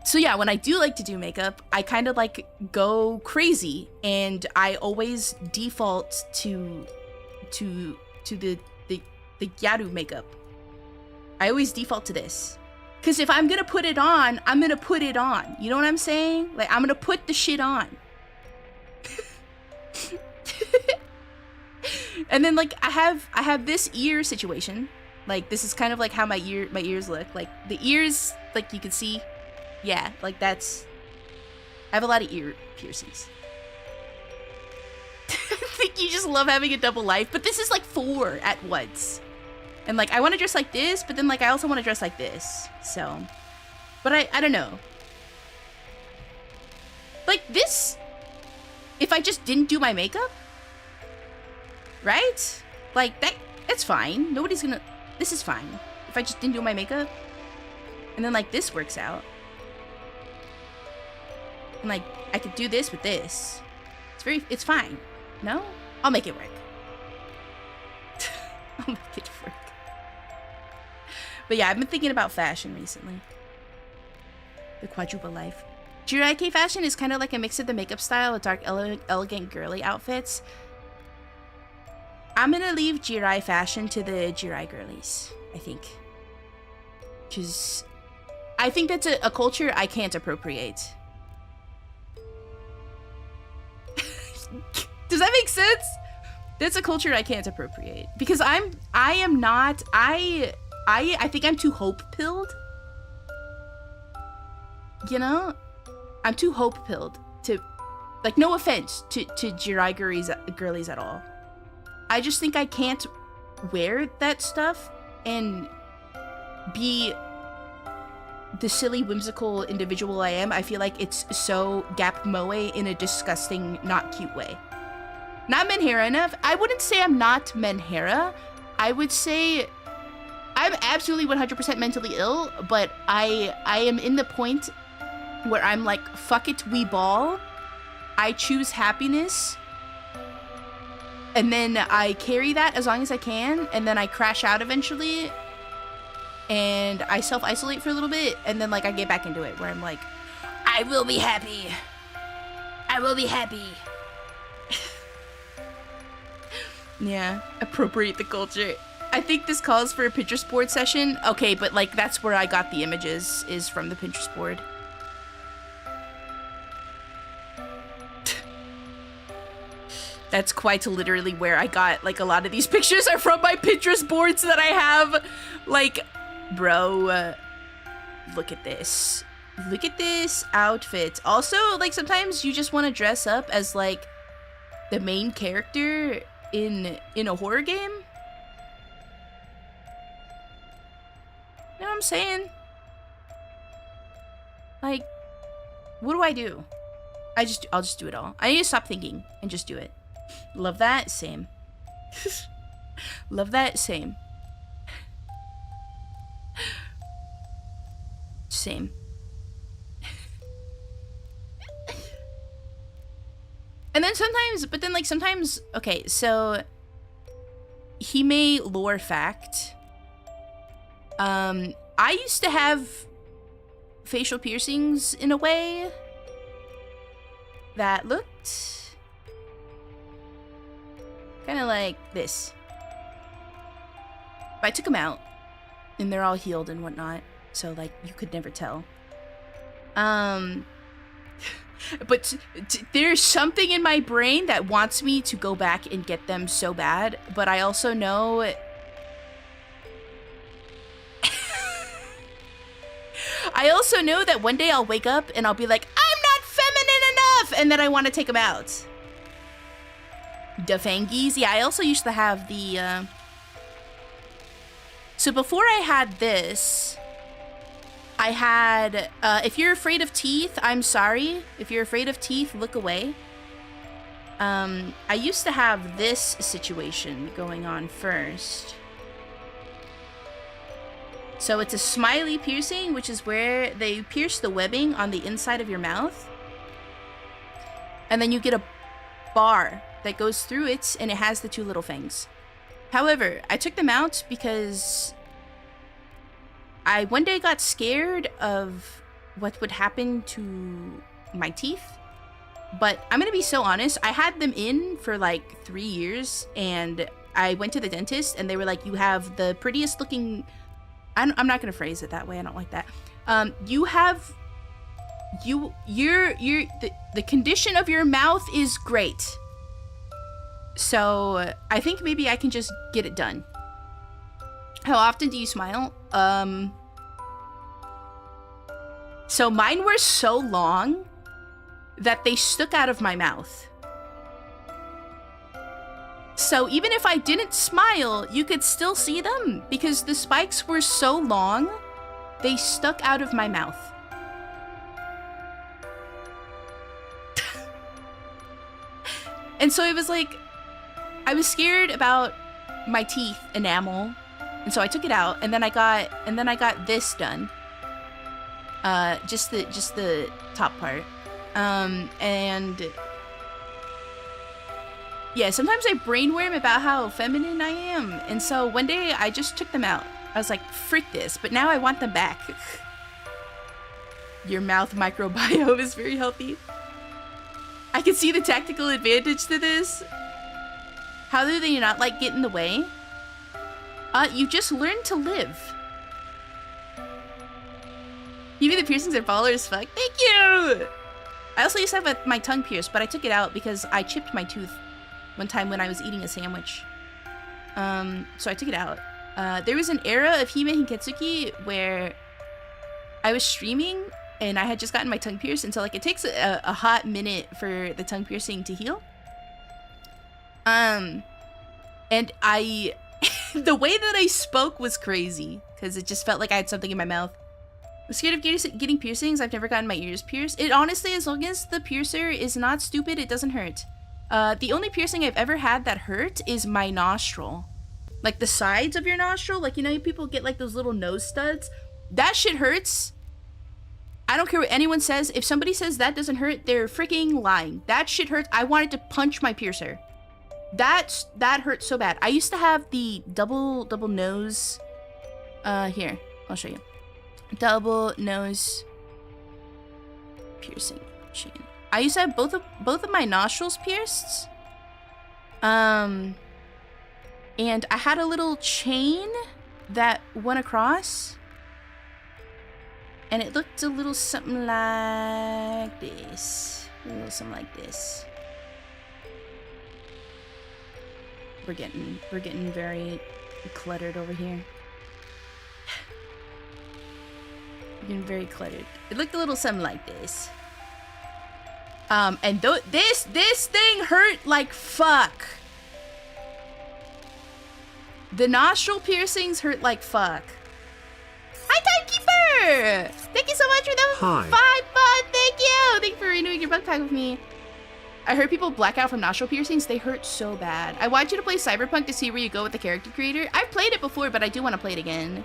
So yeah, when I do like to do makeup, I kind of like go crazy, and I always default to the Gyaru makeup. I always default to this. Because if I'm gonna put it on, I'm gonna put it on. You know what I'm saying? Like, I'm gonna put the shit on. And then, like, I have this ear situation. Like, this is kind of like how my ears look. Like, the ears, like, you can see. Yeah, like, that's... I have a lot of ear piercings. I think you just love having a double life. But this is, like, 4 at once. And, like, I want to dress like this, but then, like, I also want to dress like this. So, but I don't know. Like, this, if I just didn't do my makeup, right? Like, it's fine. Nobody's gonna, this is fine. If I just didn't do my makeup, and then, like, this works out. And, like, I could do this with this. It's fine. No? I'll make it work. I'll make it work. But yeah, I've been thinking about fashion recently. The quadruple life. Jirai fashion is kind of like a mix of the makeup style with dark, elegant, girly outfits. I'm gonna leave Jirai fashion to the Jirai girlies, I think. Because I think that's a culture I can't appropriate. Does that make sense? That's a culture I can't appropriate. Because I think I'm too hope-pilled. You know? I'm too hope-pilled to... Like, no offense to Jirai girlies at all. I just think I can't wear that stuff and be the silly, whimsical individual I am. I feel like it's so gap moe in a disgusting, not cute way. Not menhera enough. I wouldn't say I'm not menhera. I would say... I'm absolutely 100% mentally ill, but I am in the point where I'm like, fuck it, we ball. I choose happiness. And then I carry that as long as I can, and then I crash out eventually. And I self-isolate for a little bit, and then like I get back into it, where I'm like, I will be happy. I will be happy. Yeah, appropriate the culture. I think this calls for a Pinterest board session. Okay, but like that's where I got the images, is from the Pinterest board. That's quite literally where I got like a lot of these pictures are from my Pinterest boards that I have. Like, bro, look at this. Look at this outfit. Also, like sometimes you just want to dress up as like the main character in a horror game. You know what I'm saying? Like, what do I do? I'll just do it all. I need to stop thinking and just do it. Love that, same. Love that, same. Same. And then sometimes, okay, so Heme lore fact. I used to have facial piercings in a way that looked kind of like this. But I took them out, and they're all healed and whatnot, so like you could never tell. But there's something in my brain that wants me to go back and get them so bad, but I also know that one day I'll wake up and I'll be like, I'm not feminine enough, and then I want to take them out. Defangies. Yeah, I also used to have the so before I had this, I had, if you're afraid of teeth, I'm sorry. If you're afraid of teeth, look away. I used to have this situation going on first. So it's a smiley piercing, which is where they pierce the webbing on the inside of your mouth. And then you get a bar that goes through it, and it has the two little fangs. However, I took them out because I one day got scared of what would happen to my teeth. But I'm gonna be so honest, I had them in for like 3 years, and I went to the dentist and they were like, you have the prettiest looking, I'm not gonna phrase it that way, I don't like that. The condition of your mouth is great. So I think maybe I can just get it done. How often do you smile? So mine were so long that they stuck out of my mouth. So even if I didn't smile, you could still see them because the spikes were so long, they stuck out of my mouth. And so it was like, I was scared about my teeth enamel, and so I took it out, and then I got this done. Just the top part. And yeah, sometimes I brainworm about how feminine I am, and so one day I just took them out. I was like, frick this, but now I want them back. Your mouth microbiome is very healthy. I can see the tactical advantage to this. How do they not like get in the way? You just learn to live. Even the piercings are baller as fuck. Thank you! I also used to have my tongue pierced, but I took it out because I chipped my tooth one time when I was eating a sandwich. So I took it out. There was an era of Heme Hinketsuki where I was streaming and I had just gotten my tongue pierced, and so like it takes a hot minute for the tongue piercing to heal. And I the way that I spoke was crazy because it just felt like I had something in my mouth. I'm scared of getting piercings. I've never gotten my ears pierced. It honestly, as long as the piercer is not stupid, it doesn't hurt. The only piercing I've ever had that hurt is my nostril. Like the sides of your nostril. Like, you know, people get like those little nose studs. That shit hurts. I don't care what anyone says. If somebody says that doesn't hurt, they're freaking lying. That shit hurts. I wanted to punch my piercer. That hurt so bad. I used to have the double nose. Here, I'll show you. Double nose piercing. I used to have both of my nostrils pierced. And I had a little chain that went across, and it looked a little something like this. A little something like this. We're getting very cluttered over here. We're getting very cluttered. It looked a little something like this. And this thing hurt like fuck. The nostril piercings hurt like fuck. I Hi, Timekeeper! Thank you so much for the Hi. 5 months. Thank you. Thank you for renewing your bug pack with me. I heard people black out from nostril piercings. They hurt so bad. I want you to play Cyberpunk to see where you go with the character creator. I've played it before, but I do want to play it again.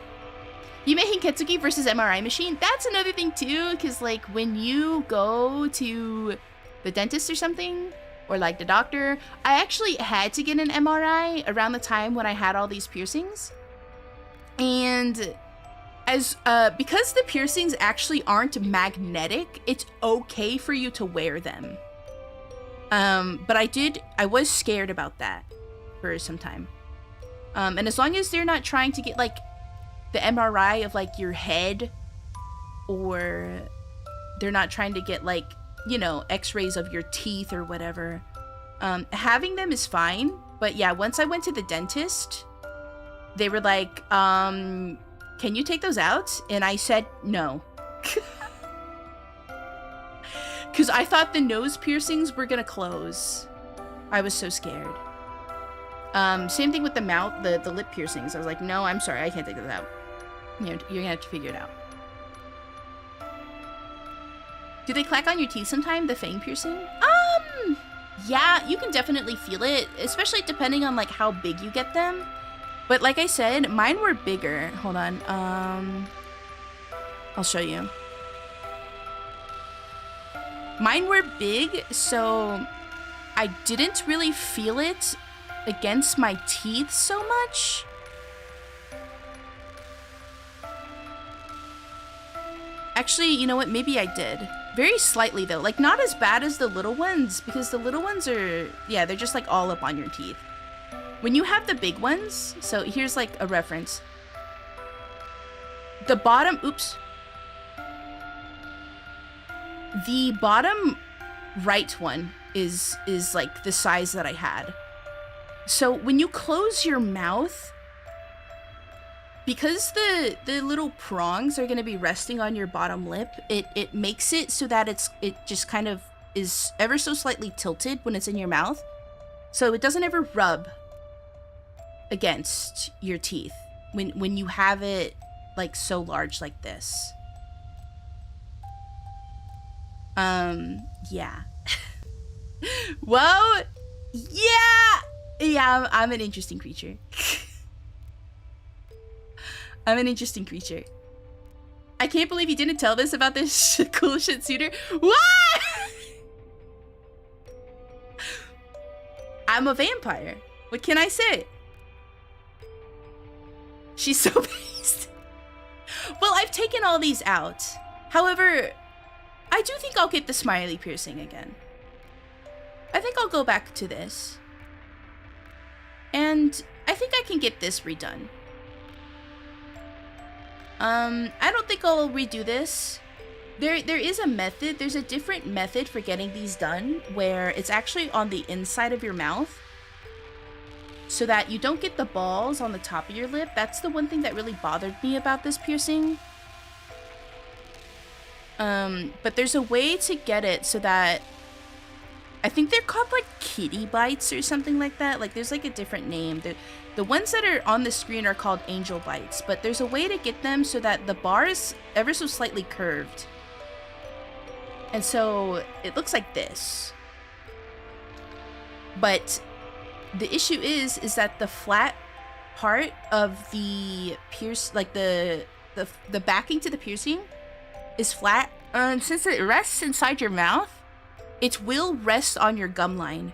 You made Hinketsuki versus MRI machine. That's another thing too, because like when you go to the dentist or something, or like the doctor, I actually had to get an MRI around the time when I had all these piercings. And as because the piercings actually aren't magnetic, it's okay for you to wear them. But I was scared about that for some time. And as long as they're not trying to get like the MRI of like your head, or they're not trying to get like, you know, x-rays of your teeth or whatever, having them is fine. But yeah, once I went to the dentist, they were like, can you take those out? And I said no. Because I thought the nose piercings were gonna close. I was so scared. Same thing with the mouth, the lip piercings. I was like, no, I'm sorry, I can't take those out. You're gonna have to figure it out. Do they clack on your teeth sometime, the fang piercing? Yeah, you can definitely feel it, especially depending on like how big you get them. But like I said, mine were bigger. Hold on, I'll show you. Mine were big, so I didn't really feel it against my teeth so much. Actually, you know what? Maybe I did. Very slightly, though. Like, not as bad as the little ones, because the little ones are, yeah, they're just, like, all up on your teeth. When you have the big ones, so here's, like, a reference. The bottom, oops. The bottom right one is like, the size that I had. So, when you close your mouth, because the little prongs are going to be resting on your bottom lip, it makes it so that it just kind of is ever so slightly tilted when it's in your mouth. So it doesn't ever rub against your teeth when you have it like so large like this. Yeah. Well, yeah, I'm an interesting creature. I'm an interesting creature. I can't believe you didn't tell this about this cool shit suitor. What? I'm a vampire. What can I say? She's so based. Well, I've taken all these out. However, I do think I'll get the smiley piercing again. I think I'll go back to this. And I think I can get this redone. I don't think I'll redo this. There is a method. There's a different method for getting these done where it's actually on the inside of your mouth so that you don't get the balls on the top of your lip. That's the one thing that really bothered me about this piercing. But there's a way to get it so that I think they're called like kitty bites or something like that. Like there's like a different name. The ones that are on the screen are called angel bites, but there's a way to get them so that the bar is ever so slightly curved. And so it looks like this. But the issue is that the flat part of the pierce, like the backing to the piercing is flat. And since it rests inside your mouth, it will rest on your gum line.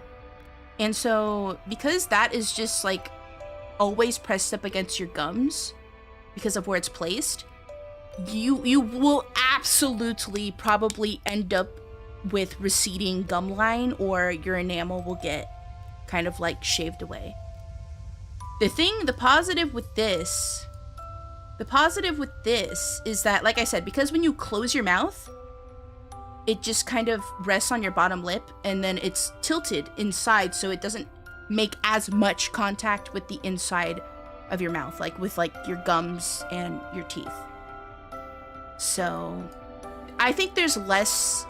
And so because that is just like always pressed up against your gums because of where it's placed, you will absolutely probably end up with receding gum line, or your enamel will get kind of like shaved away. The positive with this is that, like I said, because when you close your mouth, it just kind of rests on your bottom lip and then it's tilted inside so it doesn't make as much contact with the inside of your mouth, like with like your gums and your teeth. So I think there's less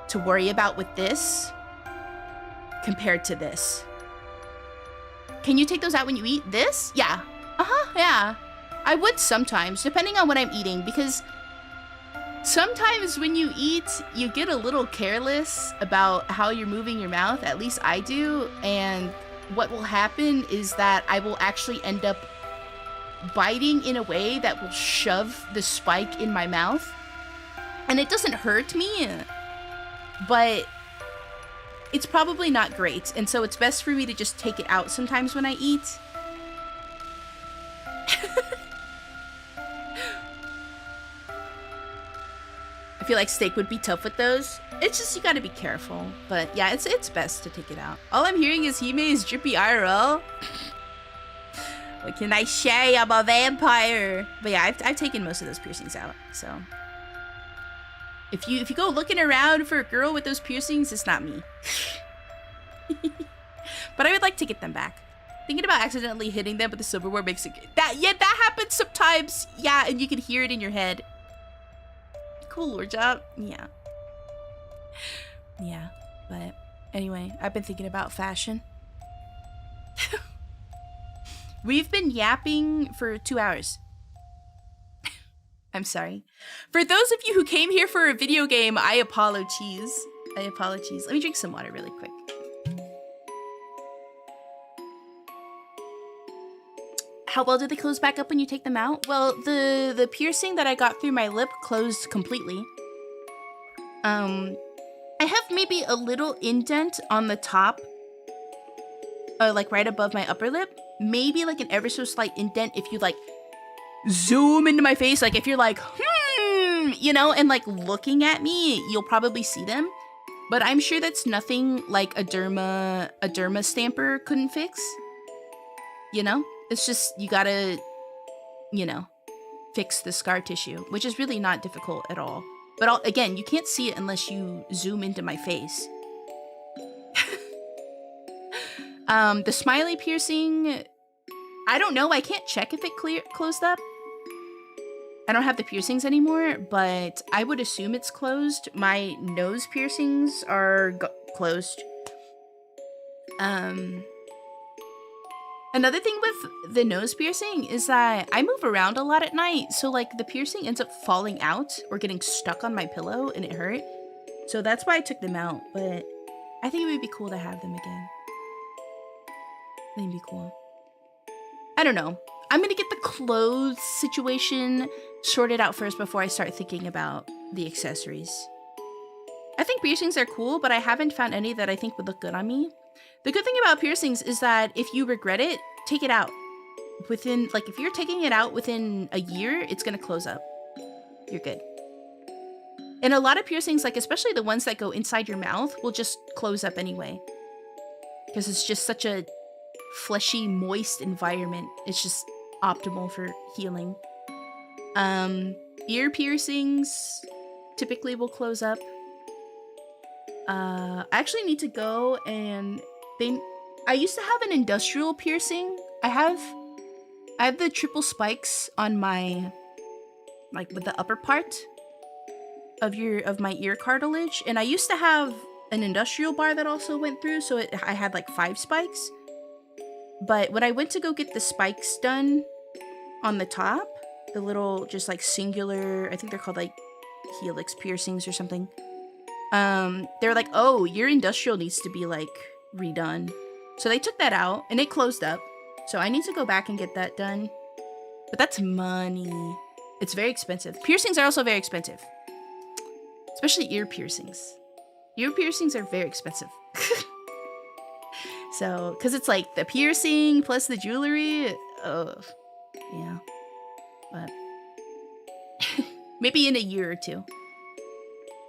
to worry about with this compared to this. Can you take those out when you eat this? Yeah. Yeah. I would sometimes, depending on what I'm eating, because sometimes when you eat, you get a little careless about how you're moving your mouth. At least I do. And what will happen is that I will actually end up biting in a way that will shove the spike in my mouth. And it doesn't hurt me, but it's probably not great. And so it's best for me to just take it out sometimes when I eat. I feel like steak would be tough with those. It's just, you gotta be careful. But yeah, it's best to take it out. All I'm hearing is Heme is drippy IRL. What can I say? I'm a vampire. But yeah, I've taken most of those piercings out, so. If you go looking around for a girl with those piercings, it's not me. But I would like to get them back. Thinking about accidentally hitting them with the silverware makes it... that happens sometimes. Yeah, and you can hear it in your head. Cool, Lord Job. Yeah. Yeah, but anyway, I've been thinking about fashion. We've been yapping for 2 hours. I'm sorry. For those of you who came here for a video game, I apologize. I apologize. Let me drink some water really quick. How well do they close back up when you take them out? Well, the piercing that I got through my lip closed completely. I have maybe a little indent on the top, like right above my upper lip. Maybe like an ever so slight indent if you like zoom into my face. Like if you're like, you know, and like looking at me, you'll probably see them. But I'm sure that's nothing like a derma stamper couldn't fix. You know? It's just, you gotta, you know, fix the scar tissue, which is really not difficult at all. But again, you can't see it unless you zoom into my face. The smiley piercing, I don't know. I can't check if it closed up. I don't have the piercings anymore, but I would assume it's closed. My nose piercings are closed. Another thing with the nose piercing is that I move around a lot at night, so like the piercing ends up falling out or getting stuck on my pillow and it hurt. So that's why I took them out, but I think it would be cool to have them again. I think it'd be cool. I don't know. I'm gonna get the clothes situation sorted out first before I start thinking about the accessories. I think piercings are cool, but I haven't found any that I think would look good on me. The good thing about piercings is that if you regret it, take it out. Within, like, if you're taking it out within a year, it's gonna close up. You're good. And a lot of piercings, like, especially the ones that go inside your mouth, will just close up anyway. Because it's just such a fleshy, moist environment. It's just optimal for healing. Ear piercings typically will close up. I actually need to go and I used to have an industrial piercing. I have the triple spikes on my, like, with the upper part of my ear cartilage, and I used to have an industrial bar that also went through, so I had like 5 spikes. But when I went to go get the spikes done on the top, the little just like singular, I think they're called like helix piercings or something. They're like, oh, your industrial needs to be like redone. So they took that out and it closed up. So I need to go back and get that done. But that's money. It's very expensive. Piercings are also very expensive. Especially ear piercings. Ear piercings are very expensive. So, because it's like the piercing plus the jewelry. Oh, yeah. But maybe in a year or 2.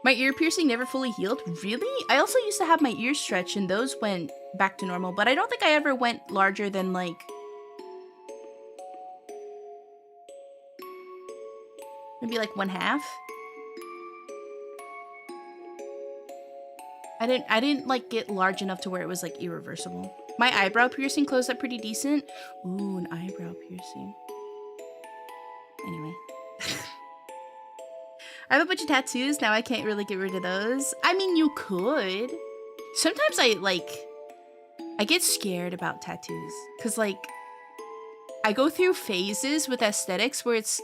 My ear piercing never fully healed. Really? I also used to have my ears stretched and those went back to normal, but I don't think I ever went larger than like maybe like 1/2. I didn't like get large enough to where it was like irreversible. My eyebrow piercing closed up pretty decent. Ooh, an eyebrow piercing. Anyway. I have a bunch of tattoos, now I can't really get rid of those. I mean, you could. Sometimes I get scared about tattoos. Because, like, I go through phases with aesthetics where it's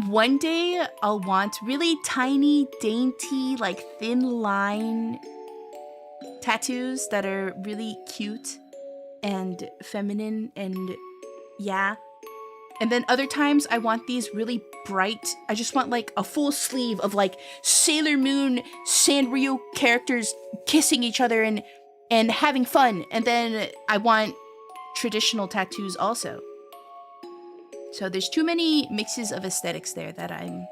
one day I'll want really tiny, dainty, like thin line tattoos that are really cute and feminine and yeah. And then other times I want these really bright, I just want like a full sleeve of like Sailor Moon, Sanrio characters kissing each other and having fun. And then I want traditional tattoos also. So there's too many mixes of aesthetics there that I'm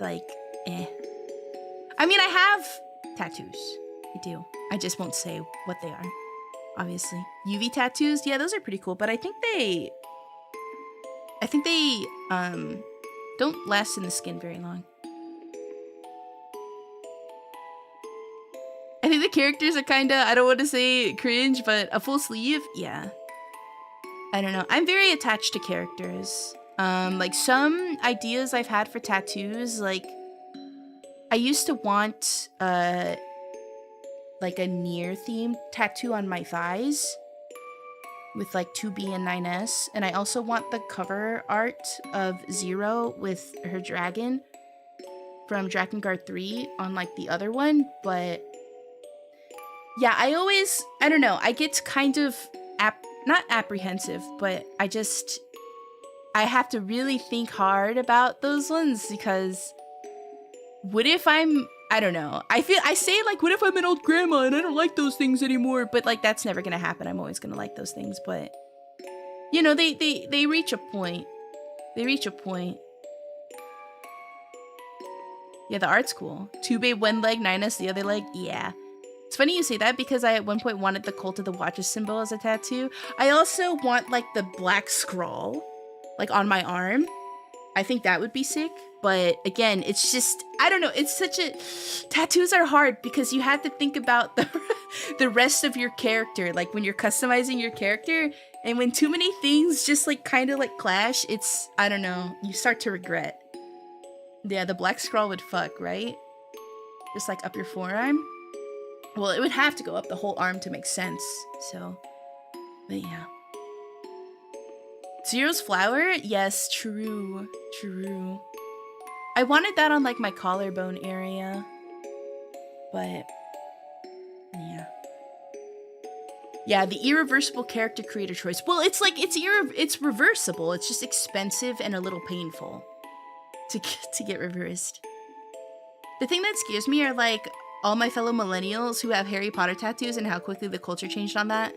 like, eh. I mean, I have tattoos. I do. I just won't say what they are, obviously. UV tattoos, yeah, those are pretty cool, but I think they don't last in the skin very long. I think the characters are kinda, I don't want to say cringe, but a full sleeve, yeah. I don't know. I'm very attached to characters. Like some ideas I've had for tattoos, like I used to want like a Nier themed tattoo on my thighs with like 2B and 9S, and I also want the cover art of Zero with her dragon from Drakengard 3 on like the other one, but yeah, I don't know, I get kind of not apprehensive, but I have to really think hard about those ones because what if I don't know. I say like, what if I'm an old grandma and I don't like those things anymore? But like, that's never gonna happen. I'm always gonna like those things. But you know, they reach a point. They reach a point. Yeah, the art's cool. 2B, one leg, 9S, the other leg. Yeah. It's funny you say that because I at one point wanted the Cult of the Watches symbol as a tattoo. I also want like the black scroll like on my arm. I think that would be sick. But again, it's just, I don't know. It's such a, tattoos are hard because you have to think about the rest of your character. Like when you're customizing your character and when too many things just like kind of like clash, it's, I don't know, you start to regret. Yeah, the black scroll would fuck, right? Just like up your forearm. Well, it would have to go up the whole arm to make sense. So, but yeah. Zero's flower? Yes, true. True. I wanted that on like my collarbone area. But yeah. Yeah, the irreversible character creator choice. Well, it's like it's reversible. It's just expensive and a little painful to get reversed. The thing that scares me are like all my fellow millennials who have Harry Potter tattoos and how quickly the culture changed on that.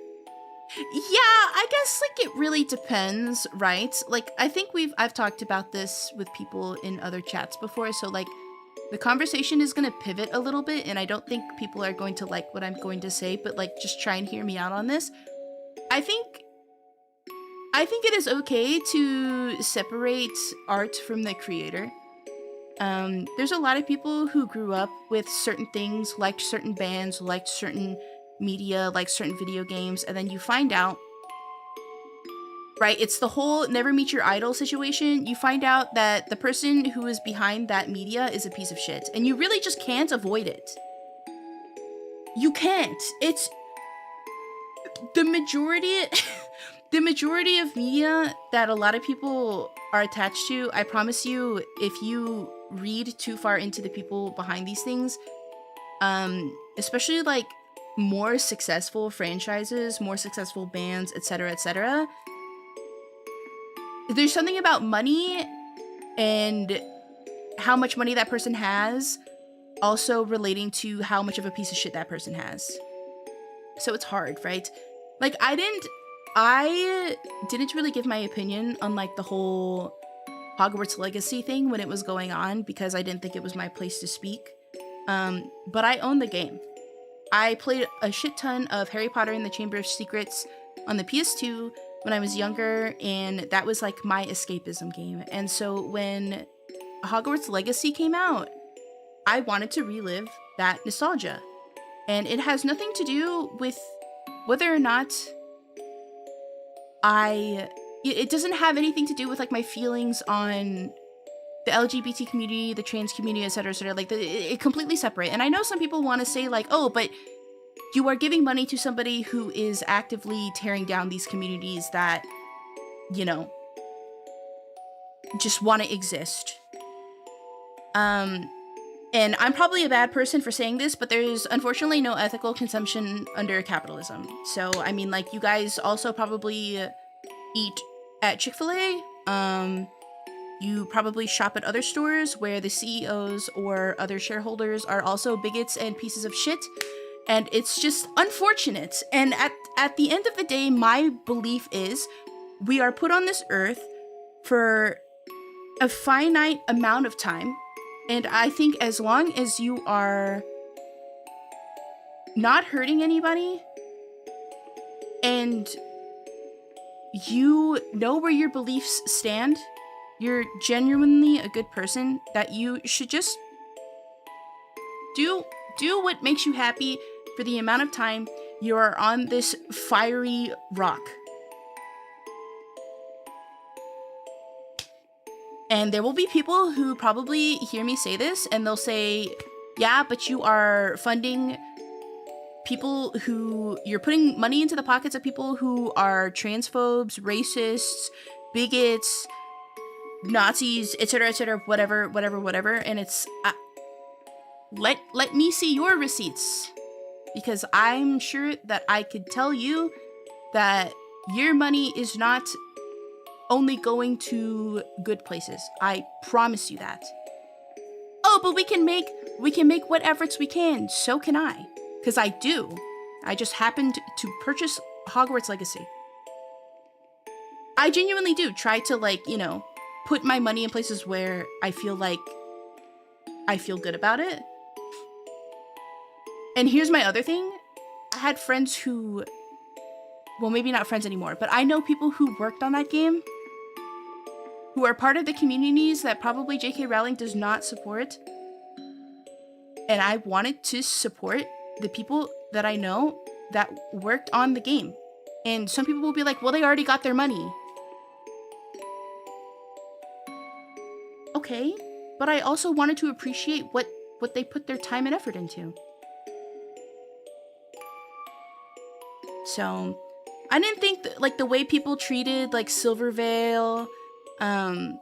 Yeah, I guess like it really depends, right? Like I think I've talked about this with people in other chats before, so like the conversation is going to pivot a little bit and I don't think people are going to like what I'm going to say, but like just try and hear me out on this. I think it is okay to separate art from the creator. There's a lot of people who grew up with certain things, liked certain bands, liked certain media, liked certain video games, and then you find out, right, it's the whole never meet your idol situation. You find out that the person who is behind that media is a piece of shit, and you really just can't avoid it. You can't. It's the majority the majority of media that a lot of people are attached to. I promise you, if you read too far into the people behind these things, especially like more successful franchises, more successful bands, etc., etc., there's something about money and how much money that person has also relating to how much of a piece of shit that person has. So it's hard, right? Like I didn't really give my opinion on like the whole Hogwarts Legacy thing when it was going on because I didn't think it was my place to speak. But I own the game. I played a shit ton of Harry Potter and the Chamber of Secrets on the PS2 when I was younger, and that was like my escapism game. And so when Hogwarts Legacy came out, I wanted to relive that nostalgia. And it has nothing to do with whether or not it doesn't have anything to do with like my feelings on the LGBT community, the trans community, etc., etc. Like it completely separate. And I know some people want to say like, oh, but you are giving money to somebody who is actively tearing down these communities that you know, just want to exist. And I'm probably a bad person for saying this, but there's unfortunately no ethical consumption under capitalism. So, I mean, like, you guys also probably eat at Chick-fil-A. You probably shop at other stores where the CEOs or other shareholders are also bigots and pieces of shit. And it's just unfortunate. And at the end of the day, my belief is we are put on this earth for a finite amount of time. And I think as long as you are not hurting anybody and you know where your beliefs stand, you're genuinely a good person, that you should just do what makes you happy for the amount of time you are on this fiery rock. And there will be people who probably hear me say this and they'll say, yeah, but you are funding people who, you're putting money into the pockets of people who are transphobes, racists, bigots, Nazis, etc., whatever. And it's, let me see your receipts, because I'm sure that I could tell you that your money is not only going to good places. I promise you that. Oh, but we can make what efforts we can. So can I. Because I do. I just happened to purchase Hogwarts Legacy. I genuinely do try to, like, you know, put my money in places where I feel like I feel good about it. And here's my other thing. I had friends who, well, maybe not friends anymore, but I know people who worked on that game who are part of the communities that probably J.K. Rowling does not support. And I wanted to support the people that I know that worked on the game. And some people will be like, well, they already got their money. Okay, but I also wanted to appreciate what they put their time and effort into. So, I didn't think that, like, the way people treated, like, Silvervale, and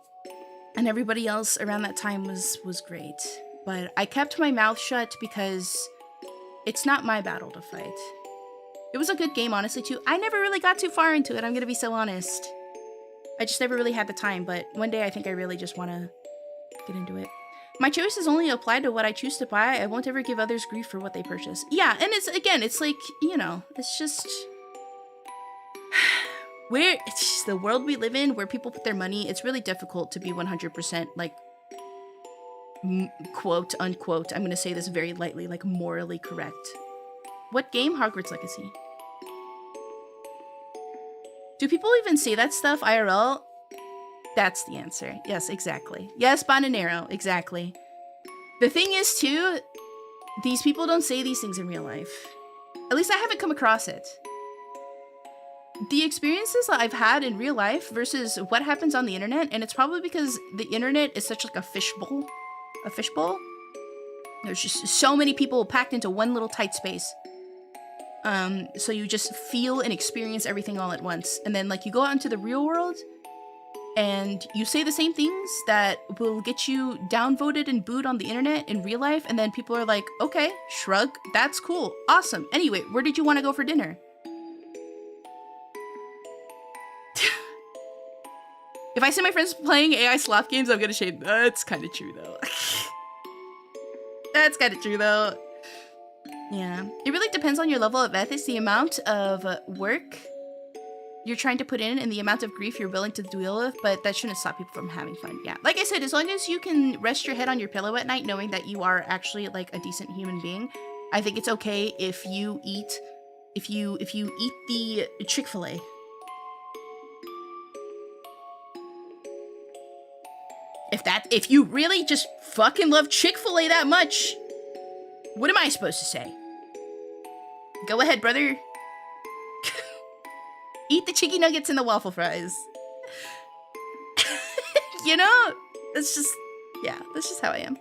everybody else around that time was great. But I kept my mouth shut because it's not my battle to fight. It was a good game, honestly, too. I never really got too far into it, I'm gonna be so honest. I just never really had the time, but one day I think I really just want to get into it. My choices only apply to what I choose to buy. I won't ever give others grief for what they purchase. Yeah, and it's like, you know, it's just... it's just the world we live in, where people put their money, it's really difficult to be 100%, like, quote, unquote, I'm gonna say this very lightly, like, morally correct. What game? Hogwarts Legacy. Do people even say that stuff IRL? That's the answer. Yes, exactly. Yes, Bonanero, exactly. The thing is, too, these people don't say these things in real life. At least I haven't come across it. The experiences that I've had in real life versus what happens on the internet, and it's probably because the internet is such like a fishbowl. A fishbowl? There's just so many people packed into one little tight space. So you just feel and experience everything all at once. And then, like, you go out into the real world, and you say the same things that will get you downvoted and booed on the internet in real life, and then people are like, okay, shrug, that's cool, awesome. Anyway, where did you want to go for dinner? If I see my friends playing AI sloth games, I'm gonna shade. That's kind of true, though. That's kind of true, though. Yeah. It really depends on your level of ethics, the amount of work you're trying to put in, and the amount of grief you're willing to deal with, but that shouldn't stop people from having fun. Yeah. Like I said, as long as you can rest your head on your pillow at night knowing that you are actually, like, a decent human being, I think it's okay if you eat, if you eat the Chick-fil-A. If you really just fucking love Chick-fil-A that much, what am I supposed to say? Go ahead, brother. Eat the chicken nuggets and the waffle fries. You know? It's just, yeah, that's just how I am.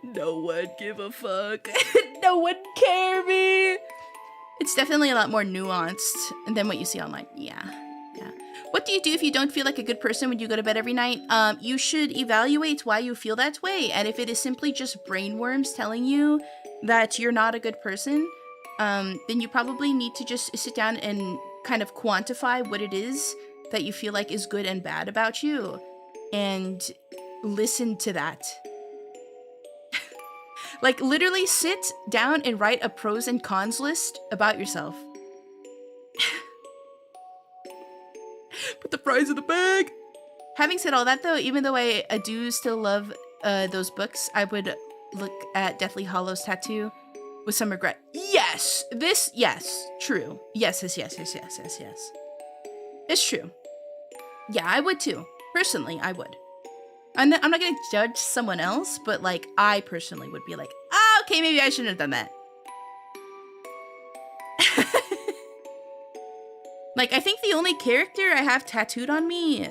No one give a fuck. No one care me. It's definitely a lot more nuanced than what you see online. Yeah. Yeah. What do you do if you don't feel like a good person when you go to bed every night? You should evaluate why you feel that way. And if it is simply just brainworms telling you that you're not a good person, then you probably need to just sit down and kind of quantify what it is that you feel like is good and bad about you and listen to that. Like, literally sit down and write a pros and cons list about yourself. Put the fries in the bag. Having said all that, though, even though I do still love those books, I would look at Deathly Hollow's tattoo with some regret. Yes! Yes. True. Yes. It's true. Yeah, I would too. Personally, I would. I'm not gonna judge someone else, but, like, I personally would be like, okay, maybe I shouldn't have done that. Like, I think the only character I have tattooed on me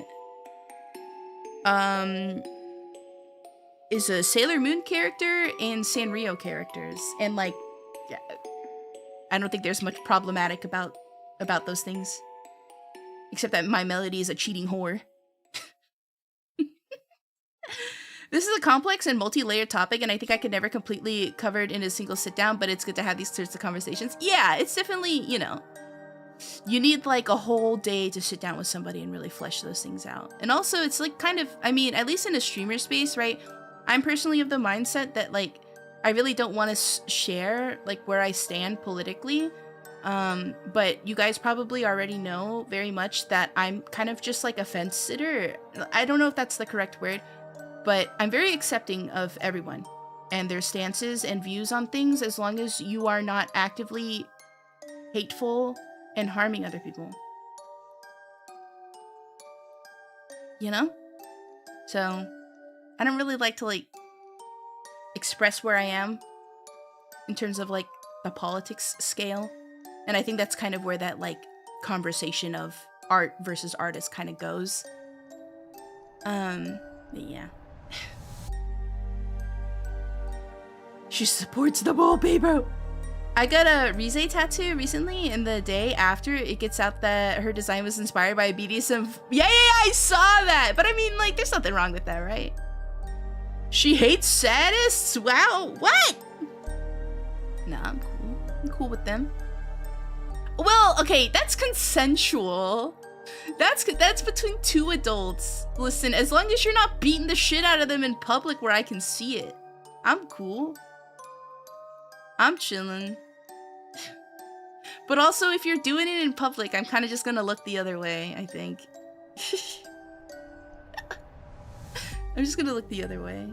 is a Sailor Moon character and Sanrio characters. And, like, yeah, I don't think there's much problematic about those things. Except that my melody is a cheating whore. This is a complex and multi-layered topic, and I think I could never completely cover it in a single sit-down, but it's good to have these sorts of conversations. Yeah, it's definitely, you know, you need, like, a whole day to sit down with somebody and really flesh those things out. And also, it's, like, kind of, I mean, at least in a streamer space, right? I'm personally of the mindset that, like, I really don't want to share, like, where I stand politically. But you guys probably already know very much that I'm kind of just, like, a fence sitter. I don't know if that's the correct word, but I'm very accepting of everyone and their stances and views on things as long as you are not actively hateful and harming other people. You know? So, I don't really like to, like, express where I am in terms of, like, the politics scale. And I think that's kind of where that, like, conversation of art versus artist kind of goes. But yeah. She supports the wallpaper. I got a Rize tattoo recently, and the day after it gets out that her design was inspired by a BDSM. Yeah, I saw that. But I mean, like, there's nothing wrong with that, right? She hates sadists? Wow, what? Nah, I'm cool. I'm cool with them. Well, okay, that's consensual. That's between two adults. Listen, as long as you're not beating the shit out of them in public where I can see it, I'm cool. I'm chilling. But also, if you're doing it in public, I'm kind of just gonna look the other way, I think. I'm just gonna look the other way.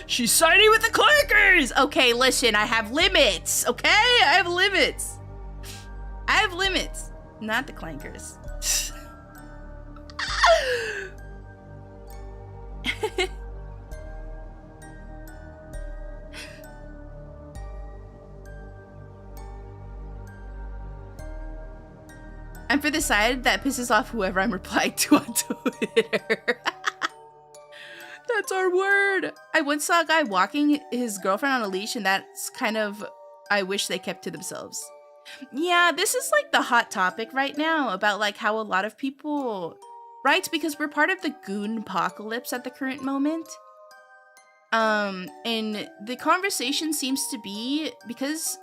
She's siding with the clankers! Okay, listen, I have limits, okay? I have limits. I have limits. Not the clankers. I'm for the side that pisses off whoever I'm replying to on Twitter. That's our word. I once saw a guy walking his girlfriend on a leash, and that's kind of, I wish they kept to themselves. Yeah, this is like the hot topic right now about like how a lot of people, right? Because we're part of the goon apocalypse at the current moment. And the conversation seems to be because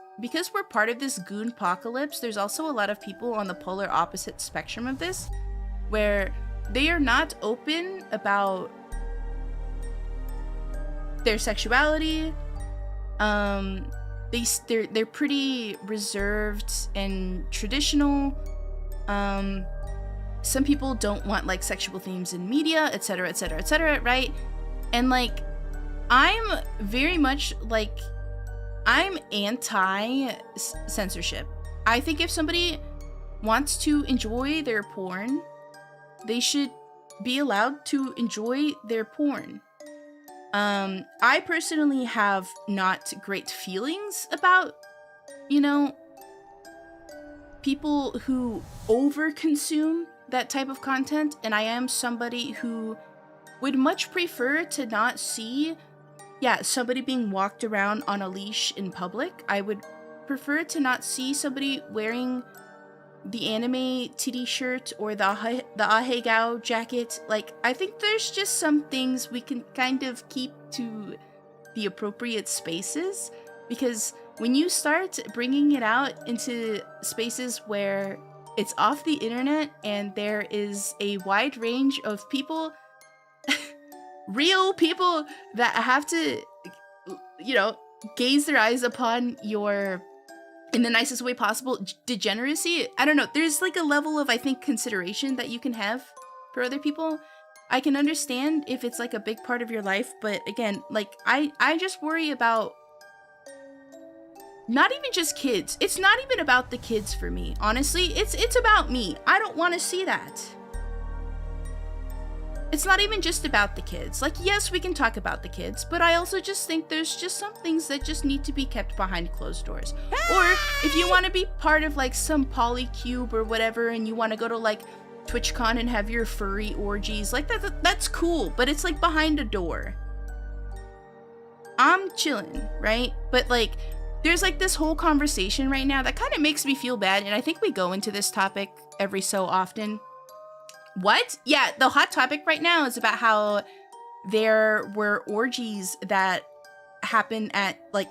we're part of this goon apocalypse, there's also a lot of people on the polar opposite spectrum of this, where they are not open about their sexuality. They're pretty reserved and traditional. Some people don't want like sexual themes in media, etc., etc., etc., right? And like, I'm very much like, I'm anti-censorship. I think if somebody wants to enjoy their porn, they should be allowed to enjoy their porn. I personally have not great feelings about, you know, people who over-consume that type of content, and I am somebody who would much prefer to not see yeah, somebody being walked around on a leash in public. I would prefer to not see somebody wearing the anime titty shirt or the ahegao jacket. Like, I think there's just some things we can kind of keep to the appropriate spaces, because when you start bringing it out into spaces where it's off the internet and there is a wide range of people, real people that have to, you know, gaze their eyes upon your, in the nicest way possible, degeneracy. I don't know. There's like a level of, I think, consideration that you can have for other people. I can understand if it's like a big part of your life, but again, like I just worry about not even just kids. It's not even about the kids for me. Honestly, it's about me. I don't want to see that. It's not even just about the kids. Like, yes, we can talk about the kids, but I also just think there's just some things that just need to be kept behind closed doors. Or if you want to be part of like some polycube or whatever, and you want to go to like TwitchCon and have your furry orgies, like that's cool, but it's like behind a door. I'm chilling, right? But like, there's like this whole conversation right now that kind of makes me feel bad, and I think we go into this topic every so often. What? Yeah, the hot topic right now is about how there were orgies that happen at like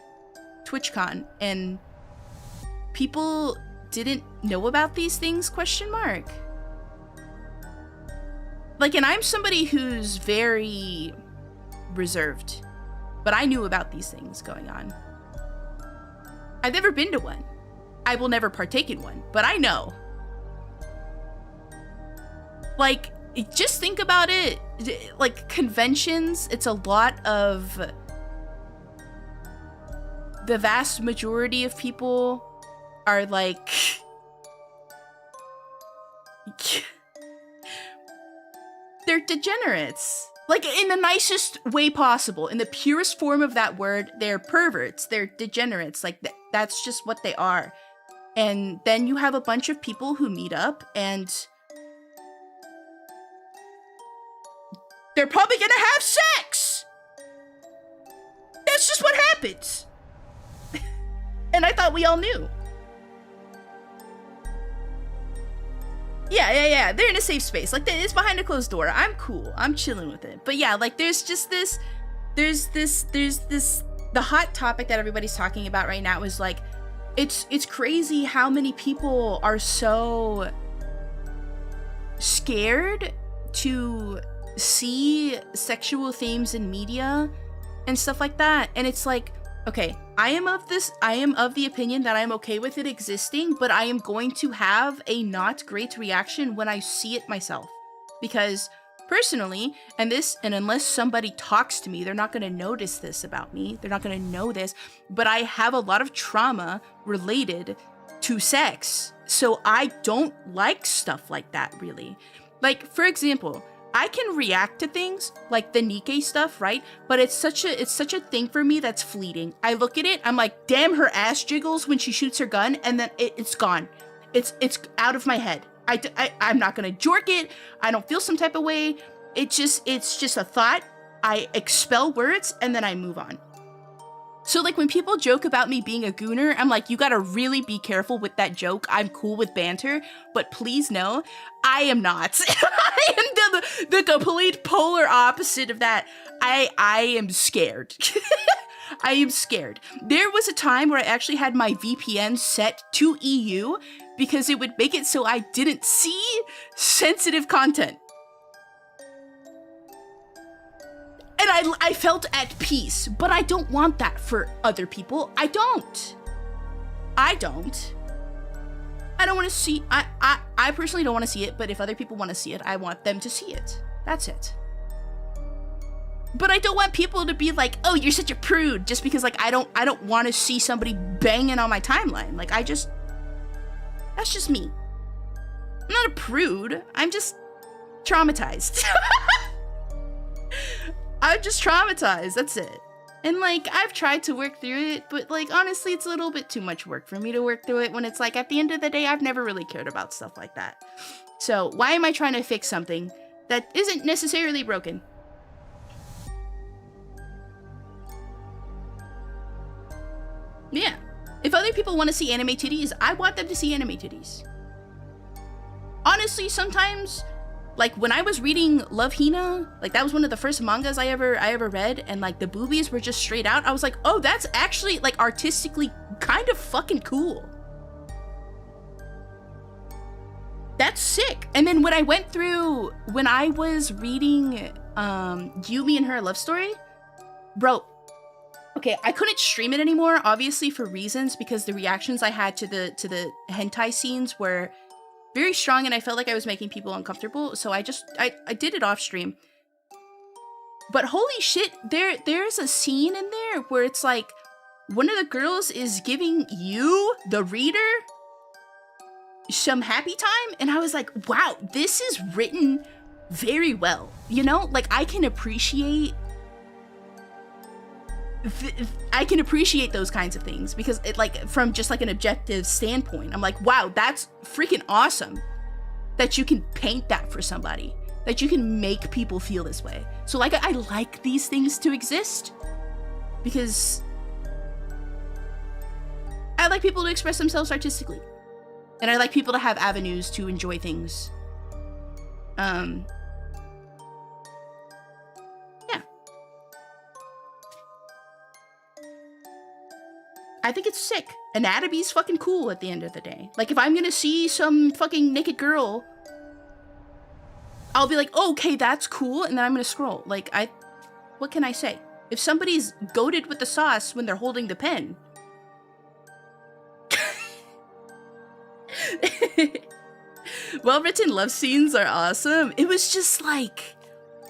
TwitchCon and people didn't know about these things, question mark. Like, and I'm somebody who's very reserved, but I knew about these things going on. I've never been to one. I will never partake in one, but I know. Like, just think about it. Like, conventions, it's a lot of... The vast majority of people are like... They're degenerates. Like, in the nicest way possible. In the purest form of that word, they're perverts. They're degenerates. Like, that's just what they are. And then you have a bunch of people who meet up and... they're probably gonna have sex! That's just what happens! And I thought we all knew. Yeah, they're in a safe space. Like, it's behind a closed door. I'm cool. I'm chilling with it. But yeah, like, there's this, the hot topic that everybody's talking about right now is like, it's crazy how many people are so scared to see sexual themes in media and stuff like that. And it's like, okay, I am of the opinion that I'm okay with it existing, but I am going to have a not great reaction when I see it myself. Because personally, and unless somebody talks to me, they're not going to notice this about me. They're not going to know this, but I have a lot of trauma related to sex. So I don't like stuff like that, really. Like, for example, I can react to things like the Nikkei stuff, right? But it's such a thing for me that's fleeting. I look at it, I'm like, damn, her ass jiggles when she shoots her gun, and then it's gone. It's out of my head. I'm not gonna jork it. I don't feel some type of way. It's just a thought. I expel words and then I move on. So like when people joke about me being a gooner, I'm like, you gotta really be careful with that joke. I'm cool with banter, but please know, I am not. I am the complete polar opposite of that. I am scared. I am scared. There was a time where I actually had my VPN set to EU because it would make it so I didn't see sensitive content. And I felt at peace, but I don't want that for other people. I don't want to see, I personally don't want to see it, but if other people want to see it, I want them to see it. That's it. But I don't want people to be like, oh, you're such a prude, just because like I don't want to see somebody banging on my timeline. Like that's just me. I'm not a prude. I'm just traumatized. I'm just traumatized, that's it. And like, I've tried to work through it, but like, honestly, it's a little bit too much work for me to work through it when it's like, at the end of the day, I've never really cared about stuff like that. So why am I trying to fix something that isn't necessarily broken? Yeah. If other people want to see anime titties, I want them to see anime titties. Honestly, sometimes, like when I was reading Love Hina, like that was one of the first mangas I ever read, and like the boobies were just straight out. I was like, oh, that's actually like artistically kind of fucking cool. That's sick. And then when I was reading Yumi and her love story, bro, okay, I couldn't stream it anymore, obviously for reasons, because the reactions I had to the hentai scenes were very strong, and I felt like I was making people uncomfortable, so I did it off stream. But holy shit, there's a scene in there where it's like one of the girls is giving you, the reader, some happy time, and I was like, wow, this is written very well. You know, like I can appreciate those kinds of things, because it, like, from just like an objective standpoint, I'm like, wow, that's freaking awesome that you can paint that for somebody, that you can make people feel this way. So like, I like these things to exist because I like people to express themselves artistically, and I like people to have avenues to enjoy things. Yeah. I think it's sick. Anatomy's fucking cool at the end of the day. Like, if I'm gonna see some fucking naked girl, I'll be like, oh, okay, that's cool, and then I'm gonna scroll. Like, what can I say? If somebody's goated with the sauce when they're holding the pen, well-written love scenes are awesome. It was just like,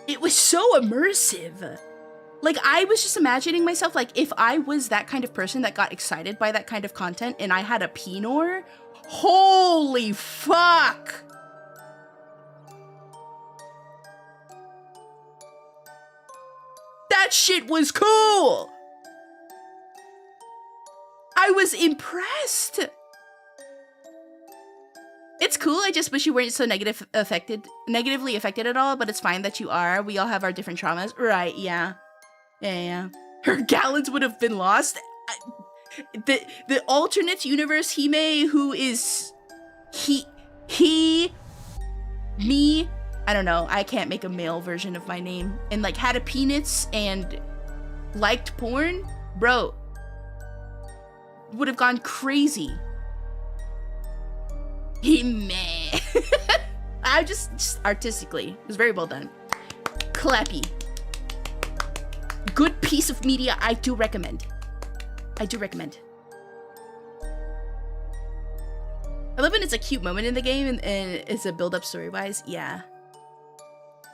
it was so immersive. Like, I was just imagining myself, like, if I was that kind of person that got excited by that kind of content and I had a Pinor, holy fuck! That shit was cool! I was impressed! It's cool, I just wish you weren't so negatively affected at all, but it's fine that you are. We all have our different traumas. Right, yeah. Yeah. Her gallons would have been lost. The alternate universe Heme, who is me, I don't know, I can't make a male version of my name, and like had a penis and liked porn, bro, would have gone crazy. Heme. I just artistically, it was very well done. Clappy. Good piece of media. I do recommend. I love when it's a cute moment in the game and it's a build-up story-wise. Yeah.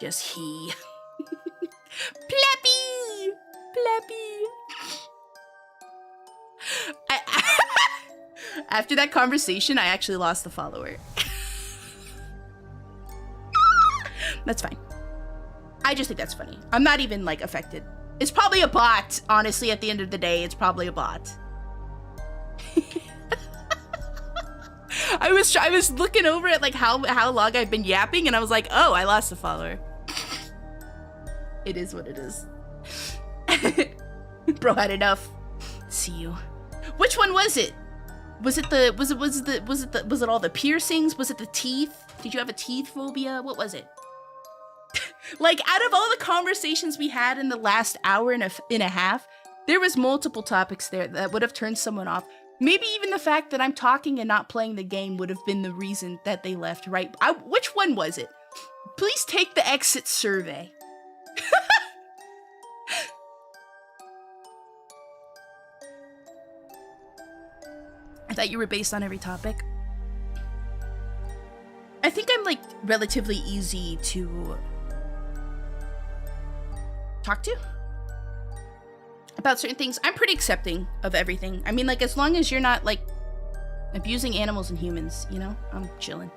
Just he. Plappy! After that conversation, I actually lost the follower. That's fine. I just think that's funny. I'm not even, like, affected. It's probably a bot, honestly, at the end of the day. It's probably a bot. I was looking over at, like, how long I've been yapping, and I was like, oh, I lost a follower. It is what it is. Bro had enough. See you. Which one was it? Was it all the piercings? Was it the teeth? Did you have a teeth phobia? What was it? Like, out of all the conversations we had in the last hour and a half, there was multiple topics there that would have turned someone off. Maybe even the fact that I'm talking and not playing the game would have been the reason that they left, right? Which one was it? Please take the exit survey. I thought you were based on every topic. I think I'm, like, relatively easy to talk to about certain things. I'm pretty accepting of everything. I mean, like, as long as you're not, like, abusing animals and humans, you know? I'm chilling.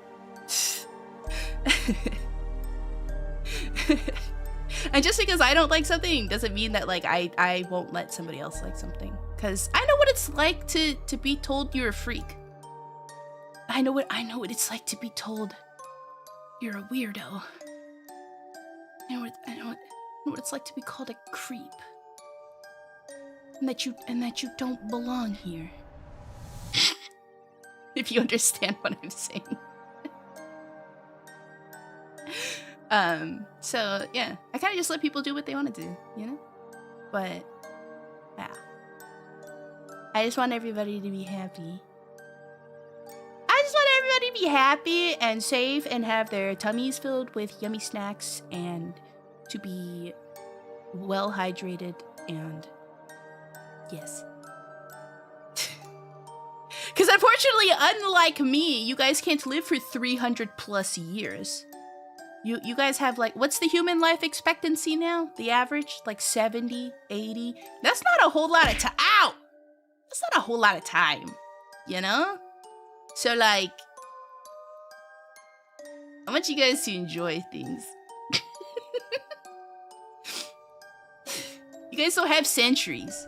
And just because I don't like something doesn't mean that, like, I won't let somebody else like something. Because I know what it's like to be told you're a freak. I know what it's like to be told you're a weirdo. I know what it's like to be called a creep. and that you don't belong here. If you understand what I'm saying. So yeah, I kind of just let people do what they want to do, you know? But yeah, I just want everybody to be happy. I just want everybody to be happy and safe and have their tummies filled with yummy snacks and to be well hydrated and yes. Because unfortunately, unlike me, you guys can't live for 300 plus years. You guys have like, what's the human life expectancy now? The average? Like 70, 80? That's not a whole lot of time. Ow! That's not a whole lot of time, you know? So like, I want you guys to enjoy things. You guys don't have centuries.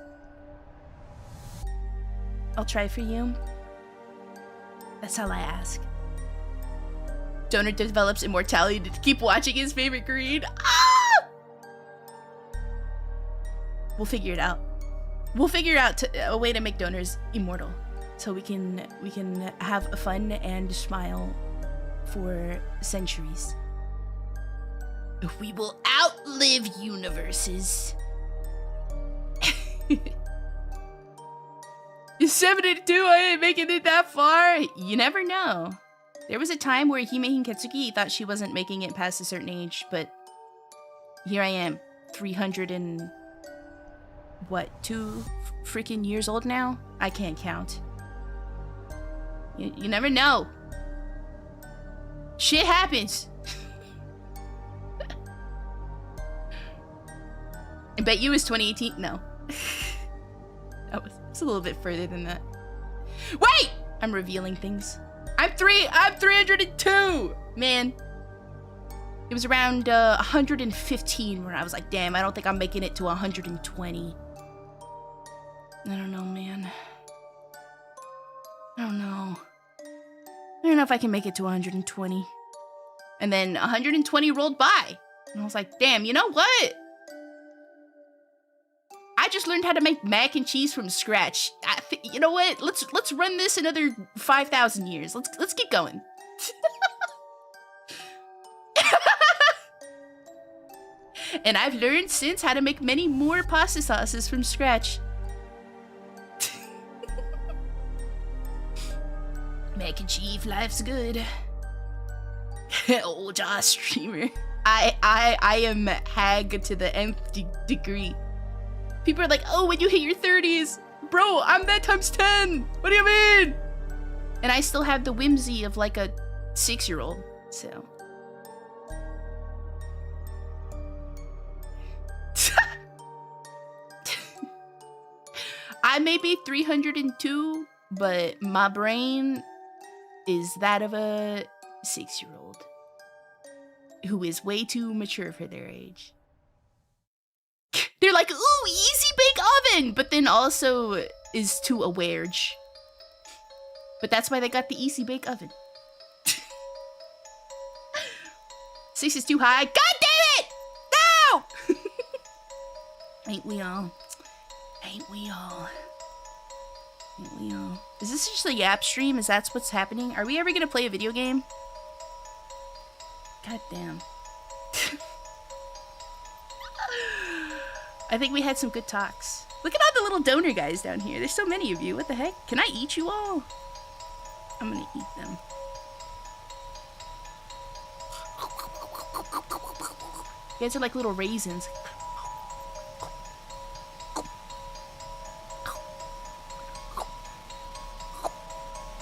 I'll try for you. That's all I ask. Donor develops immortality to keep watching his favorite greed. Ah! We'll figure it out. We'll figure out a way to make donors immortal, so we can have fun and smile for centuries. We will outlive universes. 72, I ain't making it that far. You never know. There was a time where Heme Hinketsuki thought she wasn't making it past a certain age, but here I am, 300 and what, 2 freaking years old now? I can't count. You never know. Shit happens. I bet you it was 2018. No. It's a little bit further than that. Wait! I'm revealing things. I'm 302! Man. It was around 115 when I was like, damn, I don't think I'm making it to 120. I don't know, man. I don't know. I don't know if I can make it to 120. And then 120 rolled by. And I was like, damn, you know what? I just learned how to make mac and cheese from scratch. You know what? Let's run this another 5,000 years. Let's keep going. And I've learned since how to make many more pasta sauces from scratch. Mac and cheese, life's good. Old Josh streamer. I am hag to the nth degree. People are like, oh, when you hit your 30s, bro, I'm that times 10. What do you mean? And I still have the whimsy of like a 6-year-old, so. I may be 302, but my brain is that of a 6-year-old who is way too mature for their age. They're like, ooh, easy bake oven, but then also is too aware. But that's why they got the easy bake oven. 6 is too high. God damn it! No! Ain't we all? Ain't we all? Ain't we all? Is this just a yap stream? Is that what's happening? Are we ever gonna play a video game? God damn. I think we had some good talks. Look at all the little donor guys down here. There's so many of you. What the heck? Can I eat you all? I'm gonna eat them. You guys are like little raisins.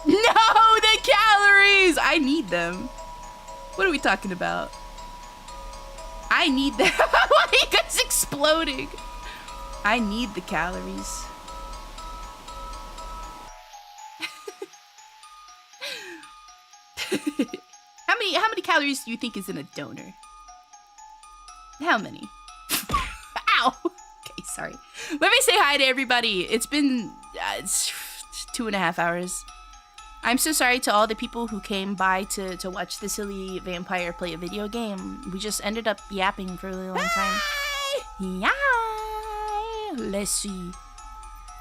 No, the calories! I need them. What are we talking about? I need them. Why are you guys exploding? I need the calories. How many calories do you think is in a donor? How many? Ow! Okay, sorry. Let me say hi to everybody. It's been it's 2.5 hours. I'm so sorry to all the people who came by to watch the silly vampire play a video game. We just ended up yapping for a really long time. Yeah. Let's see.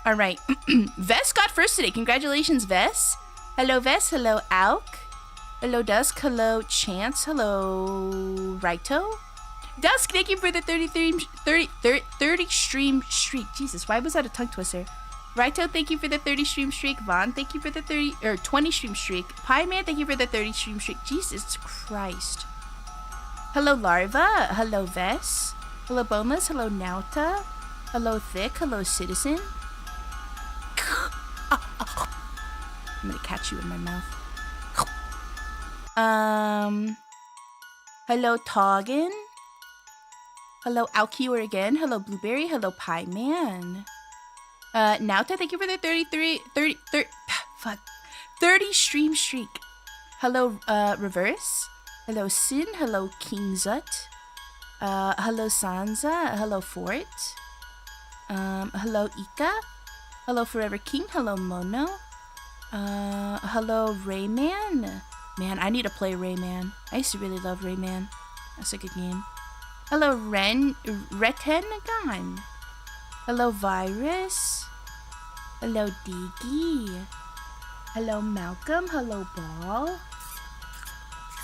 All right. Vess got first today. Congratulations, Vess. Hello, Vess. Hello, Alk. Hello, Dusk. Hello, Chance. Hello, Raito. Dusk, thank you for the 30 stream streak. Jesus, why was that a tongue twister? Raito, thank you for the 30 stream streak. Vaughn, thank you for the 20 stream streak. Pie Man, thank you for the 30 stream streak. Jesus Christ. Hello, Larva. Hello, Vess. Hello, Bomas. Hello, Nauta. Hello, Thick. Hello, Citizen. I'm gonna catch you in my mouth. Hello, Toggin. Hello, Alkior again. Hello, Blueberry. Hello, Pie Man. Nauta, thank you for the 30 stream streak. Hello, Reverse. Hello, Sin. Hello, King Zut. Hello, Sansa. Hello, Fort. Hello, Ika. Hello, Forever King. Hello, Mono. Hello, Rayman. Man, I need to play Rayman. I used to really love Rayman. That's a good game. Hello, Retenagon. Hello, Virus. Hello, Diggy. Hello, Malcolm. Hello, Ball.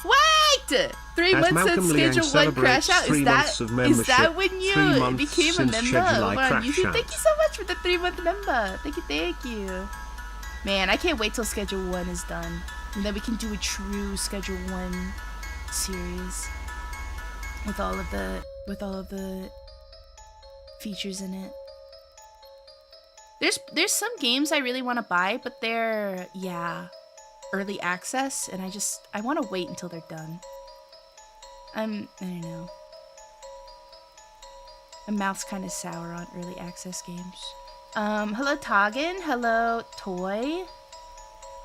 Wait! 3 As months Malcolm since Liang Schedule 1 crash out. celebrates 3 months of membership, Is that when you 3 months became a since member Schedule I over on crash YouTube? out. Thank you so much for the 3-month member. Thank you. Man, I can't wait till Schedule 1 is done. And then we can do a true Schedule 1 series with all of the features in it. There's some games I really want to buy, but they're early access, and I want to wait until they're done. I don't know. My mouth's kind of sour on early access games. Hello, Toggin. Hello, Toy.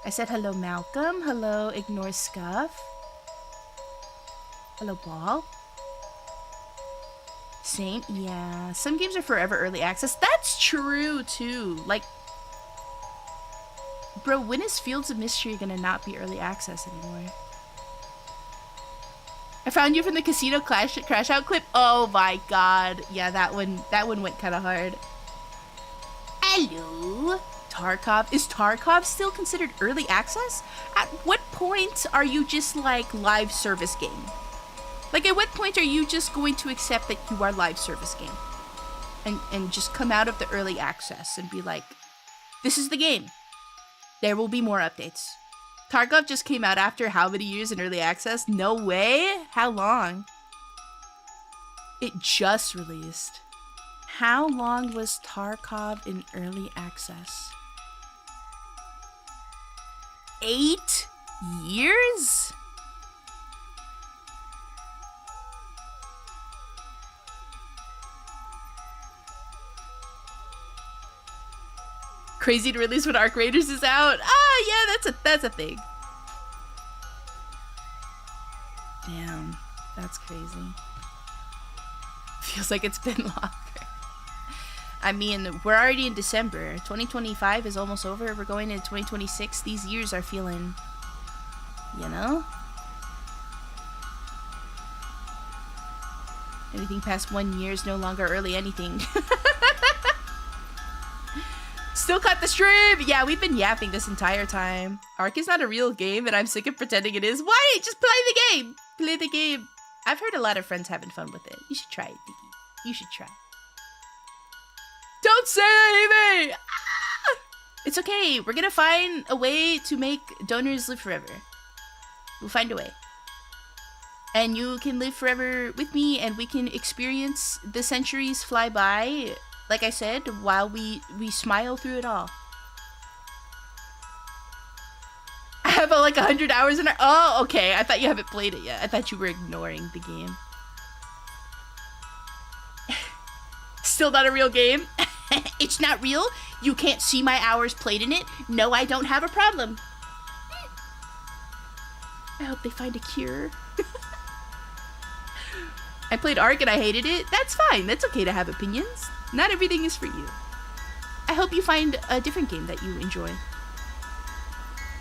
I said hello, Malcolm. Hello, Ignore Scuff. Hello, Ball. Saint, yeah. Some games are forever early access. That's true, too. Like, bro, when is Fields of Mystery gonna not be early access anymore? I found you from the casino crash out clip. Oh my god. Yeah, that one went kind of hard. Hello, Tarkov. Is Tarkov still considered early access? At what point are you just like live service game? Like, at what point are you just going to accept that you are live service game? And just come out of the early access and be like, this is the game. There will be more updates. Tarkov just came out after how many years in early access? No way? How long? It just released. How long was Tarkov in early access? 8 years? Crazy to release when Arc Raiders is out? Ah, yeah, that's a thing. Damn, that's crazy. Feels like it's been longer. I mean, we're already in December. 2025 is almost over. We're going into 2026. These years are feeling, you know? Anything past 1 year is no longer early anything. Still caught the stream! Yeah, we've been yapping this entire time. Ark is not a real game, and I'm sick of pretending it is. Why? Just play the game! Play the game. I've heard a lot of friends having fun with it. You should try it, Diggy. You should try. Don't say that, Heme! Ah! It's okay. We're gonna find a way to make donors live forever. We'll find a way. And you can live forever with me, and we can experience the centuries fly by, like I said, while we smile through it all. I have like 100 hours in it. Oh, okay. I thought you haven't played it yet. I thought you were ignoring the game. Still not a real game? It's not real? You can't see my hours played in it? No, I don't have a problem. I hope they find a cure. I played Ark and I hated it. That's fine. That's okay to have opinions. Not everything is for you. I hope you find a different game that you enjoy.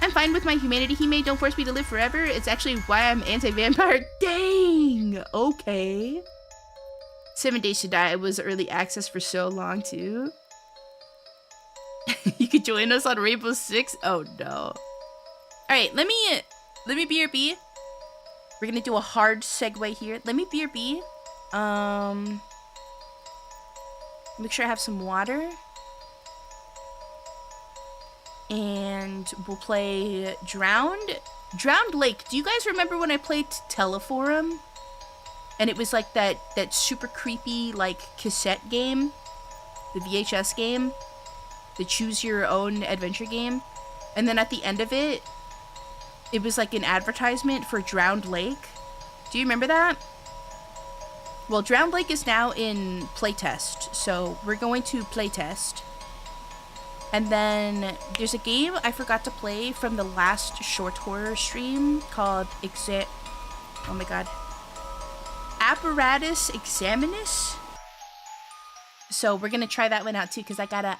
I'm fine with my humanity, Heme. Don't force me to live forever. It's actually why I'm anti-vampire. Dang! Okay. 7 Days to Die was early access for so long, too. You could join us on Rainbow Six. Oh no. All right, let me BRB. We're gonna do a hard segue here. Let me BRB. Make sure I have some water. And we'll play Drowned Lake. Do you guys remember when I played Teleforum? And it was like that super creepy like cassette game, the VHS game, the choose your own adventure game. And then at the end of it, it was like an advertisement for Drowned Lake. Do you remember that? Well, Drowned Lake is now in playtest, so we're going to playtest. And then there's a game I forgot to play from the last short horror stream called oh my god. Apparatus Examinus. So we're gonna try that one out too, because I got a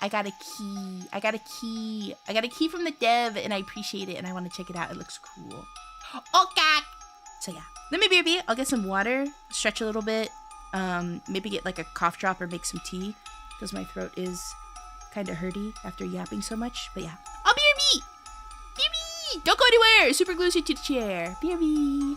key from the dev, and I appreciate it, and I want to check it out. It looks cool. Oh god. So yeah, let me BRB. I'll get some water, stretch a little bit, maybe get like a cough drop or make some tea, because my throat is kind of hurty after yapping so much. But yeah, I'll BRB. BRB. Don't go anywhere. Super glues you to the chair. BRB.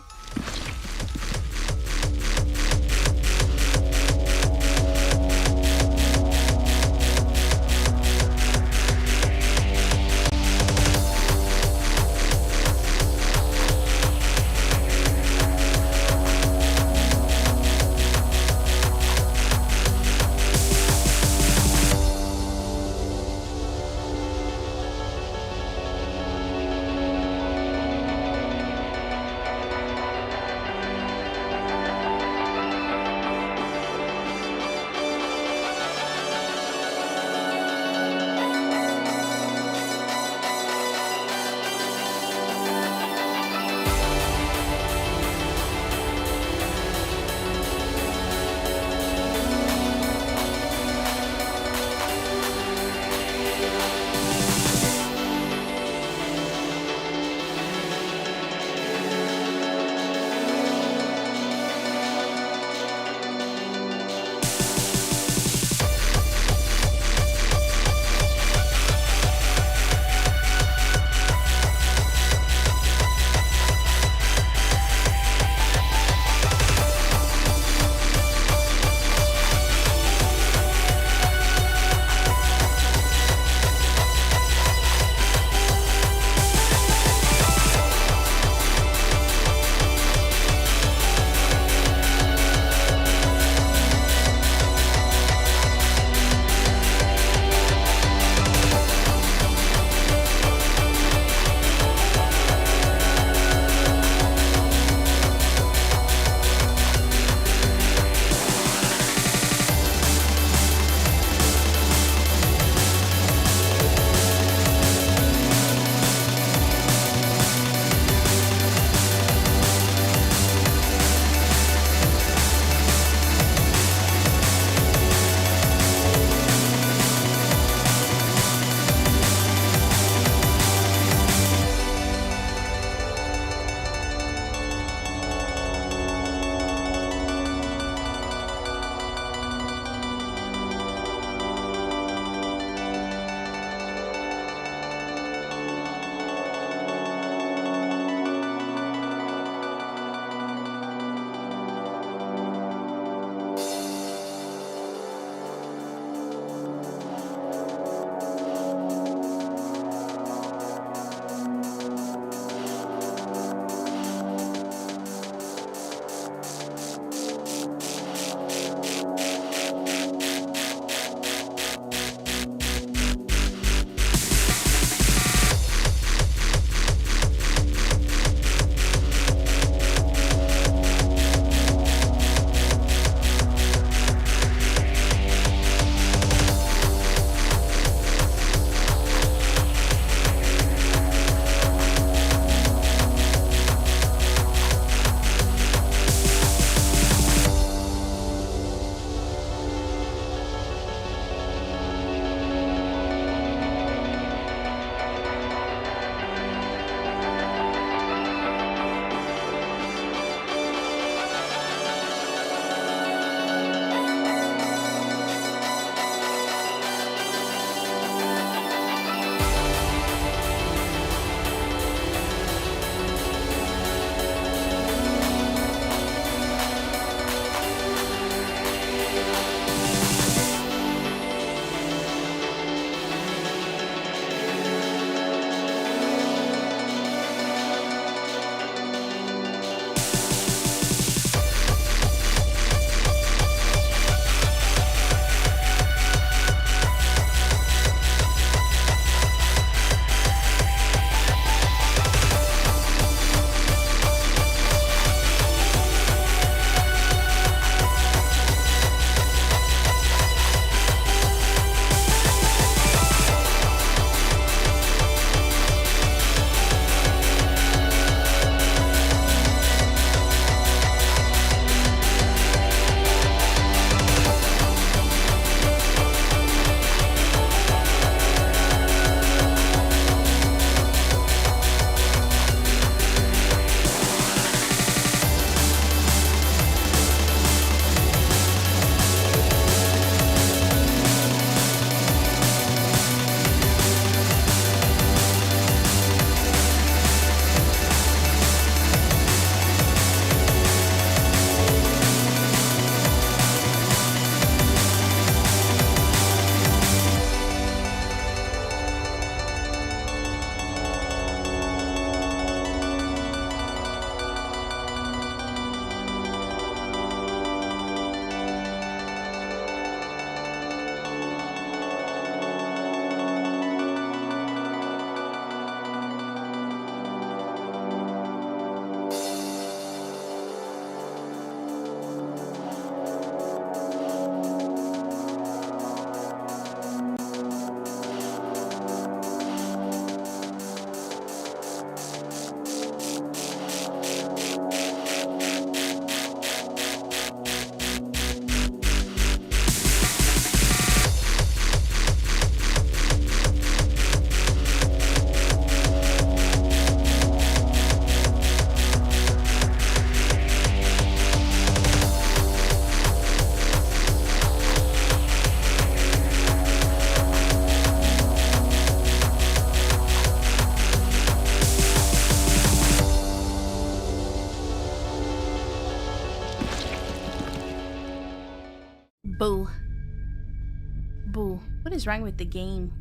wrong with the game?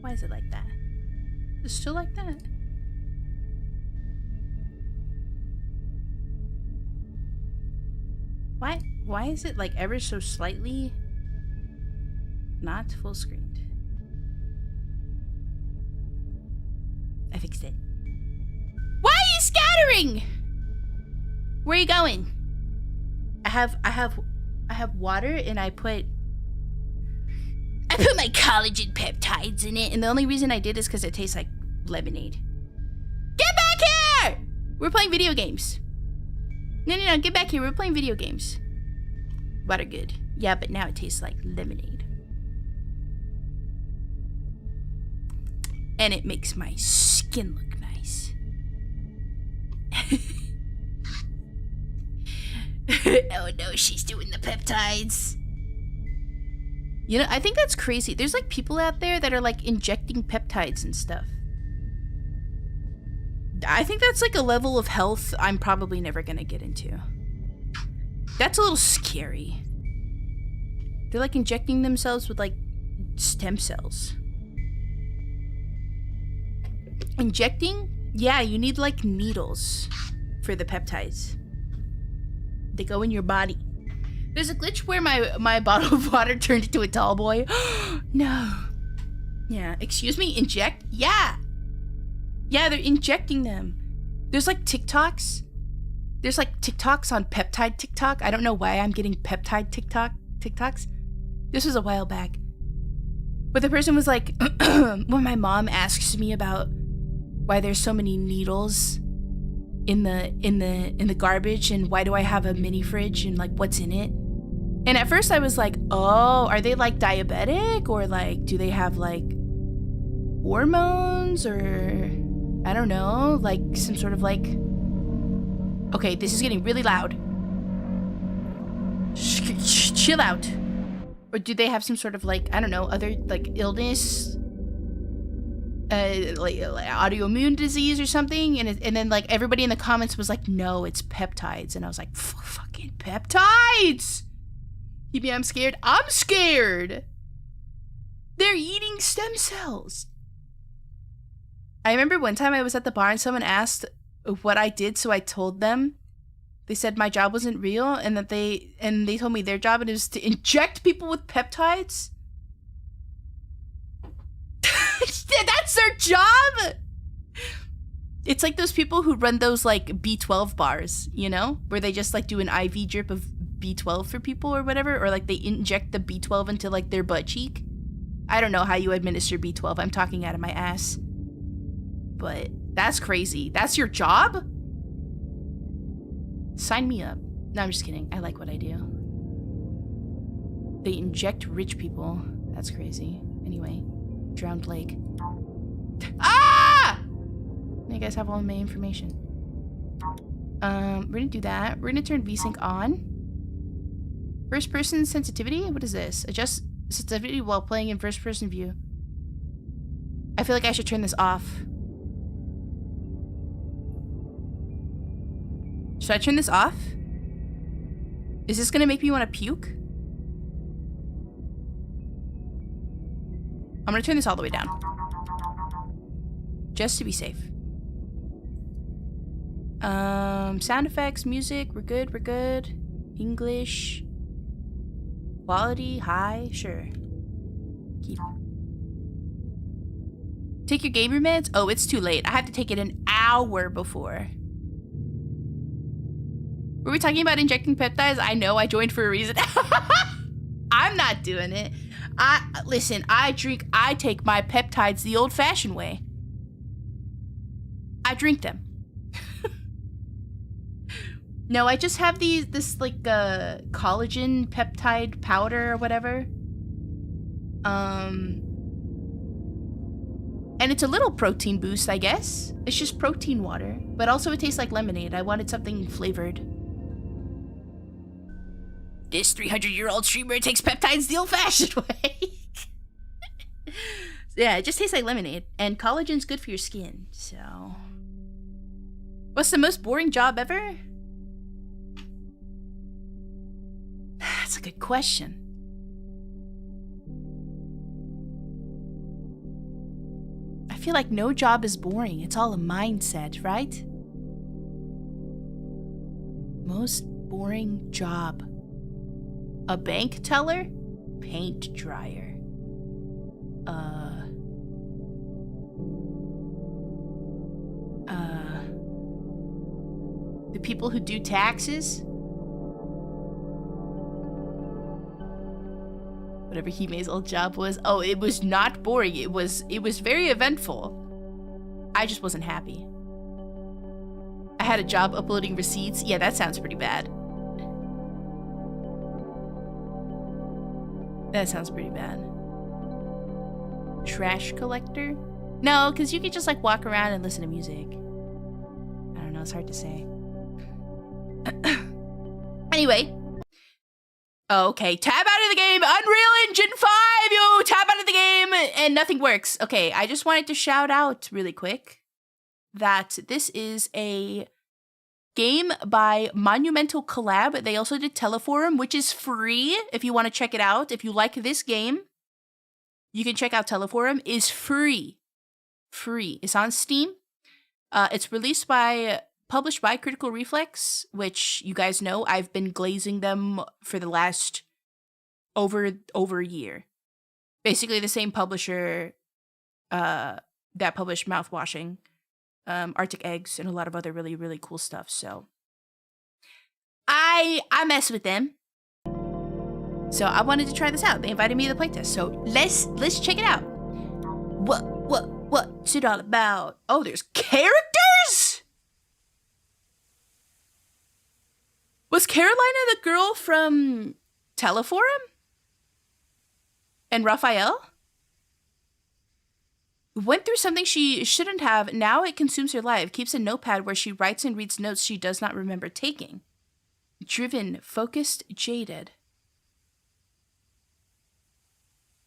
Why is it like that? It's still like that. Why is it like ever so slightly not full screened? I fixed it. Why are you scattering? Where are you going? I have water and I put my collagen peptides in it, and the only reason I did is because it tastes like lemonade. Get back here! We're playing video games. No, get back here. We're playing video games. Water good. Yeah, but now it tastes like lemonade. And it makes my skin look nice. Oh no, she's doing the peptides. You know, I think that's crazy. There's like people out there that are like injecting peptides and stuff. I think that's like a level of health I'm probably never gonna get into. That's a little scary. They're like injecting themselves with like stem cells. Injecting? Yeah, you need like needles for the peptides. They go in your body. There's a glitch where my bottle of water turned into a tall boy. No. Yeah, excuse me, inject? Yeah. Yeah, they're injecting them. There's like TikToks. There's like TikToks on peptide TikTok. I don't know why I'm getting peptide TikToks. This was a while back. But the person was like, when my mom asks me about why there's so many needles in the garbage and why do I have a mini fridge and like what's in it? And at first I was like, oh, are they like diabetic or like do they have like hormones or I don't know, like some sort of like, okay, this is getting really loud. Chill out. Or do they have some sort of like, I don't know, other like illness, like autoimmune disease or something? And then like everybody in the comments was like, no, it's peptides. And I was like, fucking peptides. You mean I'm scared? I'm scared. They're eating stem cells. I remember one time I was at the bar and someone asked what I did, so I told them. They said my job wasn't real and that they told me their job and it was to inject people with peptides. That's their job. It's like those people who run those like B12 bars, you know, where they just like do an IV drip of B12 for people or whatever, or like they inject the B12 into like their butt cheek. I don't know how you administer B12. I'm talking out of my ass. But that's crazy. That's your job? Sign me up. No, I'm just kidding. I like what I do. They inject rich people. That's crazy. Anyway, drowned lake. Ah! You guys have all my information. We're gonna do that. We're gonna turn VSync on. First person sensitivity? What is this? Adjust sensitivity while playing in first person view. I feel like I should turn this off. Should I turn this off? Is this gonna make me want to puke? I'm gonna turn this all the way down. Just to be safe. Sound effects, music, we're good. English. Quality, high, sure. Keep. Take your gamer meds? Oh, it's too late. I have to take it an hour before. Were we talking about injecting peptides? I know, I joined for a reason. I'm not doing it. Listen, I take my peptides the old-fashioned way. I drink them. No, I just have this like collagen peptide powder or whatever. And it's a little protein boost, I guess. It's just protein water, but also it tastes like lemonade. I wanted something flavored. This 300-year-old streamer takes peptides the old-fashioned way. Yeah, it just tastes like lemonade, and collagen's good for your skin, so... What's the most boring job ever? That's a good question. I feel like no job is boring. It's all a mindset, right? Most boring job. A bank teller? Paint dryer. The people who do taxes? Whatever Hime's old job was. Oh, it was not boring. It was very eventful. I just wasn't happy. I had a job uploading receipts. Yeah, that sounds pretty bad. That sounds pretty bad. Trash collector? No, because you could just like walk around and listen to music. I don't know, it's hard to say. Anyway. Okay, tab out of the game. Unreal Engine 5, yo! Tab out of the game and nothing works. Okay, I just wanted to shout out really quick that this is a game by Monumental Collab. They also did Teleforum, which is free if you want to check it out. If you like this game, you can check out Teleforum. It's free. Free. It's on Steam. It's published by Critical Reflex, which you guys know I've been glazing them for the last over a year. Basically the same publisher that published Mouthwashing, Arctic Eggs, and a lot of other really, really cool stuff. So I mess with them. So I wanted to try this out. They invited me to the playtest. So let's check it out. What's it all about? Oh, there's characters? Was Carolina the girl from Teleforum? And Raphael? Went through something she shouldn't have. Now it consumes her life. Keeps a notepad where she writes and reads notes she does not remember taking. Driven, focused, jaded.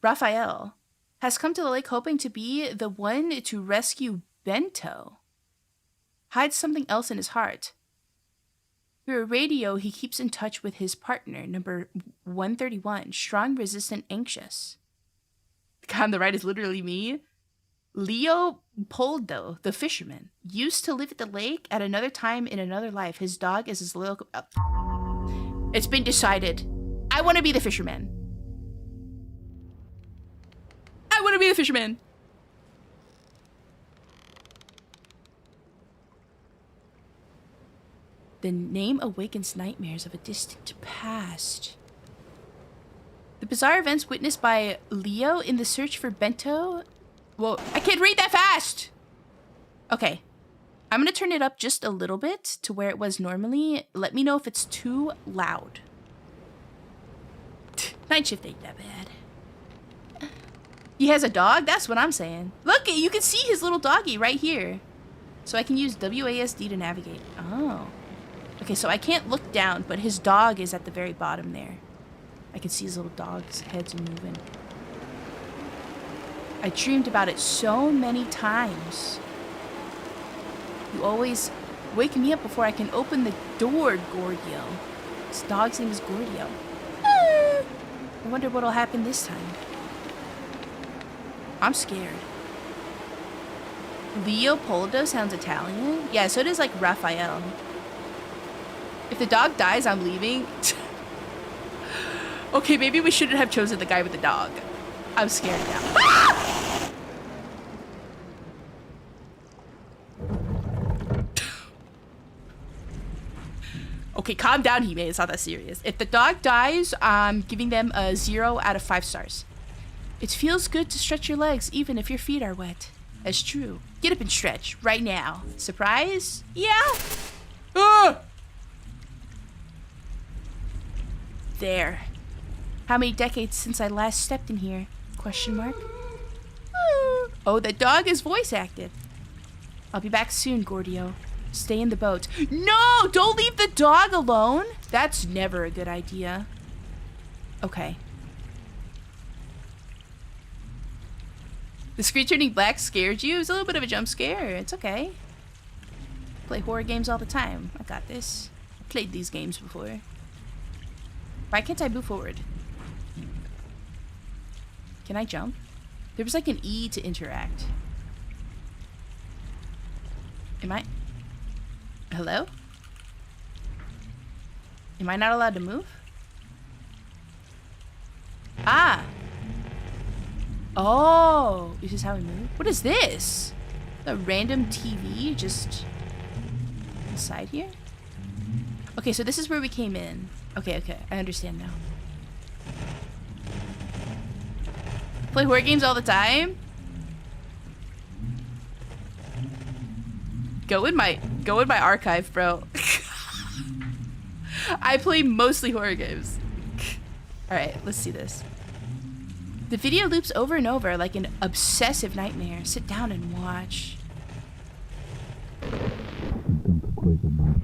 Raphael has come to the lake hoping to be the one to rescue Bento. Hides something else in his heart. Through a radio, he keeps in touch with his partner, number 131, strong, resistant, anxious. The guy on the right is literally me. Leopoldo, the fisherman, used to live at the lake at another time in another life. His dog is his little... It's been decided. I want to be the fisherman. I want to be the fisherman. The name awakens nightmares of a distant past. The bizarre events witnessed by Leo in the search for Bento... Whoa, I can't read that fast! Okay. I'm gonna turn it up just a little bit to where it was normally. Let me know if it's too loud. Night shift ain't that bad. He has a dog? That's what I'm saying. Look, you can see his little doggy right here. So I can use WASD to navigate. Oh. Okay, so I can't look down, but his dog is at the very bottom there. I can see his little dog's heads moving. I dreamed about it so many times. You always wake me up before I can open the door, Gordio. His dog's name is Gordio. I wonder what'll happen this time. I'm scared. Leopoldo sounds Italian? Yeah, so does like Raphael. If the dog dies, I'm leaving. Okay, maybe we shouldn't have chosen the guy with the dog. I'm scared now. Ah! Okay, calm down, Heme. It's not that serious. If the dog dies, I'm giving them a 0 out of 5 stars. It feels good to stretch your legs, even if your feet are wet. That's true. Get up and stretch right now. Surprise? Yeah. There. How many decades since I last stepped in here? Question mark. Oh, the dog is voice acted. I'll be back soon, Gordio. Stay in the boat. No! Don't leave the dog alone! That's never a good idea. Okay. The screen turning black scared you? It was a little bit of a jump scare. It's okay. Play horror games all the time. I got this. I played these games before. Why can't I move forward? Can I jump? There was like an E to interact. Am I? Hello? Am I not allowed to move? Ah! Oh! This is how we move? What is this? A random TV just inside here? Okay, so this is where we came in. Okay, okay. I understand now. Play horror games all the time? Go in my archive, bro. I play mostly horror games. Alright, let's see this. The video loops over and over like an obsessive nightmare. Sit down and watch.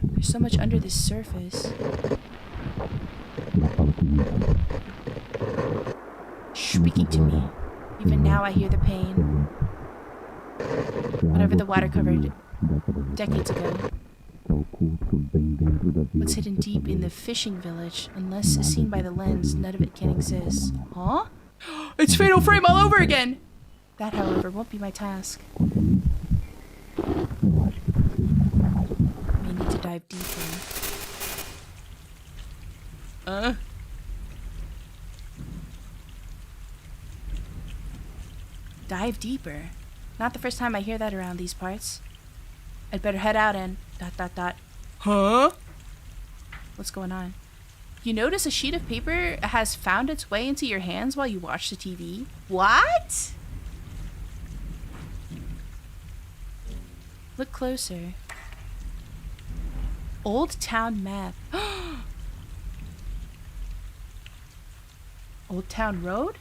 There's so much under this surface. Speaking to me. Even now I hear the pain. Whatever the water covered decades ago. What's hidden deep in the fishing village, unless seen by the lens, none of it can exist. Huh? It's Fatal Frame all over again! That, however, won't be my task. May need to dive deeper. Dive deeper? Not the first time I hear that around these parts. I'd better head out and... ... Huh? What's going on? You notice a sheet of paper has found its way into your hands while you watch the TV? What? Look closer. Old Town map. Old Town Road?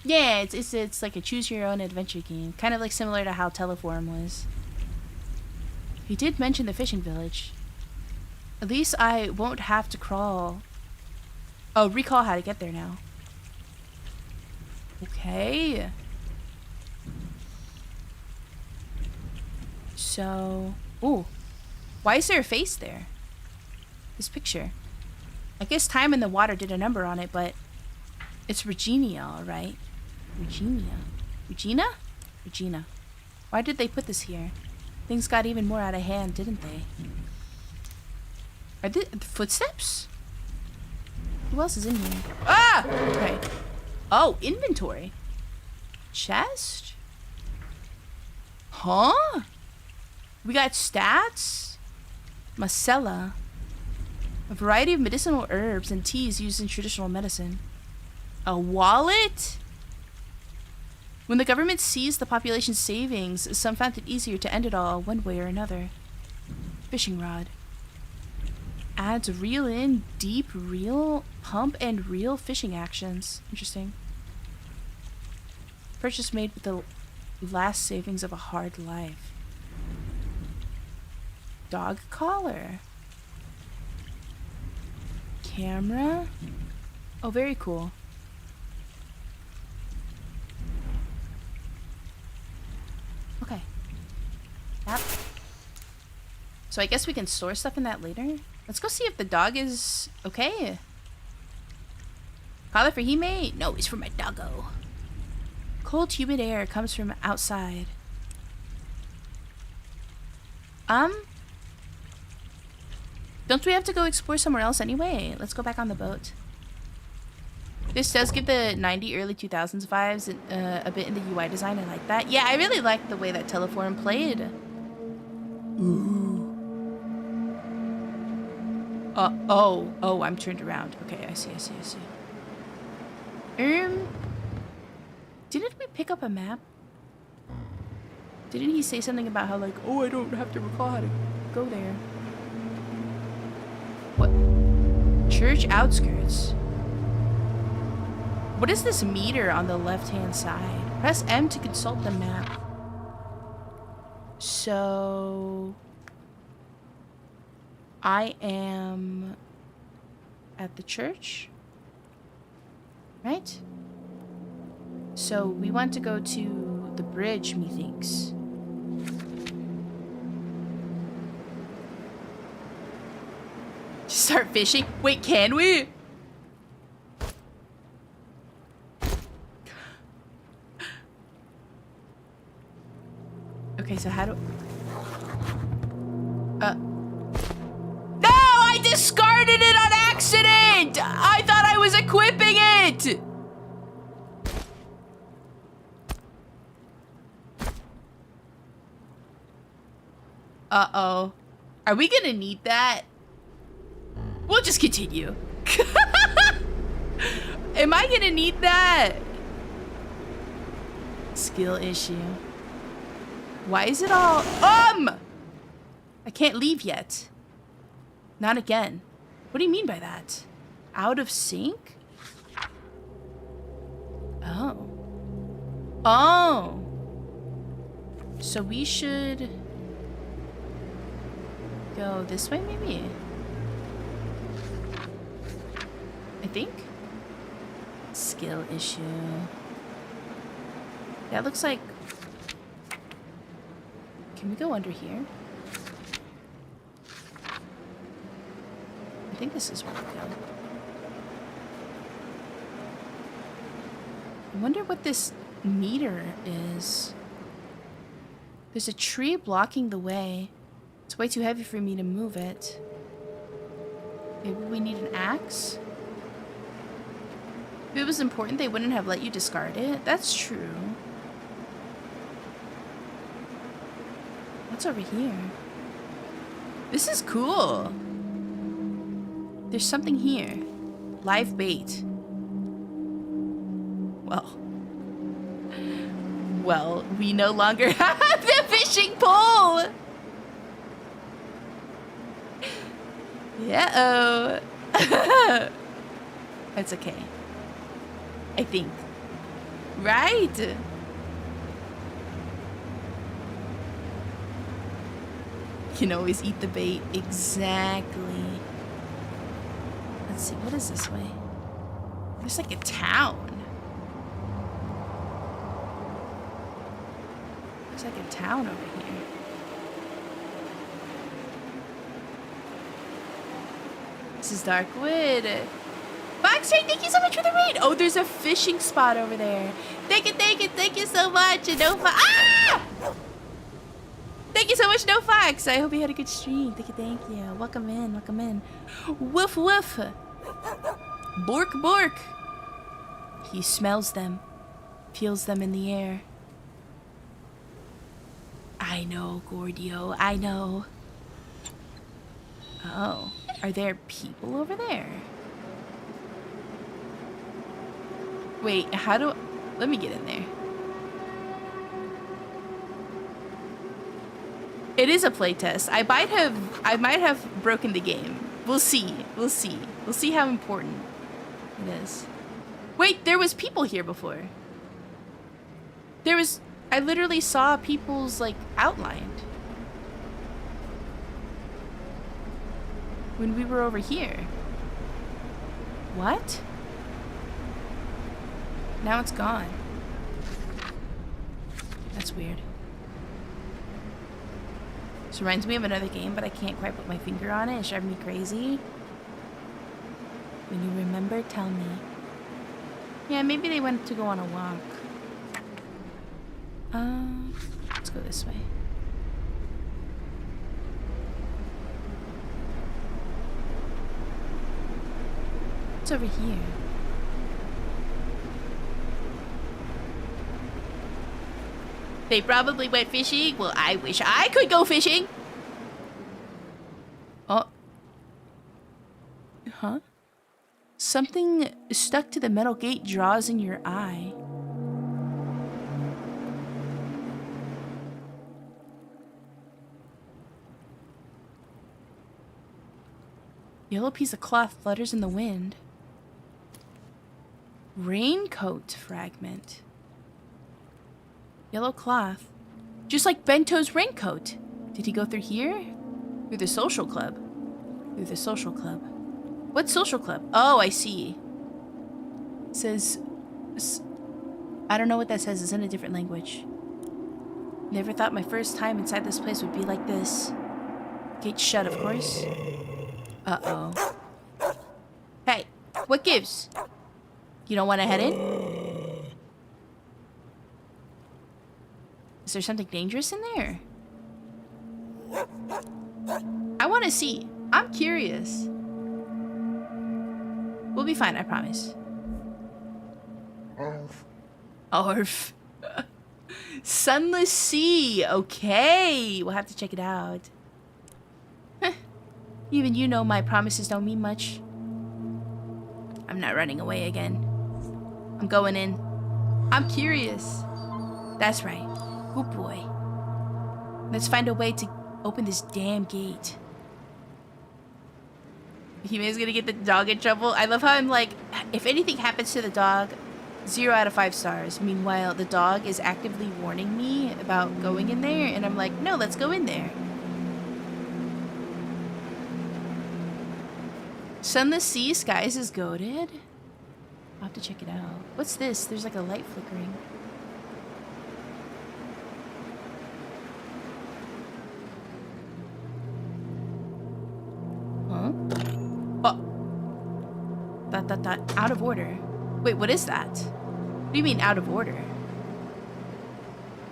Yeah, it's like a choose your own adventure game. Kind of like similar to how Teleform was. He did mention the fishing village. At least I won't have to crawl. Oh, recall how to get there now. Okay. So... Ooh. Why is there a face there? This picture. I guess time in the water did a number on it, but... It's Regina, right? Regina? Regina. Why did they put this here? Things got even more out of hand, didn't they? Are the footsteps? Who else is in here? Ah! Okay. Oh, inventory. Chest? Huh? We got stats? Macella. A variety of medicinal herbs and teas used in traditional medicine. A wallet? When the government seized the population's savings, some found it easier to end it all one way or another. Fishing rod. Adds reel in, deep reel, pump and reel fishing actions. Interesting. Purchase made with the last savings of a hard life. Dog collar. Camera. Oh, very cool. Okay. Yep. So I guess we can store stuff in that later. Let's go see if the dog is okay. Collar for Heme? No, it's for my doggo. Cold, humid air comes from outside. Don't we have to go explore somewhere else anyway? Let's go back on the boat. This does give the 90s, early 2000s vibes a bit in the UI design. I like that. Yeah, I really like the way that Teleform played. Ooh. Oh, I'm turned around. Okay, I see. Didn't we pick up a map? Didn't he say something about how like, oh, I don't have to recall how to go there? What? Church outskirts. What is this meter on the left-hand side? Press M to consult the map. So... I am at the church, right? So we want to go to the bridge, methinks. Start fishing? Wait, can we? Okay, so how do... No! I discarded it on accident! I thought I was equipping it! Uh-oh. Are we gonna need that? We'll just continue. Am I gonna need that? Skill issue. Why is it all... I can't leave yet. Not again. What do you mean by that? Out of sync? Oh. Oh. So we should... go this way, maybe? I think? Skill issue. That looks like... Can we go under here? I think this is where we go. I wonder what this meter is. There's a tree blocking the way. It's way too heavy for me to move it. Maybe we need an axe? If it was important, they wouldn't have let you discard it. That's true. What's over here? This is cool. There's something here. Live bait. Well, we no longer have the fishing pole. Yeah-oh. That's okay. I think. Right? You can always eat the bait. Exactly. Let's see, what is this way? There's like a town. There's like a town over here. This is Darkwood. Foxray, thank you so much for the raid. Oh, there's a fishing spot over there. Thank you so much. No Fox. Ah! Thank you so much, No Fox. I hope you had a good stream. Thank you. Welcome in. Woof, woof. Bork, bork. He smells them, feels them in the air. I know, Gordio, I know. Oh, are there people over there? Wait, let me get in there. It is a playtest. I might have broken the game. We'll see. We'll see how important it is. Wait, there was people here before. I literally saw people's, like, outlined. When we were over here. What? Now it's gone. That's weird. This reminds me of another game, but I can't quite put my finger on it. It's driving me crazy. When you remember, tell me. Yeah, maybe they went to go on a walk. Let's go this way. What's over here? They probably went fishing. Well, I wish I could go fishing. Oh. Huh? Something stuck to the metal gate draws in your eye. Yellow piece of cloth flutters in the wind. Raincoat fragment. Yellow cloth. Just like Bento's raincoat. Did he go through here? Through the social club. Through the social club. What social club? Oh, I see. It says... I don't know what that says. It's in a different language. Never thought my first time inside this place would be like this. Gate shut, of course. Uh-oh. Hey, what gives? You don't want to head in? Is there something dangerous in there? I want to see. I'm curious. We'll be fine, I promise. Arf. Sunless sea. Okay. We'll have to check it out. Even you know my promises don't mean much. I'm not running away again. I'm going in. I'm curious. That's right. Oh boy. Let's find a way to open this damn gate. Heme's gonna get the dog in trouble. I love how I'm like, if anything happens to the dog, 0 out of 5 stars. Meanwhile, the dog is actively warning me about going in there, and I'm like, no, let's go in there. Sunless sea, skies is goated. I'll have to check it out. What's this? There's like a light flickering. Huh? Oh. That. Out of order. Wait, what is that? What do you mean out of order?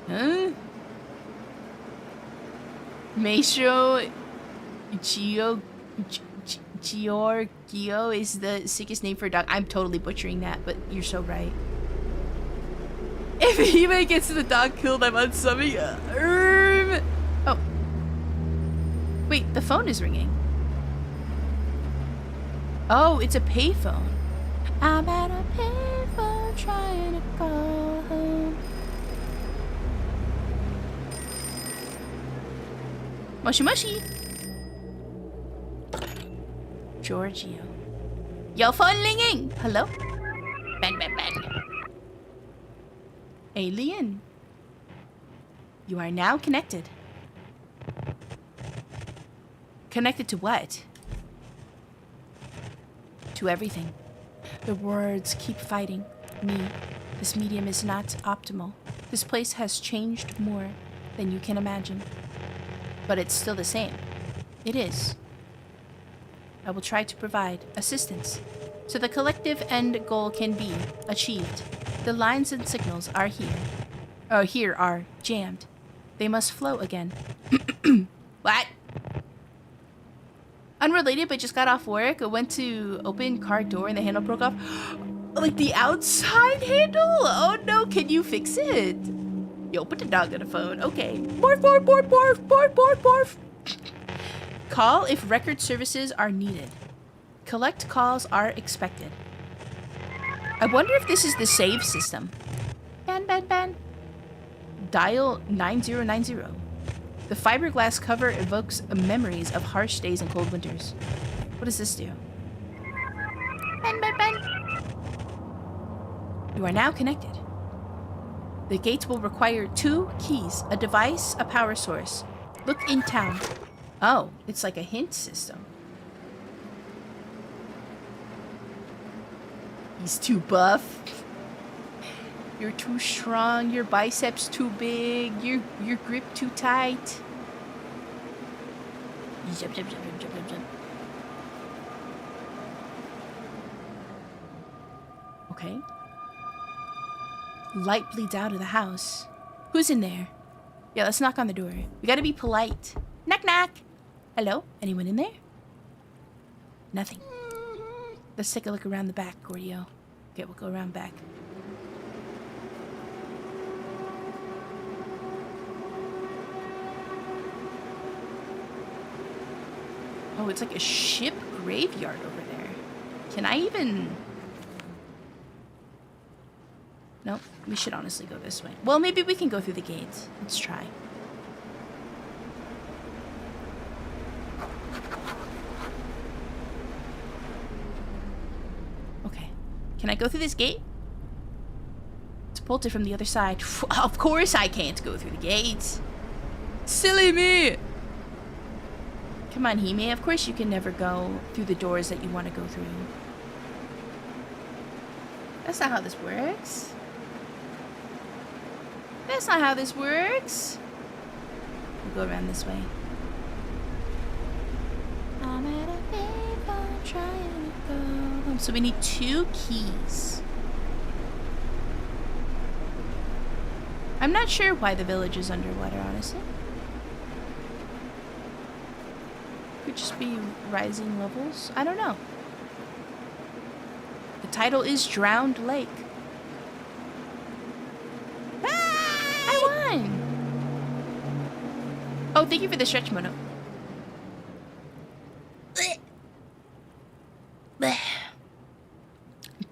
Huh? Maestro Giorgio is the sickest name for a dog. I'm totally butchering that, but you're so right. If Heme gets the dog killed, I'm unsubbing. Oh. Wait, the phone is ringing. Oh, it's a payphone. I'm at a payphone trying to call home. Moshi moshi. Giorgio. Your phone ringing. Hello? Bang, bang, bang. Alien. You are now connected. Connected to what? To everything. The words keep fighting me. This medium is not optimal. This place has changed more than you can imagine. But it's still the same. It is. I will try to provide assistance so the collective end goal can be achieved. The lines and signals are here are jammed. They must flow again. What? Unrelated, but just got off work. I went to open car door and the handle broke off. Like the outside handle? Oh no, can you fix it? Yo, put the dog on the phone. Okay. Barf, barf, barf, barf, barf, barf, barf. Call if record services are needed. Collect calls are expected. I wonder if this is the save system. Ban, ban, ban. Dial 9090. The fiberglass cover evokes memories of harsh days and cold winters. What does this do? Ben, ben, ben. You are now connected. The gates will require 2 keys, a device, a power source. Look in town. Oh, it's like a hint system. He's too buff. You're too strong, your biceps too big, your grip too tight. Jump, jump, jump, jump, jump, jump, jump. Okay. Light bleeds out of the house. Who's in there? Yeah, let's knock on the door. We gotta be polite. Knock, knock. Hello? Anyone in there? Nothing. Let's take a look around the back, Gordio. Okay, we'll go around back. Oh, it's like a ship graveyard over there. Can I even... Nope, we should honestly go this way. Well, maybe we can go through the gate. Let's try. Okay. Can I go through this gate? It's bolted from the other side. Of course I can't go through the gate. Silly me! Come on, Heme. Of course you can never go through the doors that you want to go through. That's not how this works. That's not how this works. We'll go around this way. I'm at a payphone trying to go home. So we need 2 keys. I'm not sure why the village is underwater, honestly. Could just be rising levels. I don't know. The title is Drowned Lake. Ah, I won! Oh, thank you for the stretch mono.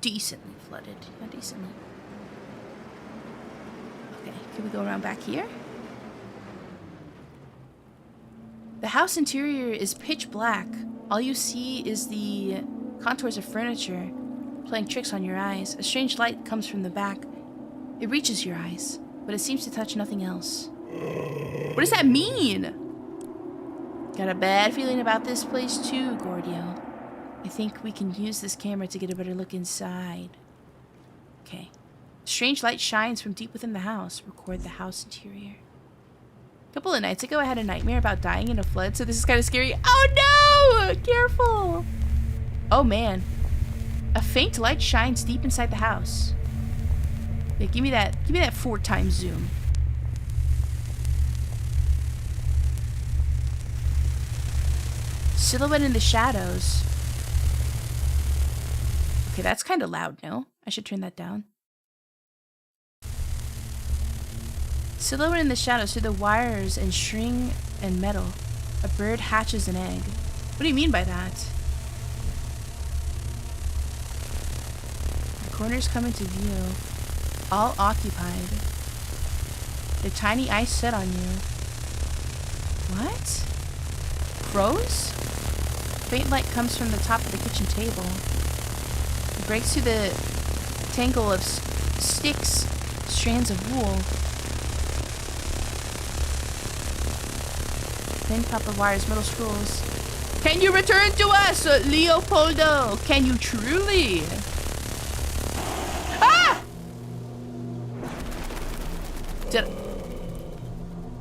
Decently flooded. Not decently. Okay, can we go around back here? The house interior is pitch black. All you see is the contours of furniture playing tricks on your eyes. A strange light comes from the back. It reaches your eyes, but it seems to touch nothing else. What does that mean? Got a bad feeling about this place too, Gordio. I think we can use this camera to get a better look inside. Okay. Strange light shines from deep within the house. Record the house interior. A couple of nights ago, I had a nightmare about dying in a flood, so this is kind of scary. Oh no! Careful! Oh man. A faint light shines deep inside the house. Yeah, give me that 4x zoom. Silhouette in the shadows. Okay, that's kind of loud, no? I should turn that down. Silhouette in the shadows through the wires and string and metal. A bird hatches an egg. What do you mean by that? The corners come into view. All occupied. The tiny eyes set on you. What? Crows? Faint light comes from the top of the kitchen table. It breaks through the tangle of sticks, strands of wool. Thin copper wires, metal scrolls. Can you return to us, Leopoldo? Can you truly? Ah!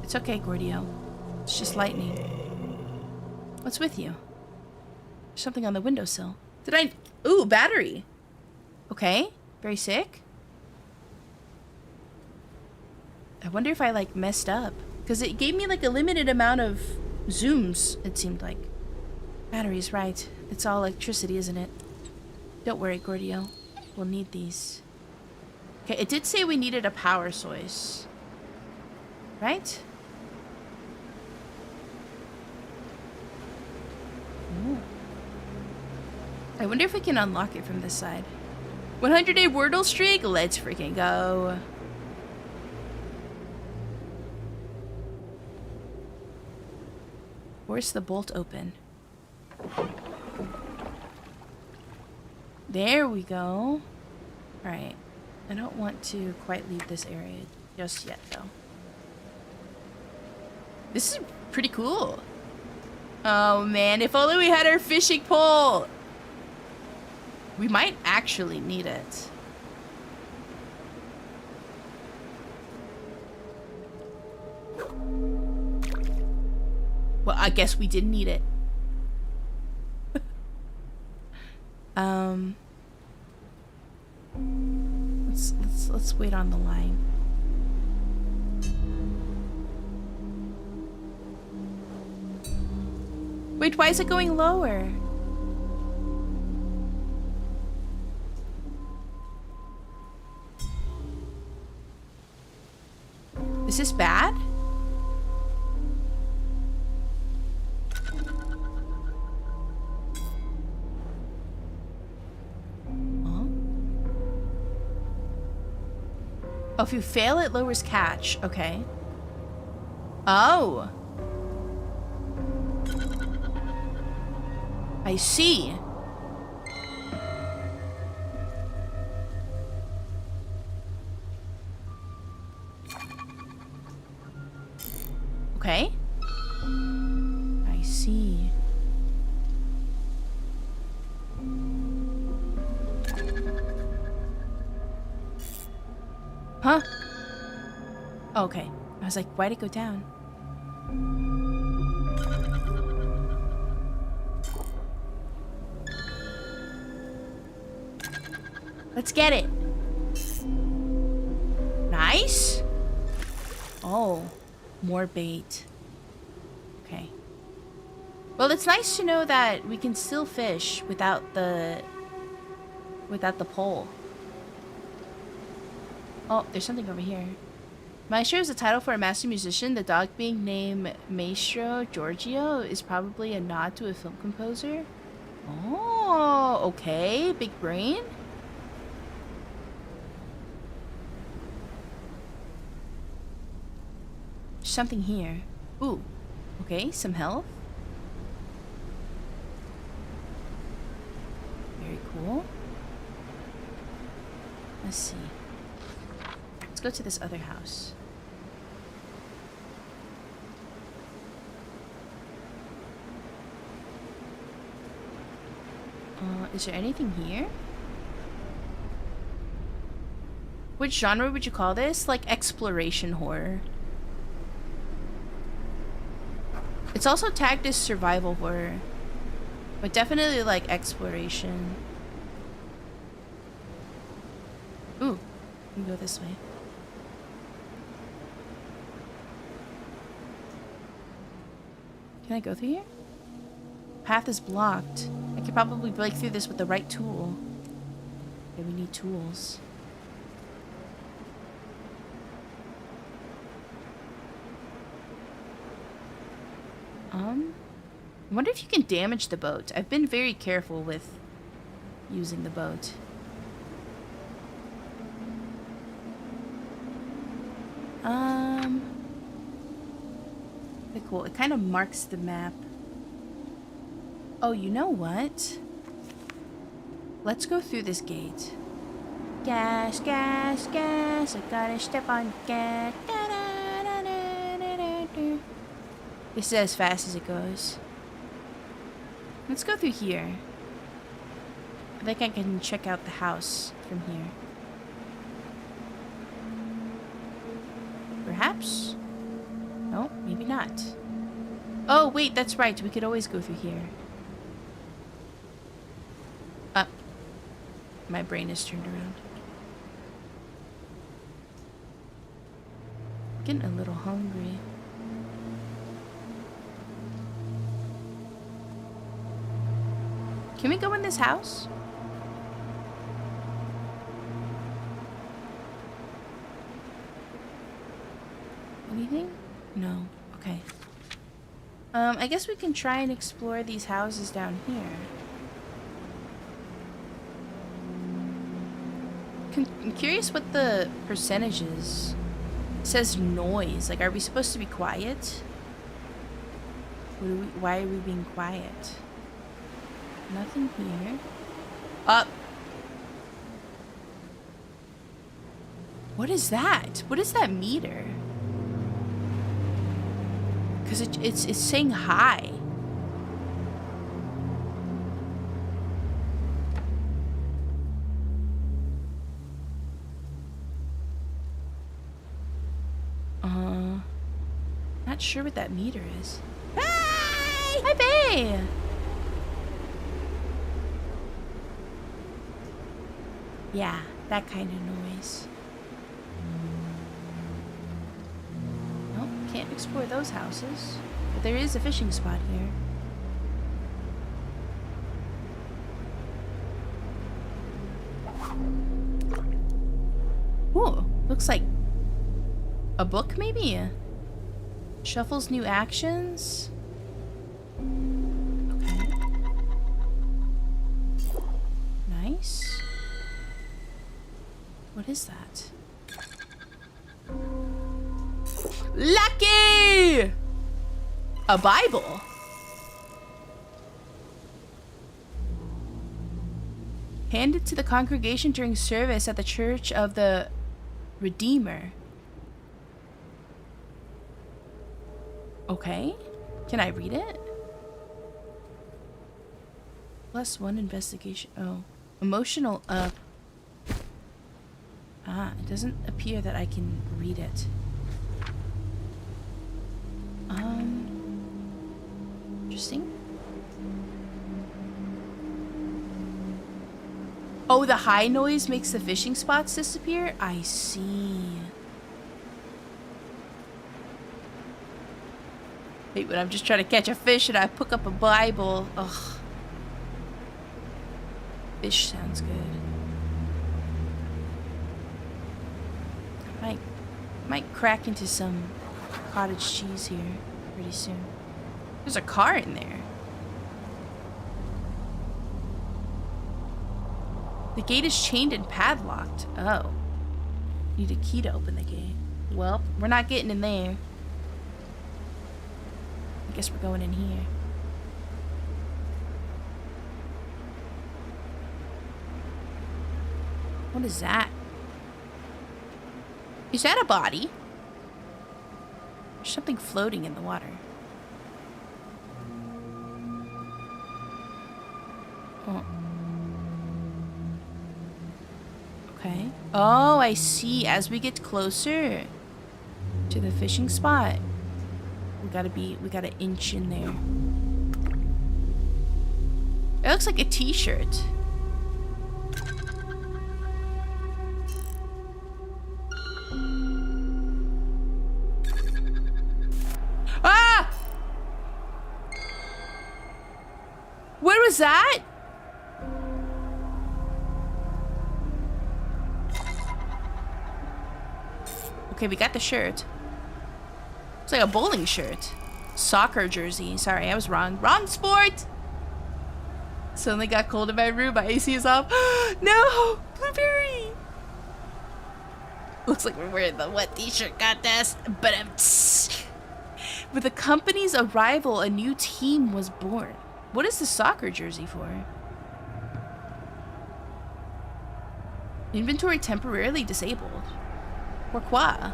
It's okay, Gordio. It's just lightning. What's with you? There's something on the windowsill. Did I... Ooh, battery. Okay. Very sick. I wonder if I, like, messed up. Because it gave me, like, a limited amount of zooms, it seemed like. Battery's right. It's all electricity, isn't it? Don't worry, Gordio. We'll need these. Okay, it did say we needed a power source. Right? Ooh. I wonder if we can unlock it from this side. 100-day Wordle streak? Let's freaking go. Force the bolt open. There we go. Alright. I don't want to quite leave this area just yet, though. This is pretty cool. Oh, man. If only we had our fishing pole. We might actually need it. Well, I guess we did need it. Let's wait on the line. Wait, why is it going lower? Is this bad? Oh, if you fail, it lowers catch. Okay. Oh. I see. Okay. I see. Huh? Oh, okay. I was like, why'd it go down? Let's get it. Nice. Oh, more bait. Okay. Well, it's nice to know that we can still fish without the pole. Oh, there's something over here. Maestro is a title for a master musician. The dog being named Maestro Giorgio is probably a nod to a film composer. Oh, okay. Big brain. There's something here. Ooh. Okay, some health. Very cool. Let's see. Let's go to this other house. Is there anything here? Which genre would you call this? Like exploration horror. It's also tagged as survival horror, but definitely like exploration. Ooh, we can go this way. Can I go through here? Path is blocked. I could probably break through this with the right tool. Okay, we need tools. I wonder if you can damage the boat. I've been very careful with using the boat. Okay, cool. It kind of marks the map. Oh, you know what? Let's go through this gate. Gas, gas, gas. I gotta step on gas. This is as fast as it goes. Let's go through here. I think I can check out the house from here. Perhaps? No, maybe not. Oh, wait, that's right. We could always go through here. My brain is turned around. Getting a little hungry. Can we go in this house? Anything? No. Okay. I guess we can try and explore these houses down here. I'm curious what the percentage is. It says noise. Like, are we supposed to be quiet? Why are we being quiet? Nothing here. Up. What is that? What is that meter? Because it's saying hi. Not sure what that meter is. Hi! Hi, bae! Yeah, that kind of noise. Nope, can't explore those houses. But there is a fishing spot here. Ooh, looks like a book, maybe? Shuffles new actions. Okay. Nice. What is that? Lucky! A Bible. Handed to the congregation during service at the Church of the Redeemer. Okay. Can I read it? +1 investigation. Oh. Emotional up. It doesn't appear that I can read it. Interesting. Oh, the high noise makes the fishing spots disappear? I see. Hate when I'm just trying to catch a fish and I pick up a Bible. Ugh. Fish sounds good. Might crack into some cottage cheese here pretty soon. There's a car in there. The gate is chained and padlocked. Oh. Need a key to open the gate. Well, we're not getting in there. I guess we're going in here. What is that? Is that a body? There's something floating in the water. Oh. Okay. Oh, I see. As we get closer to the fishing spot, we gotta inch in there. It looks like a t-shirt. Ah! What was that? Okay, we got the shirt. It's like a bowling shirt. Soccer jersey. Sorry, I was wrong. Wrong sport! Suddenly got cold in my room. My AC is off. No! Blueberry! Looks like we're wearing the wet t-shirt contest. But with the company's arrival, a new team was born. What is the soccer jersey for? Inventory temporarily disabled. Pourquoi?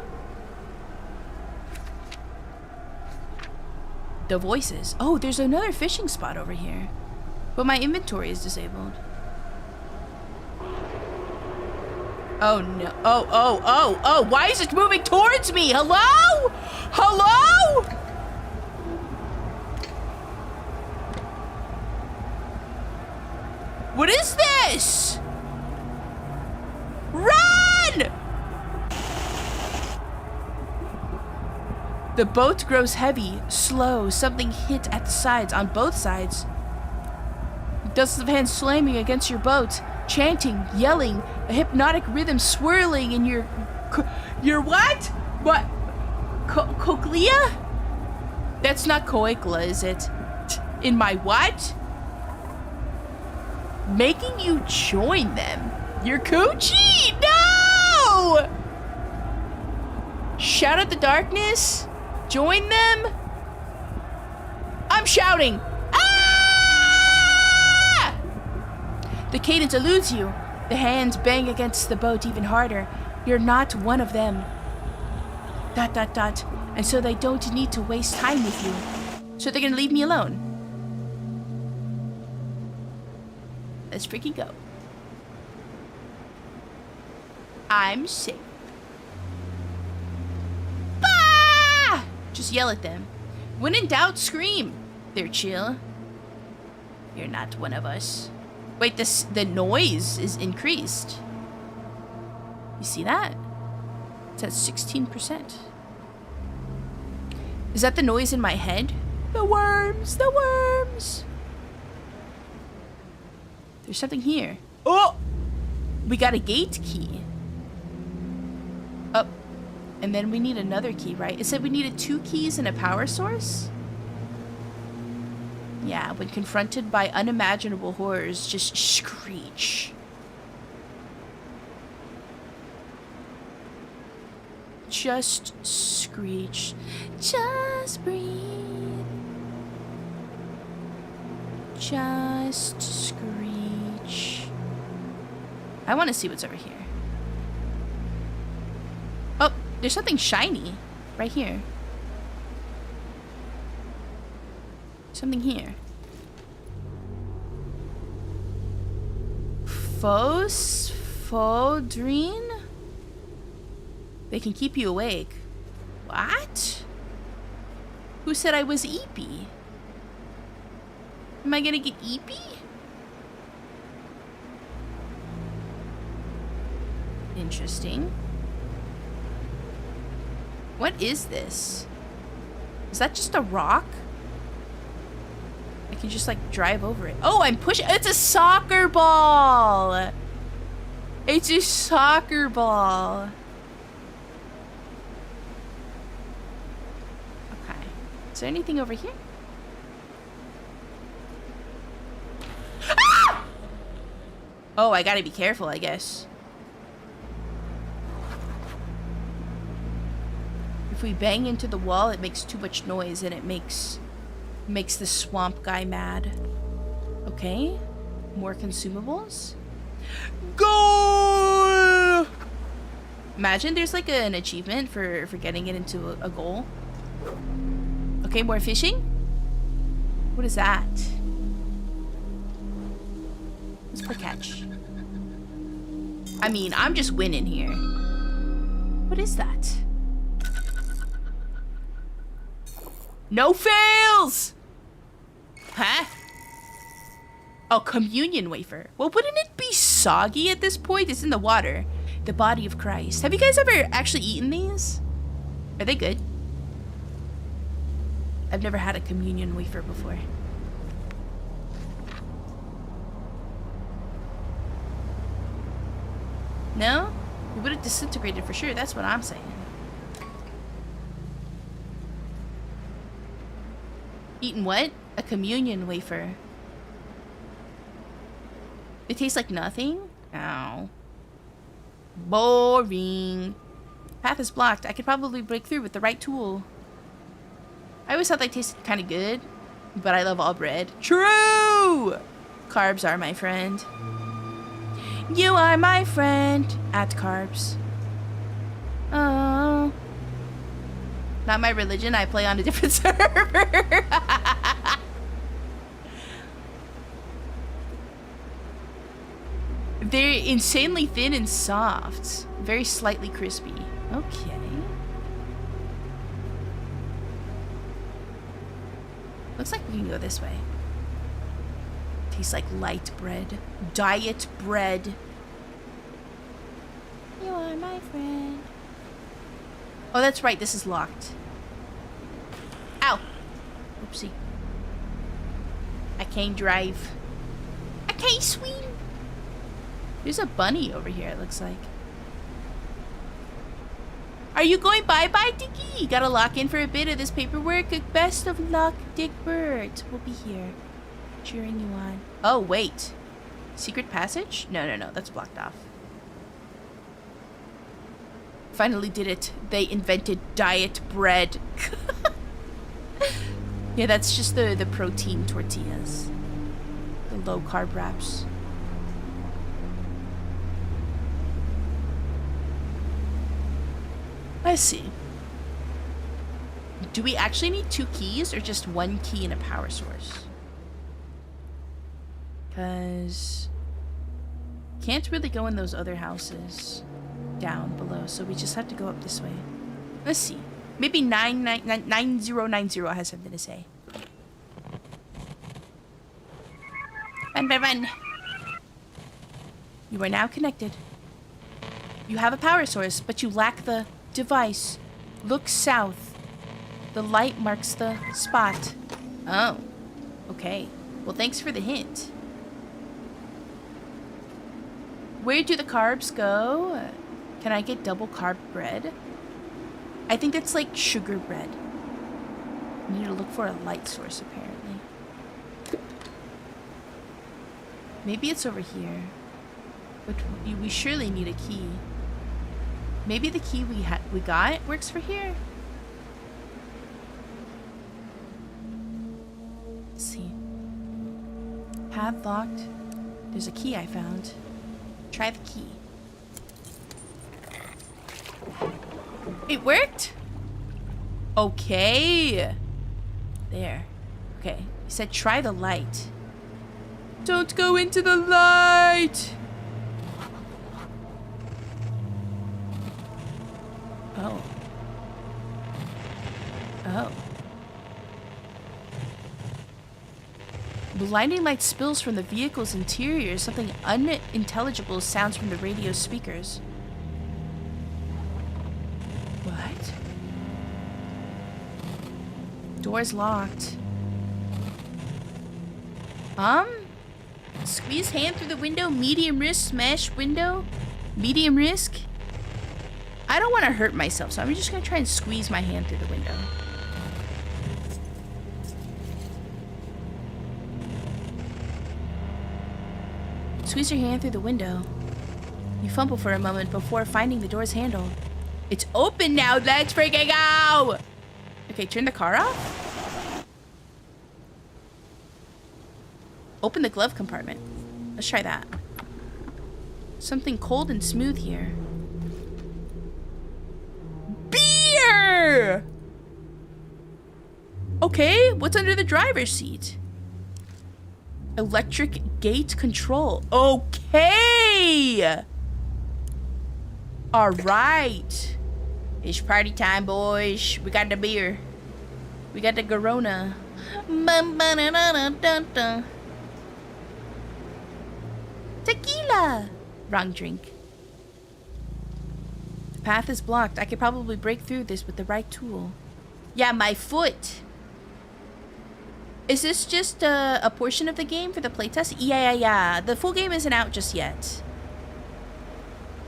The voices. Oh, there's another fishing spot over here. But my inventory is disabled. Oh no. Oh. Why is it moving towards me? Hello? Hello? What is this? Run! The boat grows heavy, slow. Something hit at the sides, on both sides. Dozens of hands slamming against your boat, chanting, yelling, a hypnotic rhythm swirling in your what? What? Cochlea? That's not coicla, is it? In my what? Making you join them. Your coochie? No! Shout at the darkness? Join them? I'm shouting. Ah! The cadence eludes you. The hands bang against the boat even harder. You're not one of them. ... And so they don't need to waste time with you. So they're gonna leave me alone. Let's freaking go. I'm safe. Bah! Just yell at them. When in doubt, scream. They're chill. You're not one of us. Wait, the noise is increased. You see that? It's at 16%. Is that the noise in my head? The worms! The worms! There's something here. Oh! We got a gate key. Oh. And then we need another key, right? It said we needed 2 keys and a power source? Yeah, when confronted by unimaginable horrors, just screech. Just screech. Just breathe. Just screech. I want to see what's over here. Oh, there's something shiny right here. Something here. Phosphodrine? They can keep you awake. What? Who said I was eepy? Am I gonna get eepy? Interesting. What is this? Is that just a rock? I can just like drive over it. Oh, I'm pushing. It's a soccer ball. It's a soccer ball. Okay. Is there anything over here? Ah! Oh, I gotta be careful, I guess. If we bang into the wall, it makes too much noise and it makes the swamp guy mad. Okay. More consumables. Goal! Imagine there's like an achievement for getting it into a goal. Okay, more fishing. What is that? Let's play catch. I mean, I'm just winning here. What is that? No fails! Huh? Oh, communion wafer. Well, wouldn't it be soggy at this point? It's in the water. The body of Christ. Have you guys ever actually eaten these? Are they good? I've never had a communion wafer before. No? It would have disintegrated for sure. That's what I'm saying. Eaten what? A communion wafer. It tastes like nothing? Ow. Boring. Path is blocked. I could probably break through with the right tool. I always thought they tasted kind of good, but I love all bread. True! Carbs are my friend. You are my friend. At carbs. Oh. Not my religion. I play on a different server. They're insanely thin and soft. Very slightly crispy. Okay. Looks like we can go this way. Tastes like light bread. Diet bread. You are my friend. Oh, that's right. This is locked. Ow. Oopsie. I can't drive. I can't swim. There's a bunny over here, it looks like. Are you going bye-bye, Dicky? Gotta lock in for a bit of this paperwork. Best of luck, Dick Bird. We'll be here. Cheering you on. Oh, wait. Secret passage? No. That's blocked off. Finally did it. They invented diet bread. Yeah, that's just the protein tortillas. The low-carb wraps. Let's see. Do we actually need 2 keys or just 1 key and a power source? Because can't really go in those other houses down below, so we just have to go up this way. Let's see. Maybe 9090 has something to say. Run. You are now connected. You have a power source, but you lack the device. Look south. The light marks the spot. Oh. Okay. Well, thanks for the hint. Where do the carbs go? Can I get double carb bread? I think that's like sugar bread. I need to look for a light source, apparently. Maybe it's over here. But we surely need a key. Maybe the key we got works for here? Let's see. Path locked. There's a key I found. Try the key. It worked? Okay. There. Okay. He said try the light. Don't go into the light! Oh. Oh. Blinding light spills from the vehicle's interior. Something unintelligible sounds from the radio speakers. What? Door's locked. Squeeze hand through the window. Medium risk. Smash window. Medium risk. I don't want to hurt myself, so I'm just gonna try and squeeze my hand through the window. Squeeze your hand through the window. You fumble for a moment before finding the door's handle. It's open now. Let's freaking go! Okay, turn the car off. Open the glove compartment. Let's try that. Something cold and smooth here. Beer! Okay, what's under the driver's seat? Electric gate control. Okay! Alright. It's party time, boys. We got the beer. We got the Corona. Tequila! Wrong drink. The path is blocked. I could probably break through this with the right tool. Yeah, my foot. Is this just a portion of the game for the playtest? Yeah. The full game isn't out just yet.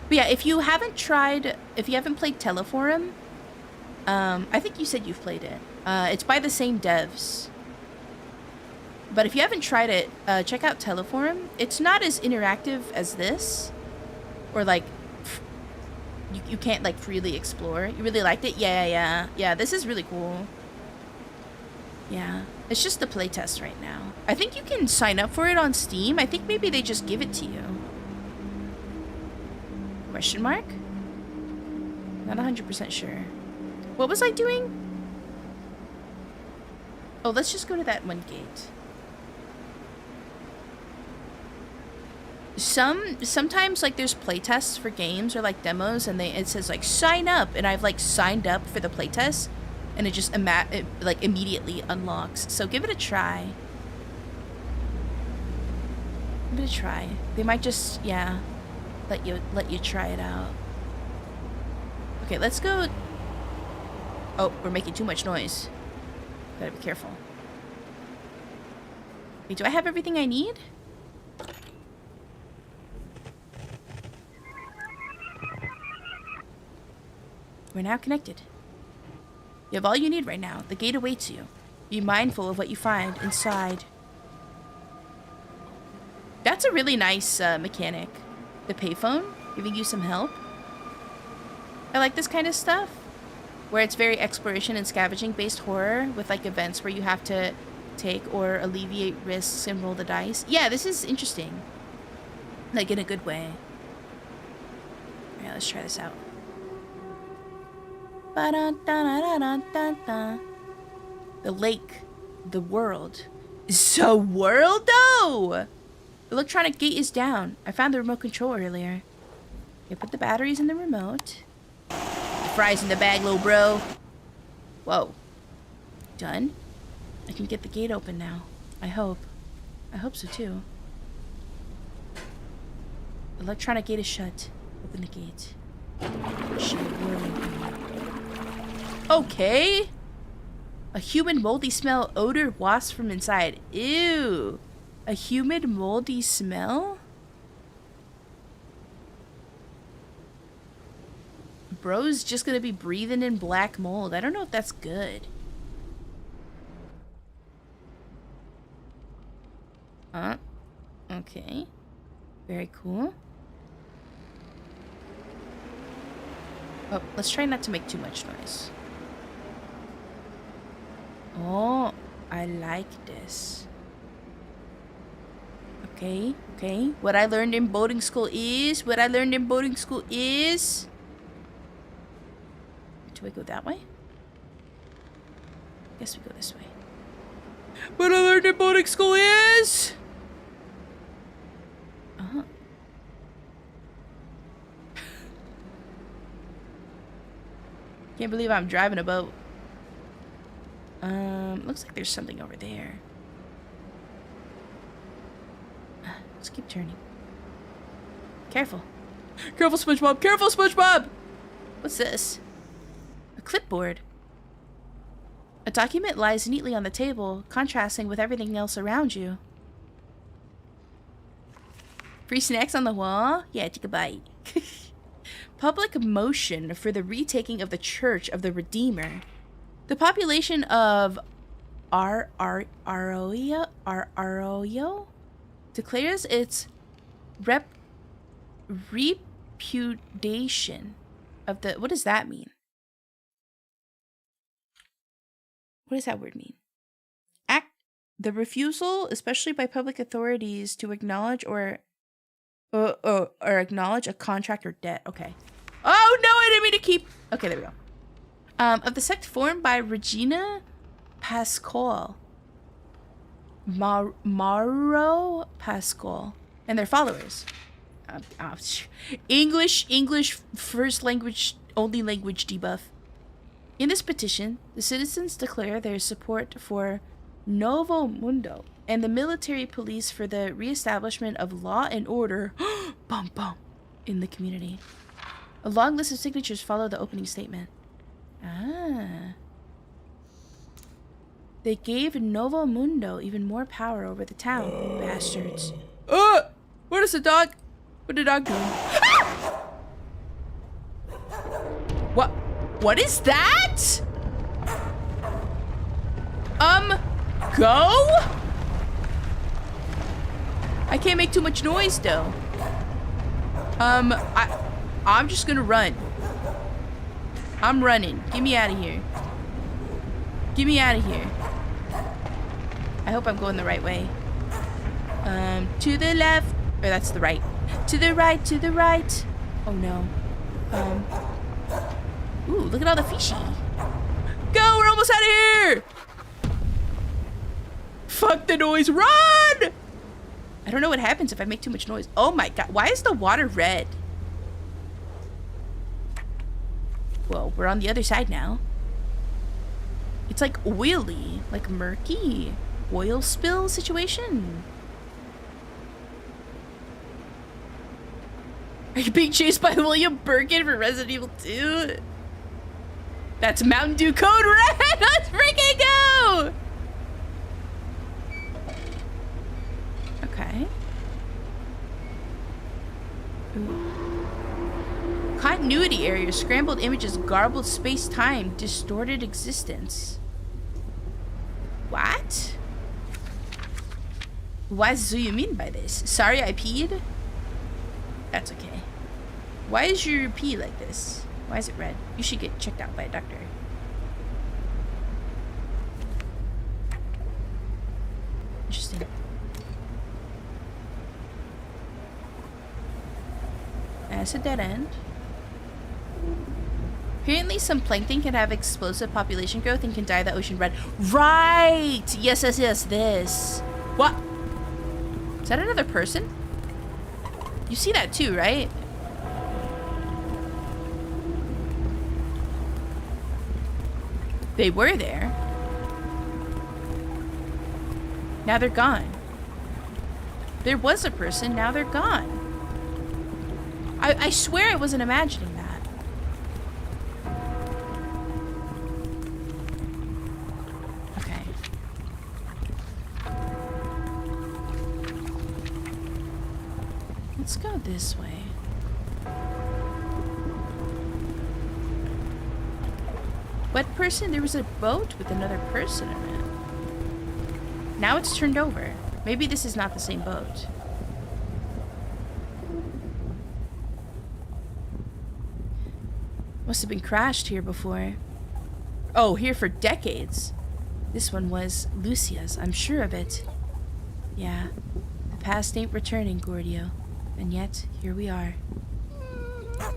But yeah, if you haven't played Teleforum, I think you said you've played it. It's by the same devs. But if you haven't tried it, check out Teleforum. It's not as interactive as this. Or like, you can't like freely explore. You really liked it? Yeah, this is really cool. Yeah, it's just the playtest right now. I think you can sign up for it on Steam. I think maybe they just give it to you. Question mark? Not 100% sure. What was I doing? Oh, let's just go to that one gate. Sometimes like there's playtests for games or like demos and it says like sign up, and I've like signed up for the playtest and it just like immediately unlocks. So give it a try. Give it a try. They might just let you try it out. Okay, let's go. Oh, we're making too much noise. Gotta be careful. Wait, do I have everything I need? We're now connected. You have all you need right now. The gate awaits you. Be mindful of what you find inside. That's a really nice mechanic. The payphone, giving you some help. I like this kind of stuff, where it's very exploration and scavenging based horror with like events where you have to take or alleviate risks and roll the dice. Yeah, this is interesting. Like in a good way. Yeah, let's try this out. The lake. The world. So worldo! The electronic gate is down. I found the remote control earlier. You put the batteries in the remote. The fries in the bag, little bro. Whoa. Done? I can get the gate open now. I hope. I hope so too. The electronic gate is shut. Open the gate. Shut it. Okay. A human moldy smell, odor wafts from inside. Ew. A humid moldy smell? Bro's just gonna be breathing in black mold. I don't know if that's good. Okay. Very cool. Oh, let's try not to make too much noise. Oh, I like this. Okay. What I learned in boarding school is... Do I go that way? Guess we go this way. What I learned in boarding school is... Can't believe I'm driving a boat. Looks like there's something over there. Let's keep turning. Careful. Careful, SpongeBob! Careful, SpongeBob! What's this? A clipboard. A document lies neatly on the table, contrasting with everything else around you. Free snacks on the wall? Yeah, take a bite. Public motion for the retaking of the Church of the Redeemer. The population of Arroyo declares its repudiation of the... What does that mean? What does that word mean? The refusal, especially by public authorities, to acknowledge or acknowledge a contract or debt. Okay. Oh no, I didn't mean to keep... Okay, there we go. Of the sect formed by Regina Pascal, Mauro Pascal, and their followers. English first language, only language debuff. In this petition, the citizens declare their support for Novo Mundo and the military police for the reestablishment of law and order bum, bum, in the community. A long list of signatures follow the opening statement. Ah. They gave Novo Mundo even more power over the town, bastards. What is the dog? What did the dog do? Ah! What is that? Go? I can't make too much noise though. I'm just gonna run. I'm running. Get me out of here. Get me out of here. I hope I'm going the right way. To the left. Or that's the right. To the right, to the right. Oh no. Ooh, look at all the fishy. Go, we're almost out of here! Fuck the noise, run! I don't know what happens if I make too much noise. Oh my god, why is the water red? Whoa, we're on the other side now. It's like oily, like murky. Oil spill situation. Are you being chased by William Birkin for Resident Evil 2? That's Mountain Dew Code Red! Let's freaking go! Okay. Ooh. Continuity error, scrambled images, garbled space-time, distorted existence. What? What do you mean by this? Sorry I peed? That's okay. Why is your pee like this? Why is it red? You should get checked out by a doctor. Interesting. That's a dead end. Apparently some plankton can have explosive population growth and can dye the ocean red. Right! Yes, yes, yes, this. What? Is that another person? You see that too, right? They were there. Now they're gone. There was a person, now they're gone. I swear I wasn't imagining that. Okay. Let's go this way. What person? There was a boat with another person in it. Now it's turned over. Maybe this is not the same boat. Must have been crashed here before. Oh, here for decades. This one was Lucia's, I'm sure of it. Yeah, the past ain't returning, Gordio. And yet, here we are. Oh,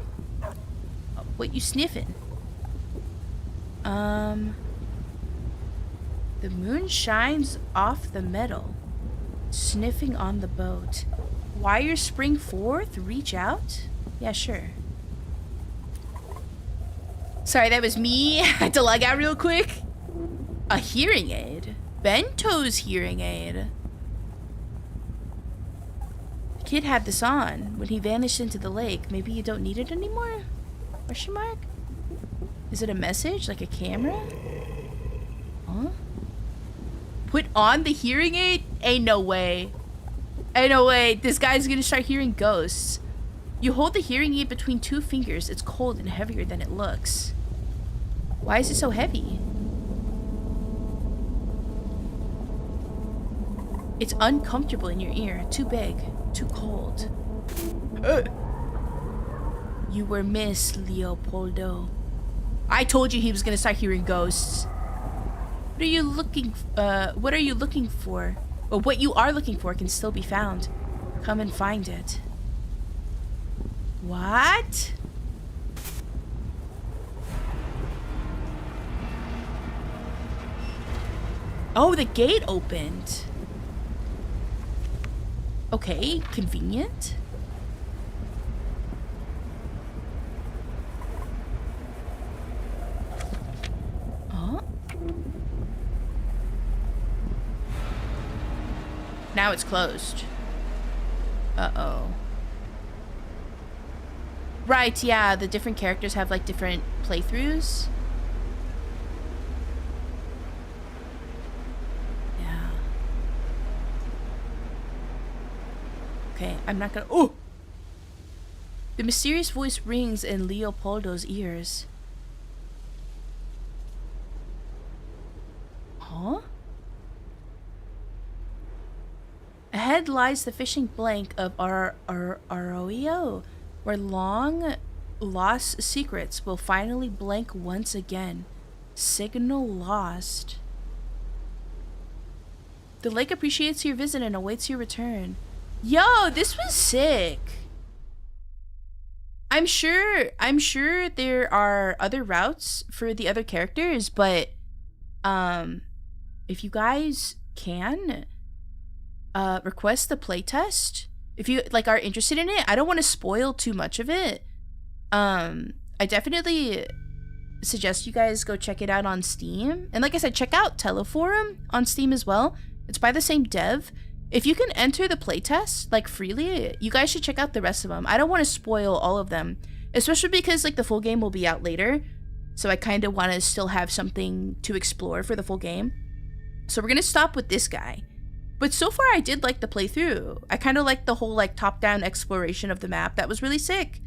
what you sniffing? The moon shines off the metal, sniffing on the boat. Wire spring forth, reach out? Yeah, sure. Sorry, that was me. I had to log out real quick. A hearing aid. Bento's hearing aid. The kid had this on when he vanished into the lake. Maybe you don't need it anymore? Question mark? Is it a message? Like a camera? Huh? Put on the hearing aid? Ain't no way. Ain't no way. This guy's gonna start hearing ghosts. You hold the hearing aid between 2 fingers. It's cold and heavier than it looks. Why is it so heavy? It's uncomfortable in your ear. Too big. Too cold. You were missed, Leopoldo. I told you he was gonna start hearing ghosts. What are you looking for? Well, what you are looking for can still be found. Come and find it. What? Oh, the gate opened. Okay, convenient. Oh. Now it's closed. Uh-oh. Right, yeah, the different characters have like different playthroughs. Yeah. Okay, I'm not gonna— oh! The mysterious voice rings in Leopoldo's ears. Huh? Ahead lies the fishing blank of Arroyo, where long lost secrets will finally blank once again. Signal lost. The lake appreciates your visit and awaits your return. Yo, this was sick. I'm sure there are other routes for the other characters, but if you guys can request the playtest if you like are interested in it. I don't want to spoil too much of it. I definitely suggest you guys go check it out on Steam. And like I said, check out Teleforum on Steam as well. It's by the same dev. If you can enter the playtest like freely, you guys should check out the rest of them. I don't want to spoil all of them, especially because like the full game will be out later. So I kind of want to still have something to explore for the full game. So we're going to stop with this guy. But so far I did like the playthrough. I kind of liked the whole like top-down exploration of the map. That was really sick.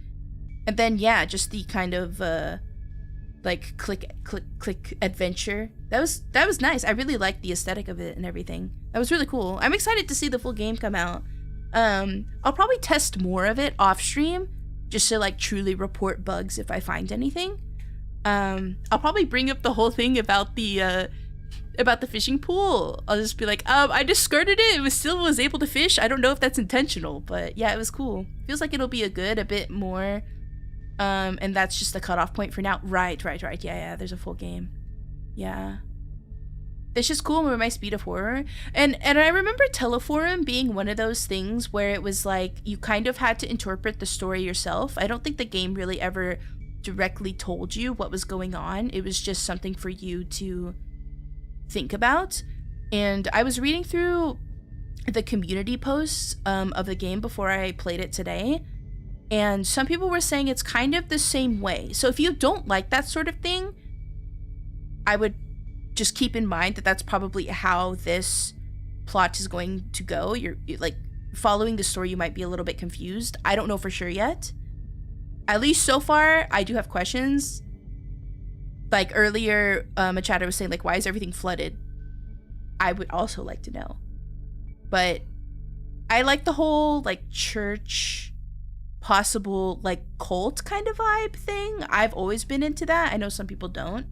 And then yeah, just the kind of like click adventure. That was nice. I really liked the aesthetic of it and everything. That was really cool. I'm excited to see the full game come out. I'll probably test more of it off stream just to like truly report bugs if I find anything. I'll probably bring up the whole thing about the fishing pool. I'll just be like, I discarded it. It was able to fish. I don't know if that's intentional, but yeah, it was cool. Feels like it'll be a bit more. And that's just the cutoff point for now. Right. Yeah, there's a full game. Yeah. It's just cool with my speed of horror. And I remember Teleforum being one of those things where it was like you kind of had to interpret the story yourself. I don't think the game really ever directly told you what was going on. It was just something for you to think about. And I was reading through the community posts of the game before I played it today, and some people were saying it's kind of the same way. So if you don't like that sort of thing, I would just keep in mind that that's probably how this plot is going to go. You're like following the story, you might be a little bit confused. I don't know for sure yet. At least so far, I do have questions. Like earlier, a chatter was saying like, why is everything flooded? I would also like to know. But I like the whole like church, possible like cult kind of vibe thing. I've always been into that. I know some people don't.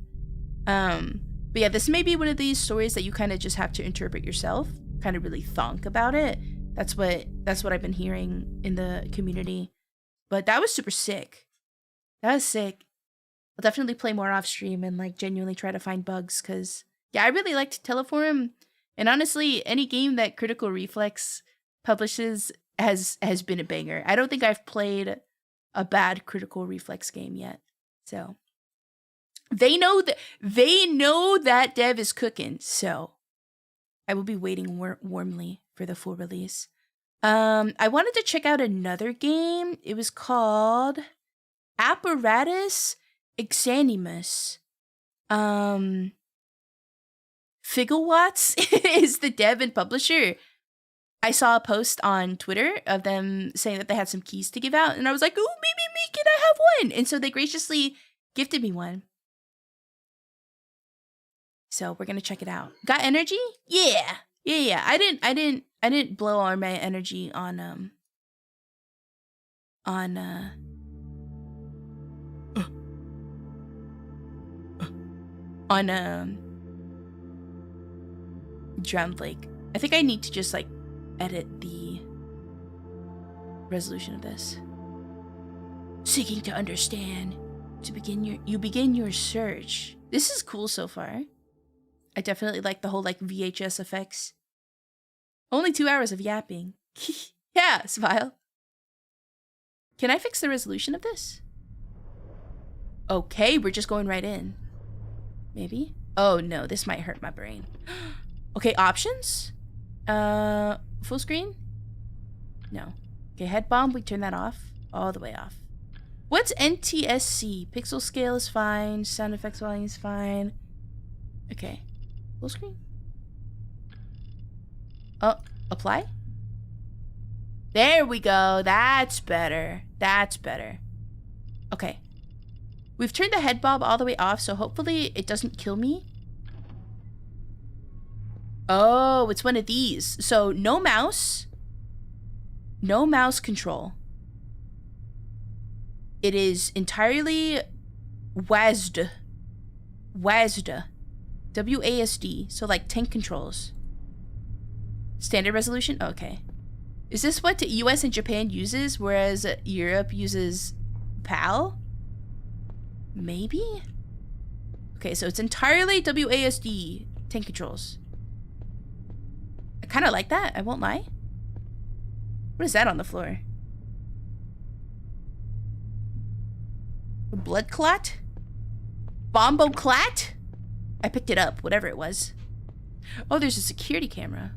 But yeah, this may be one of these stories that you kind of just have to interpret yourself, kind of really thunk about it. That's what I've been hearing in the community. But that was super sick. That was sick. I'll definitely play more off stream and like genuinely try to find bugs, because yeah, I really liked Teleforum. And honestly, any game that Critical Reflex publishes has been a banger. I don't think I've played a bad Critical Reflex game yet. So they know that dev is cooking. So I will be waiting warmly for the full release. I wanted to check out another game. It was called Apparatus Exanimus. Figglewatts is the dev and publisher. I saw a post on Twitter of them saying that they had some keys to give out, and I was like, "Ooh, me, can I have one?" And so they graciously gifted me one. So we're gonna check it out. Got energy? Yeah. I didn't blow all my energy on Drowned Lake. I think I need to just like edit the resolution of this. Seeking to understand. You begin your search. This is cool so far. I definitely like the whole like VHS effects. Only 2 hours of yapping. Yeah, smile. Can I fix the resolution of this? Okay, we're just going right in. Maybe? Oh no, this might hurt my brain. Okay, options? Full screen? No. Okay, head bomb, we turn that off. All the way off. What's NTSC? Pixel scale is fine. Sound effects volume is fine. Okay. Full screen? Oh, apply? There we go. That's better. That's better. Okay. We've turned the head bob all the way off, so hopefully it doesn't kill me. Oh, it's one of these. So no mouse. No mouse control. It is entirely WASD. WASD. W-A-S-D. So like tank controls. Standard resolution? Okay. Is this what the US and Japan uses, whereas Europe uses PAL? Maybe? Okay, so it's entirely WASD tank controls. I kind of like that, I won't lie. What is that on the floor? A blood clot? Bombo clat? I picked it up, whatever it was. Oh, there's a security camera.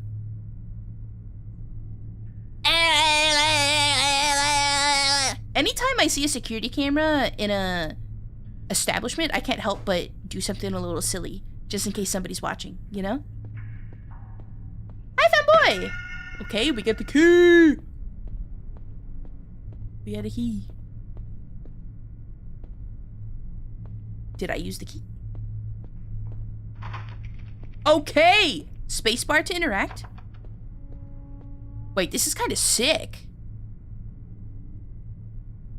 Anytime I see a security camera in a establishment, I can't help but do something a little silly, just in case somebody's watching, you know? Hi, fanboy! Okay, we get the key! We got a key. Did I use the key? Okay! Spacebar to interact. Wait, this is kind of sick.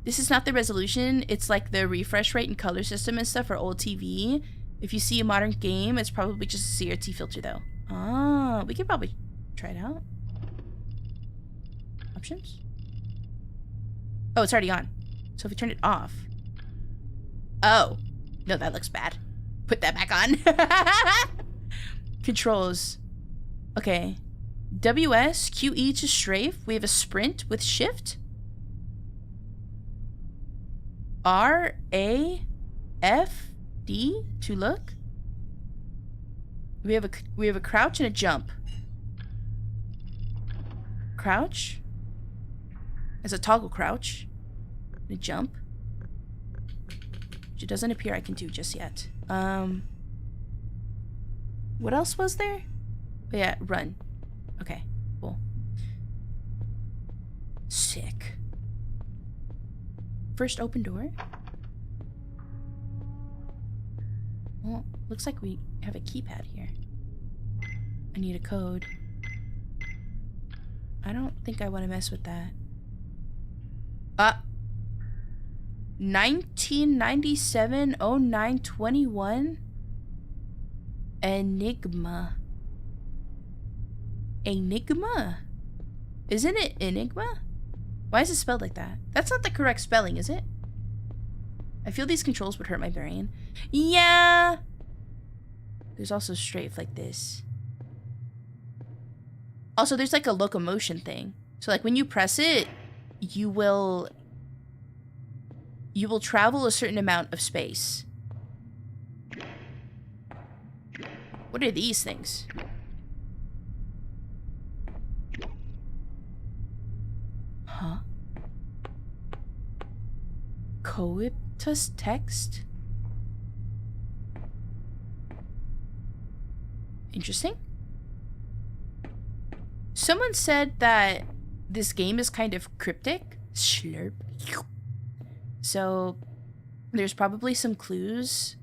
This is not the resolution. It's like the refresh rate and color system and stuff for old TV. If you see a modern game, it's probably just a CRT filter though. Ah, we could probably try it out. Options? Oh, it's already on. So if we turn it off. Oh. No, that looks bad. Put that back on. Controls. Okay. WS, QE to strafe. We have a sprint with shift. R, A, F, D to look. We have a crouch and a jump. Crouch. As a toggle crouch. And a jump. Which it doesn't appear I can do just yet. What else was there? Oh, yeah, run. Okay, cool. Sick. First open door. Well, looks like we have a keypad here. I need a code. I don't think I want to mess with that. 1997 0921 Enigma. Enigma? Isn't it Enigma? Why is it spelled like that? That's not the correct spelling, is it? I feel these controls would hurt my brain. Yeah. There's also strafe like this. Also, there's like a locomotion thing. So like when you press it, you will travel a certain amount of space. What are these things? Huh? Coeptus text? Interesting. Someone said that this game is kind of cryptic. Slurp. So there's probably some clues.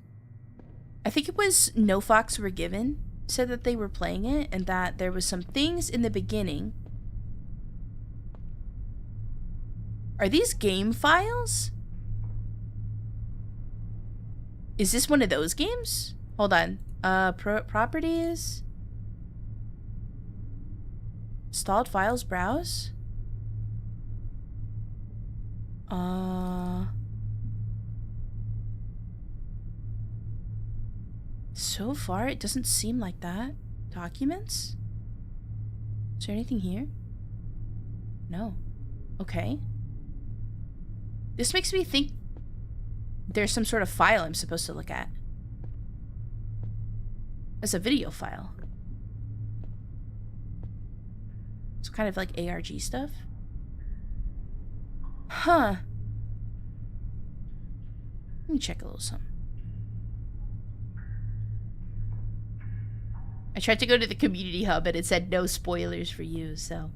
I think it was No Fox Were Given said that they were playing it and that there was some things in the beginning. Are these game files? Is this one of those games? Hold on. Properties. Installed files, browse. So far, it doesn't seem like that. Documents? Is there anything here? No. Okay. This makes me think there's some sort of file I'm supposed to look at. It's a video file. It's kind of like ARG stuff. Huh. Let me check a little something. I tried to go to the community hub and it said no spoilers for you, so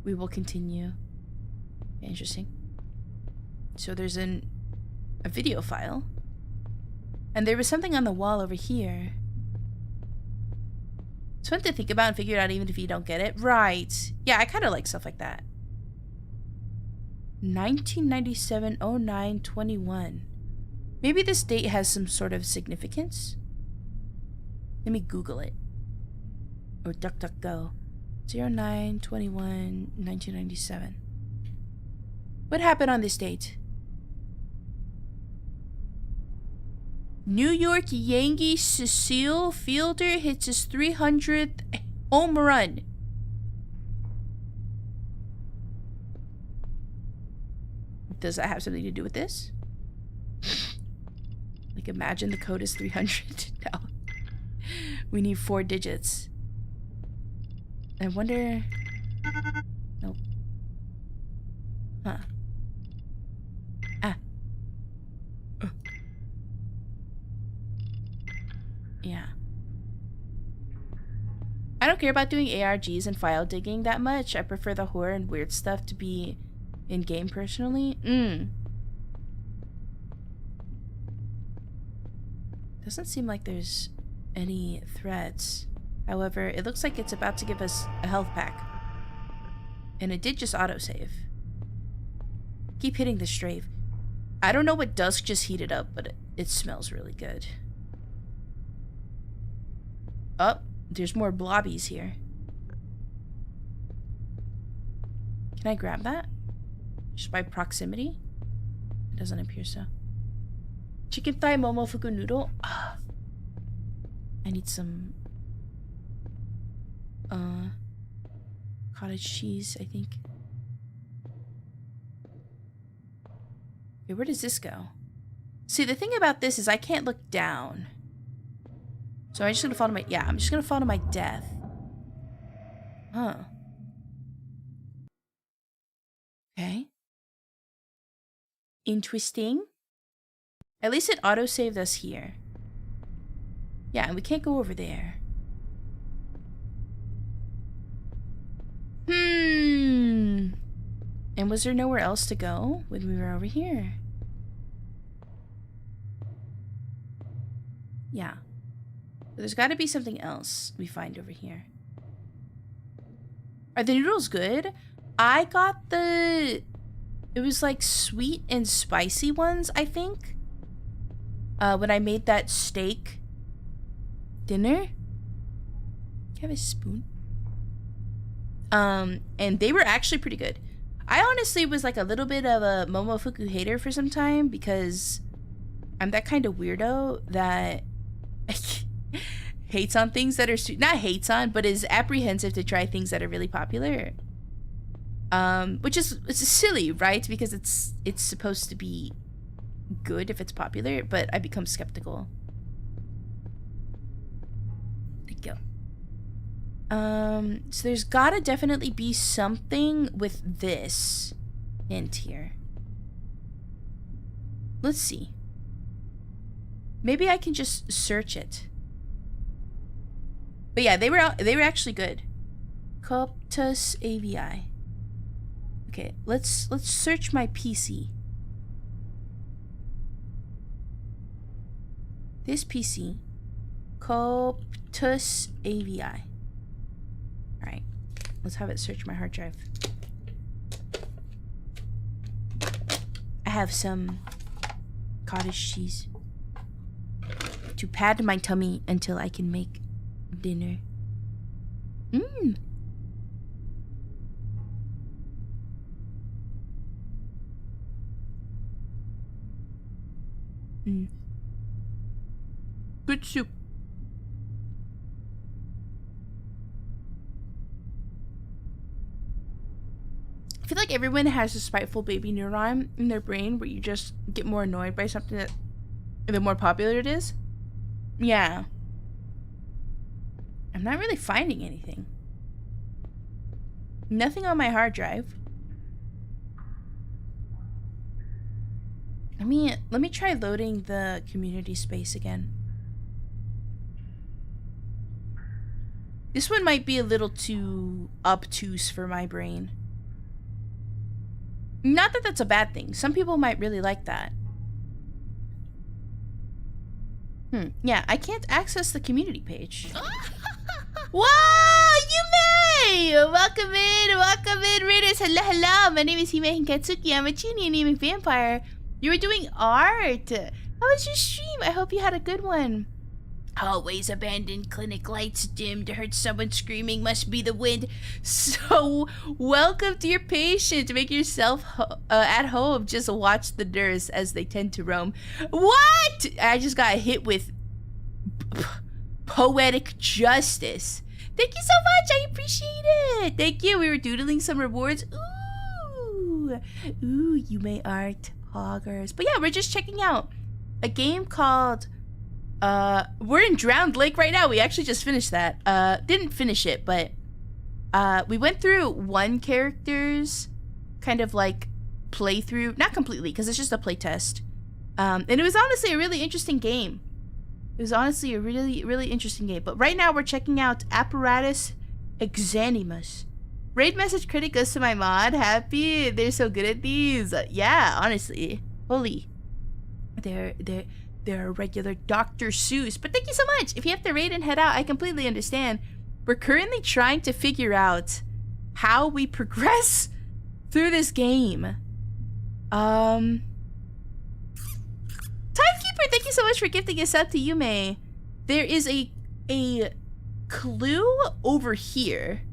we will continue. Interesting. So there's a video file. And there was something on the wall over here. It's fun to think about and figure it out even if you don't get it. Right. Yeah, I kind of like stuff like that. 1997-09-21. Maybe this date has some sort of significance. Let me Google it. Or DuckDuckGo. 09-21-1997. What happened on this date? New York Yankee Cecil Fielder hits his 300th home run. Does that have something to do with this? Like, imagine the code is 300. No. We need 4 digits. I wonder... Nope. Huh. Yeah. I don't care about doing ARGs and file digging that much. I prefer the horror and weird stuff to be in-game personally. Doesn't seem like there's any threats. However, it looks like it's about to give us a health pack. And it did just autosave. Keep hitting the strafe. I don't know what dusk just heated up, but it smells really good. Oh, there's more blobbies here. Can I grab that? Just by proximity? It doesn't appear so. Chicken thigh momofuku noodle. I need some cottage cheese, I think. Okay, where does this go? See, the thing about this is I can't look down. So I'm just gonna fall to my... Yeah, I'm just gonna fall to my death. Huh. Okay. Interesting. At least it auto-saved us here. Yeah, and we can't go over there. And was there nowhere else to go when we were over here? Yeah. There's got to be something else we find over here. Are the noodles good? I got the... It was like sweet and spicy ones, I think. When I made that steak dinner. Do you have a spoon? And they were actually pretty good. I honestly was like a little bit of a Momofuku hater for some time because I'm that kind of weirdo that hates on things that are not hates on, but is apprehensive to try things that are really popular. Which is it's silly, right? Because it's supposed to be good if it's popular, but I become skeptical. There you go. So there's gotta definitely be something with this hint here. Let's see. Maybe I can just search it. But yeah, they were actually good. Coptus AVI. Okay, let's search my PC. This PC. Coptus AVI. Alright. Let's have it search my hard drive. I have some cottage cheese to pad my tummy until I can make dinner. Mmm. Mm. Good soup. I feel like everyone has a spiteful baby neuron in their brain where you just get more annoyed by something that the more popular it is. Yeah. I'm not really finding anything. Nothing on my hard drive. Let me try loading the community space again. This one might be a little too obtuse for my brain. Not that that's a bad thing. Some people might really like that. Yeah, I can't access the community page. Wow, you may! Welcome in, readers. Hello. My name is Heme Hinketsuki. I'm a genie anemic vampire. You were doing art. How was your stream? I hope you had a good one. Always abandoned, clinic lights dimmed, heard someone screaming, must be the wind. So, welcome to your patient. Make yourself at home. Just watch the nurse as they tend to roam. What? I just got hit with poetic justice. Thank you so much. I appreciate it. Thank you. We were doodling some rewards. Ooh, you may art poggers. But yeah, we're just checking out a game called... we're in Drowned Lake right now. We actually just finished that. Didn't finish it, but we went through one character's kind of like playthrough. Not completely, because it's just a playtest. And it was honestly a really interesting game. It was honestly a really, really interesting game. But right now we're checking out Apparatus Exanimus. Raid message critic goes to my mod. Happy. They're so good at these. Yeah, honestly. Holy. They're a regular Dr. Seuss. But thank you so much. If you have to raid and head out, I completely understand. We're currently trying to figure out how we progress through this game. Timekeeper, thank you so much for gifting us up to Yume. There is a clue over here.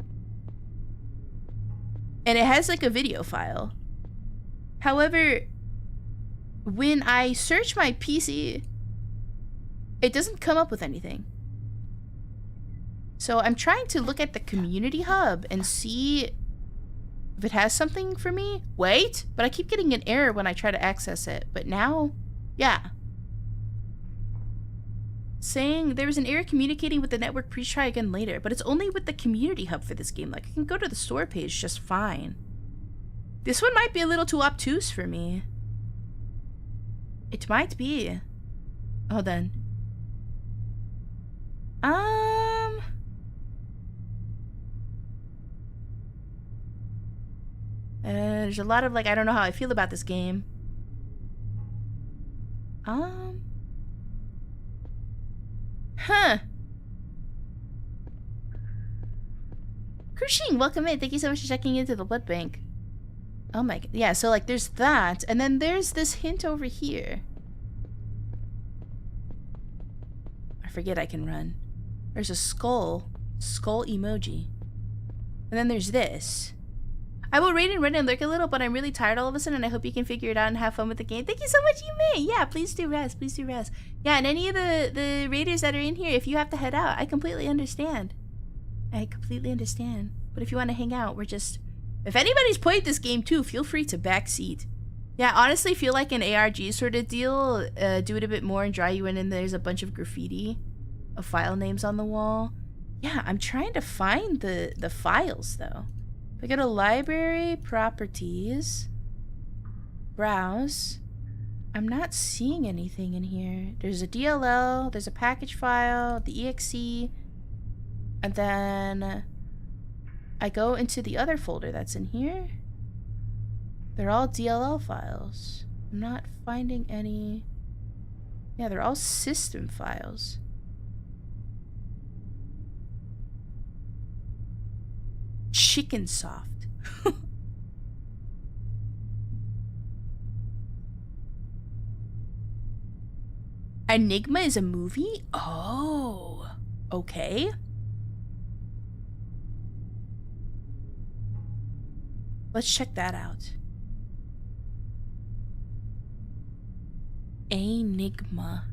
And it has like a video file. However, when I search my PC, it doesn't come up with anything. So I'm trying to look at the community hub and see if it has something for me. Wait, but I keep getting an error when I try to access it. But now, yeah. Saying there was an error communicating with the network, please try again later. But it's only with the community hub for this game. Like, I can go to the store page just fine. This one might be a little too obtuse for me. It might be. Hold on. There's a lot of like, I don't know how I feel about this game. Crushing, welcome in. Thank you so much for checking into the blood bank. Oh my god. Yeah, so like there's that, and then there's this hint over here. I forget I can run. There's a skull emoji. And then there's this. I will raid and run and lurk a little, but I'm really tired all of a sudden, and I hope you can figure it out and have fun with the game. Thank you so much, you may. Yeah, please do rest. Please do rest. Yeah, and any of the raiders that are in here, if you have to head out, I completely understand. I completely understand. But if you want to hang out, we're just... If anybody's played this game too, feel free to backseat. Yeah, honestly, feel like an ARG sort of deal. Do it a bit more and draw you in, and there's a bunch of graffiti of file names on the wall. Yeah, I'm trying to find the files, though. If I go to library, properties, browse, I'm not seeing anything in here. There's a DLL, there's a package file, the EXE. And then I go into the other folder that's in here. They're all DLL files. I'm not finding any. Yeah, they're all system files. Chicken soft. Enigma is a movie? Oh, okay. Let's check that out. Enigma.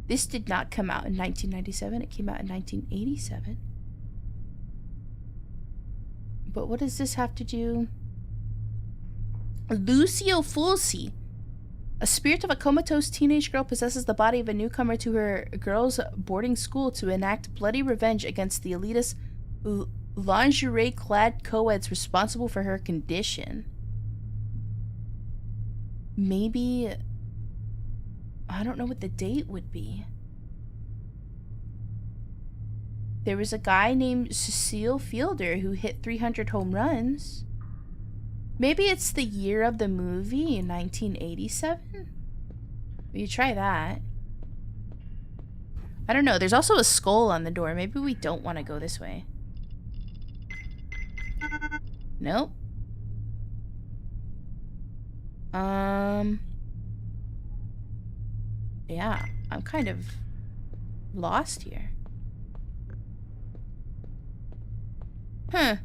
This did not come out in 1997. It came out in 1987. But what does this have to do? Lucio Fulci. A spirit of a comatose teenage girl possesses the body of a newcomer to her girls' boarding school to enact bloody revenge against the elitist lingerie-clad co-eds responsible for her condition. Maybe... I don't know what the date would be. There was a guy named Cecile Fielder who hit 300 home runs. Maybe it's the year of the movie in 1987? You try that. I don't know. There's also a skull on the door. Maybe we don't want to go this way. Nope. Yeah, I'm kind of lost here. Huh.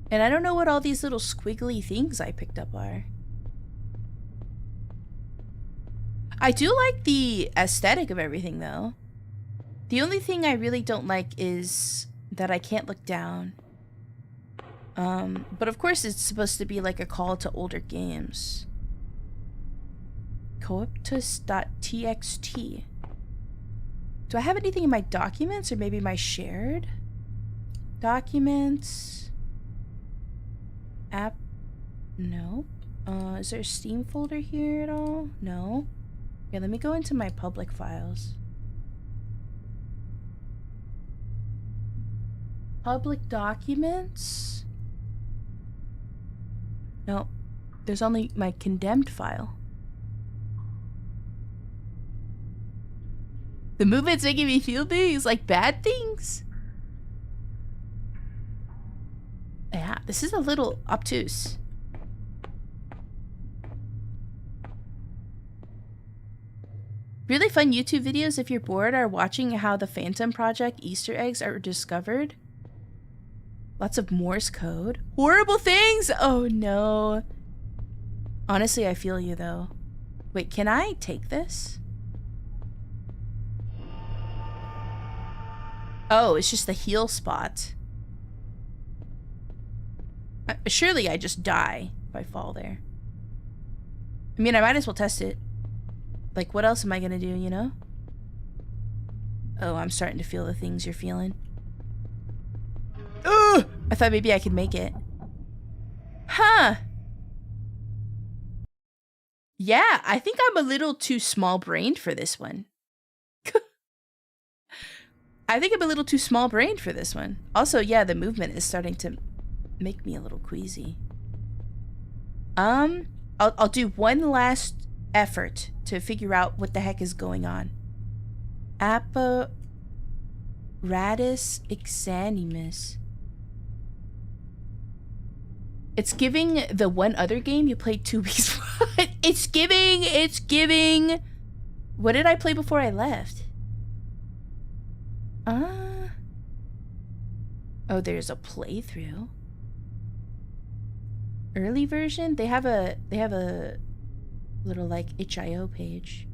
And I don't know what all these little squiggly things I picked up are. I do like the aesthetic of everything, though. The only thing I really don't like is that I can't look down. But of course it's supposed to be like a call to older games. Cooptus.txt. Do I have anything in my documents or maybe my shared? Documents. App. No. Is there a Steam folder here at all? No. Yeah, let me go into my public files. Public documents? No. There's only my condemned file. The movement's making me feel things like bad things. Yeah, this is a little obtuse. Really fun YouTube videos if you're bored are watching how the Phantom Project Easter eggs are discovered. Lots of Morse code. Horrible things! Oh no. Honestly, I feel you though. Wait, can I take this? Oh, it's just the heal spot. Surely I just die if I fall there. I mean, I might as well test it. Like, what else am I gonna do, you know? Oh, I'm starting to feel the things you're feeling. Ugh! I thought maybe I could make it. Huh. Yeah, I think I'm a little too small-brained for this one. I think I'm a little too small-brained for this one. Also, yeah, the movement is starting to make me a little queasy. I'll do one last effort to figure out what the heck is going on. Apparatus exanimus. It's giving the one other game you played 2 weeks. It's giving. What did I play before I left? Oh, there's a playthrough. Early version? They have a little like itch.io page.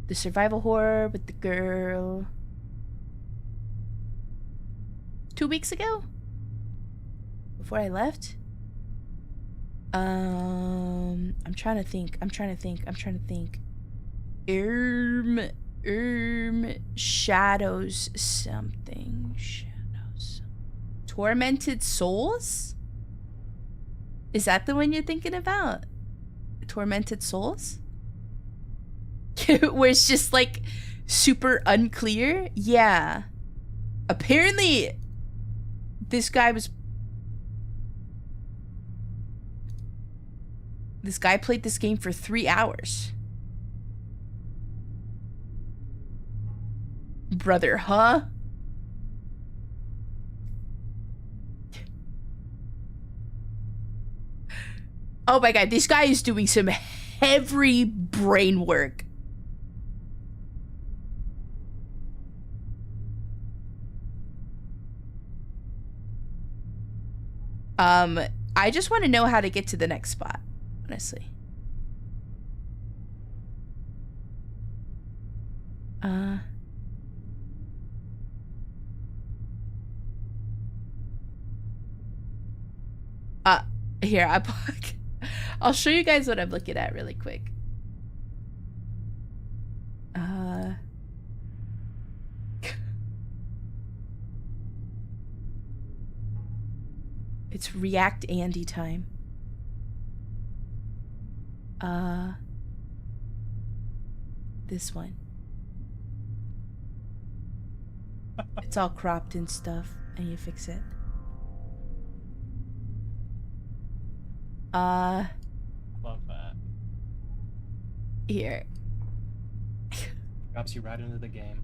The survival horror with the girl. 2 weeks ago? Before I left? I'm trying to think. Shadows something. Tormented Souls? Is that the one you're thinking about? Tormented Souls? Where it's just like super unclear? Yeah. Apparently, this guy played this game for 3 hours. Brother, huh? Oh my god, this guy is doing some heavy brain work. I just want to know how to get to the next spot, honestly. Here, I'll show you guys what I'm looking at really quick. It's React Andy time. This one. It's all cropped and stuff, and you fix it. Love that. Here. Drops you right into the game.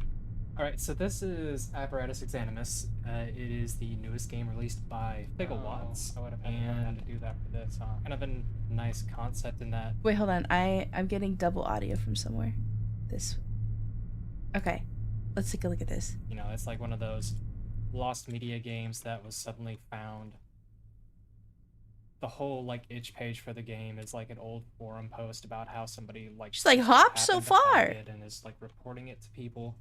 Alright, so this is Apparatus Exanimus. It is the newest game released by Figglewatts. I would have had to learn how to do that for this. Kind of a nice concept in that. Wait, hold on. I'm getting double audio from somewhere. This. Okay. Let's take a look at this. You know, it's like one of those lost media games that was suddenly found. The whole like itch page for the game is like an old forum post about how somebody like She's like, hop so happened to find far. it and is like reporting it to people.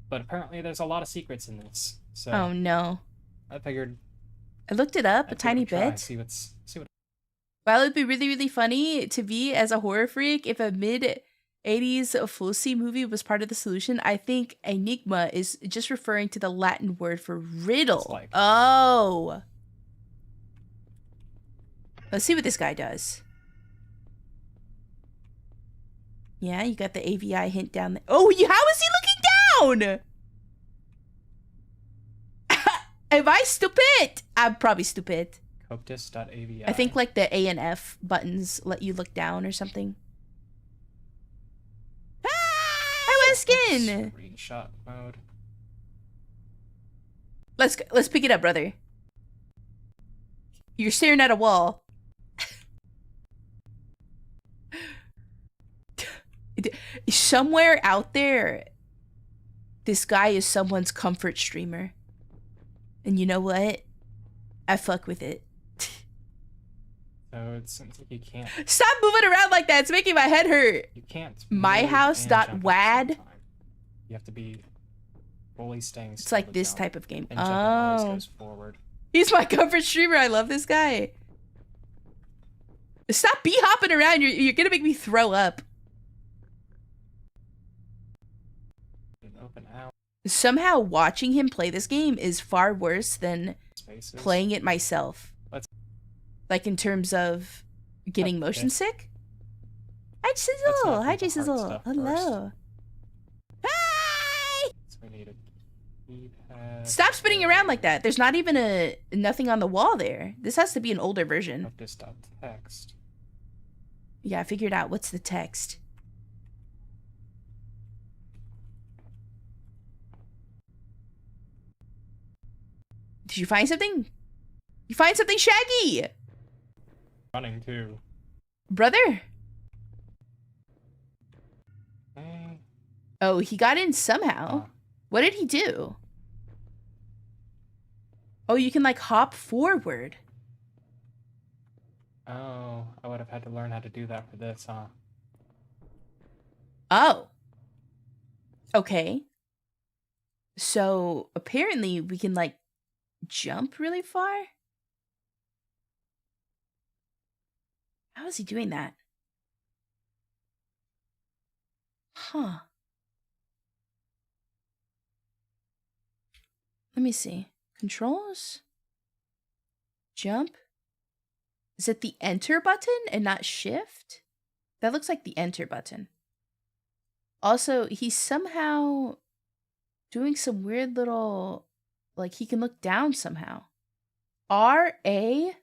But apparently there's a lot of secrets in this. So Oh no. I figured I looked it up I'd a tiny give it try, bit. see what. While it'd be really, really funny to be as a horror freak if a mid-80s Fosse movie was part of the solution, I think enigma is just referring to the Latin word for riddle. Like. Oh. Let's see what this guy does. Yeah, you got the AVI hint down there. Oh, how is he looking down? Am I stupid? I'm probably stupid. Coptis.avi. I think like the A and F buttons let you look down or something. Hi, Weskin! Screenshot mode. Let's pick it up, brother. You're staring at a wall. Somewhere out there, this guy is someone's comfort streamer. And you know what? I fuck with it. So it seems like you can't. Stop moving around like that. It's making my head hurt. You can't. myhouse.wad. You have to be fully staying. It's like this type of game. And jumping always goes forward. He's my comfort streamer. I love this guy. Stop hopping around. You're gonna make me throw up. Open out. Somehow watching him play this game is far worse than Spaces. playing it myself. Like in terms of getting motion sick. Hi Sizzle. Hi J Sizzle. Hello. Hi. So we need a keypad. Stop spinning around like that. There's not even nothing on the wall there. This has to be an older version. Coptis.text. Yeah, I figured out what's the text. Did you find something? You find something, Shaggy? Running too. Brother? Okay. Oh, he got in somehow. What did he do? Oh, you can like hop forward. Oh, I would have had to learn how to do that for this, huh? Oh. Okay. So apparently we can like jump really far? How is he doing that? Huh. Let me see. Controls? Jump? Is it the enter button and not shift? That looks like the enter button. Also, he's somehow doing some weird little, like he can look down somehow. RAFD.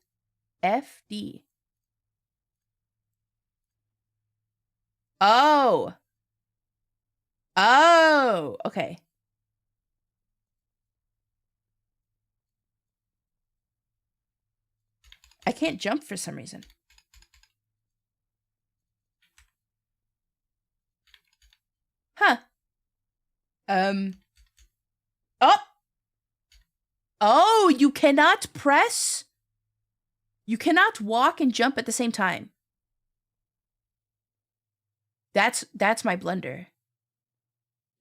Oh. Oh, okay. I can't jump for some reason. Huh. Oh. Oh, you cannot press? You cannot walk and jump at the same time. That's my blunder.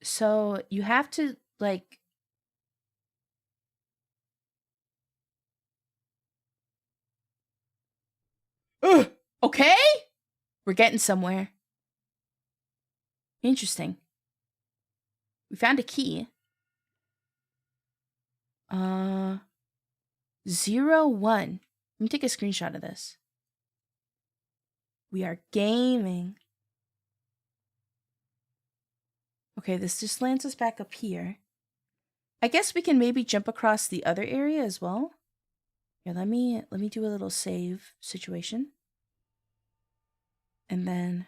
So you have to, like... Ugh, okay? We're getting somewhere. Interesting. We found a key. 01. Let me take a screenshot of this. We are gaming. Okay, this just lands us back up here. I guess we can maybe jump across the other area as well. Here, let me do a little save situation. And then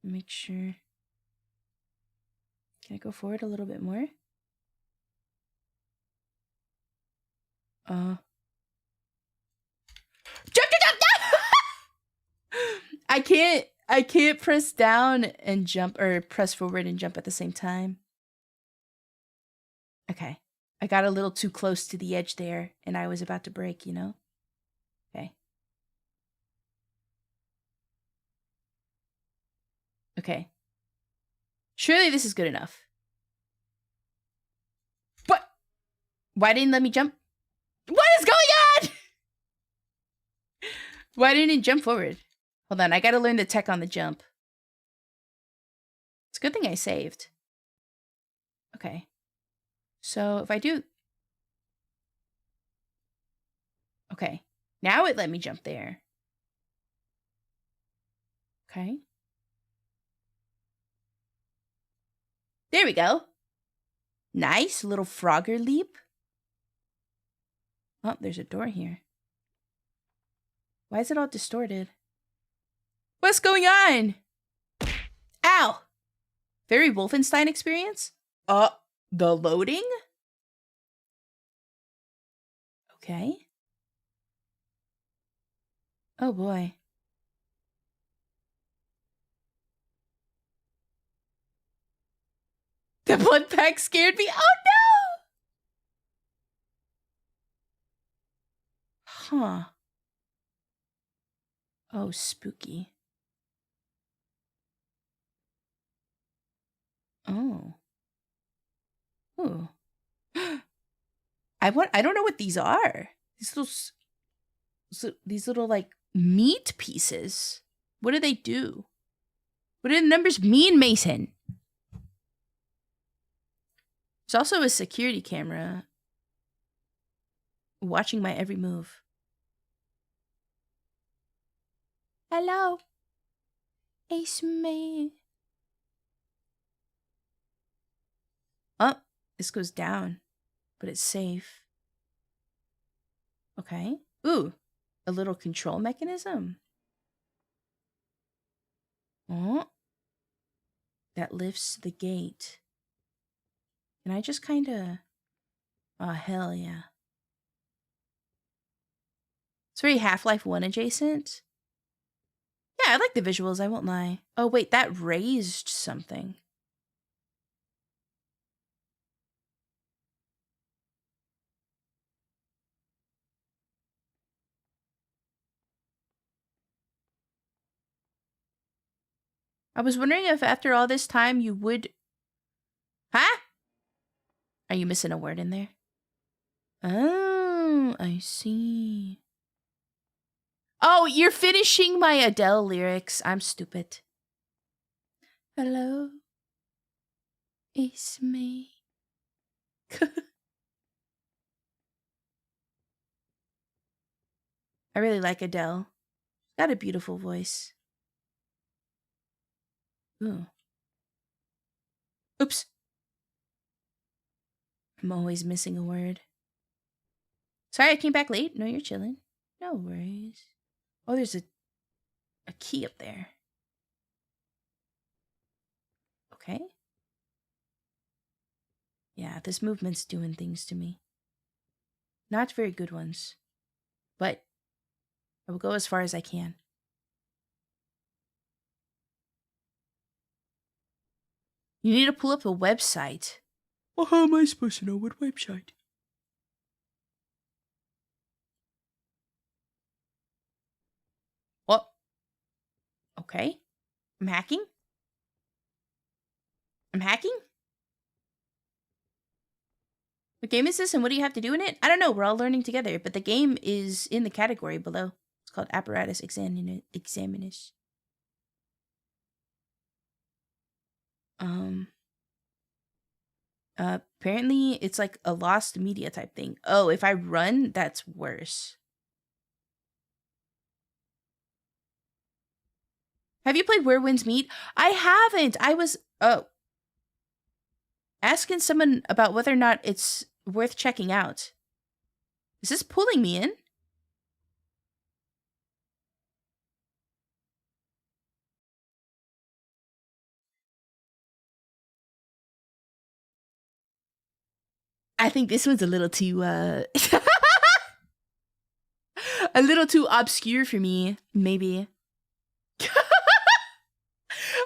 make sure. Can I go forward a little bit more? Jump! I can't press down and jump, or press forward and jump at the same time. Okay. I got a little too close to the edge there, and I was about to break, you know? Okay. Okay. Surely this is good enough. What? Why didn't it let me jump? What is going on? Why didn't it jump forward? Hold on, I gotta learn the tech on the jump. It's a good thing I saved. Okay. So if I do... Okay. Now it let me jump there. Okay. There we go. Nice little Frogger leap. Oh, there's a door here. Why is it all distorted? What's going on? Ow! Very Wolfenstein experience? The loading? Okay. Oh boy. The blood pack scared me. Oh no! Huh. Oh, spooky. Oh. Ooh. I don't know what these are. These little like meat pieces. What do they do? What do the numbers mean, Mason? There's also a security camera watching my every move. Hello. It's me. Oh, this goes down, but it's safe. Okay. Ooh, a little control mechanism. Oh, that lifts the gate. Can I just kind of... Oh, hell yeah. It's very Half-Life 1 adjacent. Yeah, I like the visuals, I won't lie. Oh, wait, that raised something. I was wondering if after all this time you would... Huh? Are you missing a word in there? Oh, I see. Oh, you're finishing my Adele lyrics. I'm stupid. Hello. It's me. I really like Adele. Got a beautiful voice. Ooh. Oops. I'm always missing a word. Sorry I came back late. No, you're chilling. No worries. Oh, there's a key up there. Okay. Yeah, this movement's doing things to me. Not very good ones. But I will go as far as I can. You need to pull up a website. Well, how am I supposed to know what website? What? Okay. I'm hacking? I'm hacking? What game is this and what do you have to do in it? I don't know. We're all learning together, but the game is in the category below. It's called Apparatus Examinus. Apparently it's like a lost media type thing. Oh, if I run, that's worse. Have you played Where Winds Meet? I haven't. I was asking someone about whether or not it's worth checking out. Is this pulling me in? I think this one's a little too a little too obscure for me, maybe.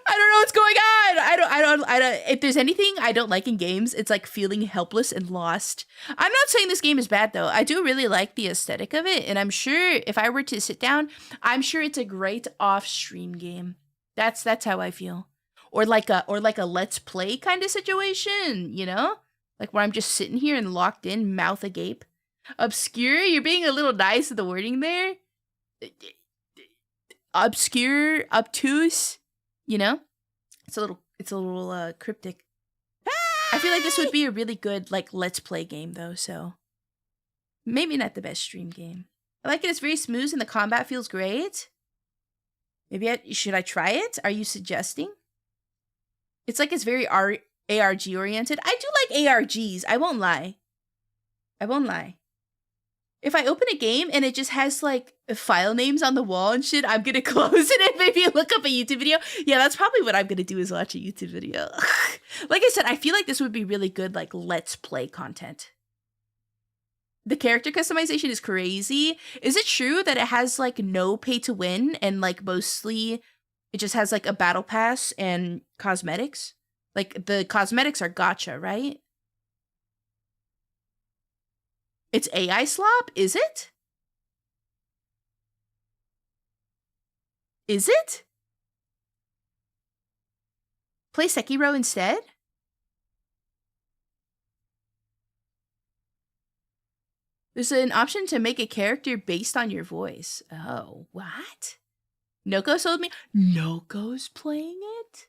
I don't know what's going on. I don't. If there's anything I don't like in games, it's like feeling helpless and lost. I'm not saying this game is bad though. I do really like the aesthetic of it, and I'm sure if I were to sit down, I'm sure it's a great off-stream game. That's how I feel. Or like a let's play kind of situation, you know? Like where I'm just sitting here and locked in, mouth agape. Obscure? You're being a little nice with the wording there. Obscure, obtuse, you know? It's a little cryptic. I feel like this would be a really good like let's play game though, so maybe not the best stream game. I like it. It's very smooth and the combat feels great. Maybe should I try it? Are you suggesting? It's like it's very ARG oriented. I do like ARGs. I won't lie. If I open a game and it just has like file names on the wall and shit, I'm gonna close it and maybe look up a YouTube video. Yeah, that's probably what I'm gonna do is watch a YouTube video. Like I said, I feel like this would be really good like let's play content. The character customization is crazy. Is it true that it has like no pay to win and like mostly it just has like a battle pass and cosmetics? Like the cosmetics are gacha, right? It's AI slop? Is it? Is it? Play Sekiro instead? There's an option to make a character based on your voice. Oh, what? Noko sold me? Noko's playing it?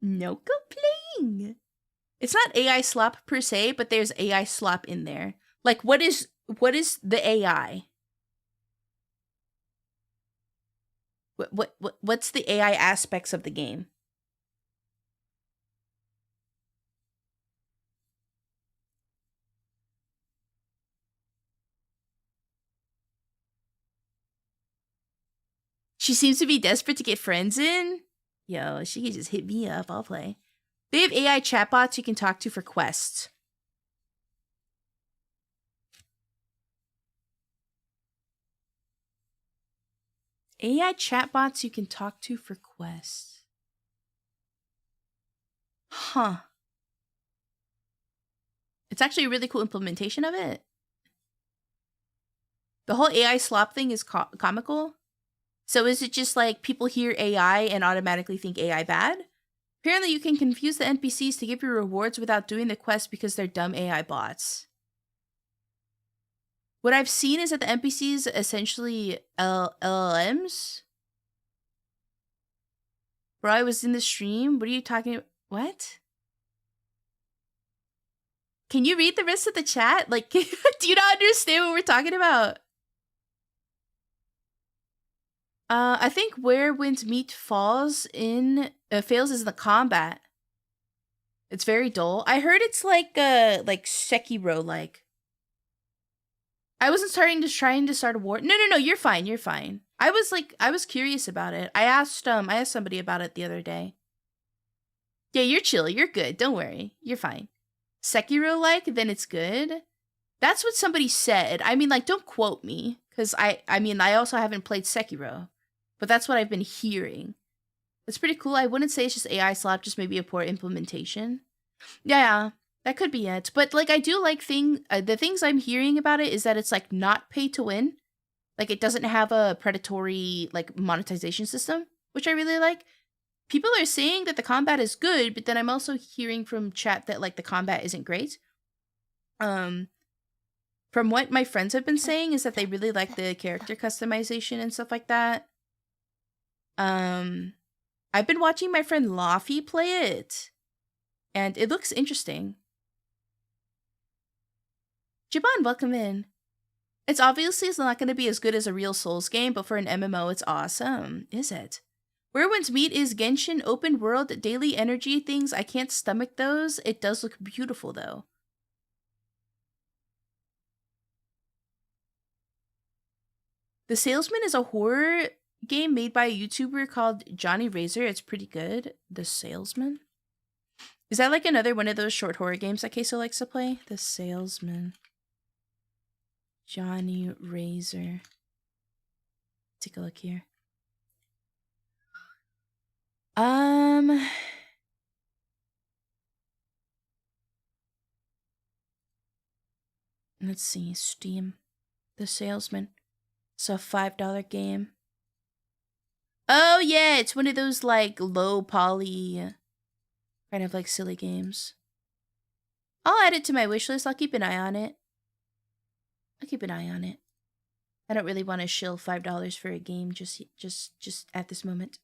Noko playing? It's not AI slop per se, but there's AI slop in there. Like, what is the AI? What's the AI aspects of the game? She seems to be desperate to get friends in. Yo, she can just hit me up. I'll play. They have AI chatbots you can talk to for quests. AI chatbots you can talk to for quests. Huh. It's actually a really cool implementation of it. The whole AI slop thing is comical. So is it just like people hear AI and automatically think AI bad? Apparently you can confuse the NPCs to give you rewards without doing the quest because they're dumb AI bots. What I've seen is that the NPCs essentially LLMs. Bro, I was in the stream. What are you talking about? What? Can you read the rest of the chat? Like, do you not understand what we're talking about? I think where Winds Meet fails is in the combat. It's very dull. I heard it's like Sekiro like. I wasn't trying to start a war. No, you're fine. You're fine. I was curious about it. I asked somebody about it the other day. Yeah, you're chill. You're good. Don't worry. You're fine. Sekiro like, then it's good. That's what somebody said. I mean, like, don't quote me, because I also haven't played Sekiro, but that's what I've been hearing. It's pretty cool. I wouldn't say it's just AI slap, just maybe a poor implementation. Yeah, that could be it. But like, I do like the things I'm hearing about it is that it's like not pay to win. Like, it doesn't have a predatory like monetization system, which I really like. People are saying that the combat is good, but then I'm also hearing from chat that like the combat isn't great. From what my friends have been saying is that they really like the character customization and stuff like that. I've been watching my friend Laffy play it, and it looks interesting. Jabon, welcome in. It's not going to be as good as a real Souls game, but for an MMO, it's awesome. Is it? Where Winds Meet is Genshin open world daily energy things. I can't stomach those. It does look beautiful, though. The Salesman is a horror game made by a YouTuber called Johnny Razor. It's pretty good. The Salesman? Is that like another one of those short horror games that Queso likes to play? The Salesman. Johnny Razor. Take a look here. Let's see. Steam. The Salesman. It's a $5 game. Oh yeah, it's one of those like low poly kind of like silly games. I'll add it to my wish list. I'll keep an eye on it. I don't really want to shill $5 for a game just at this moment.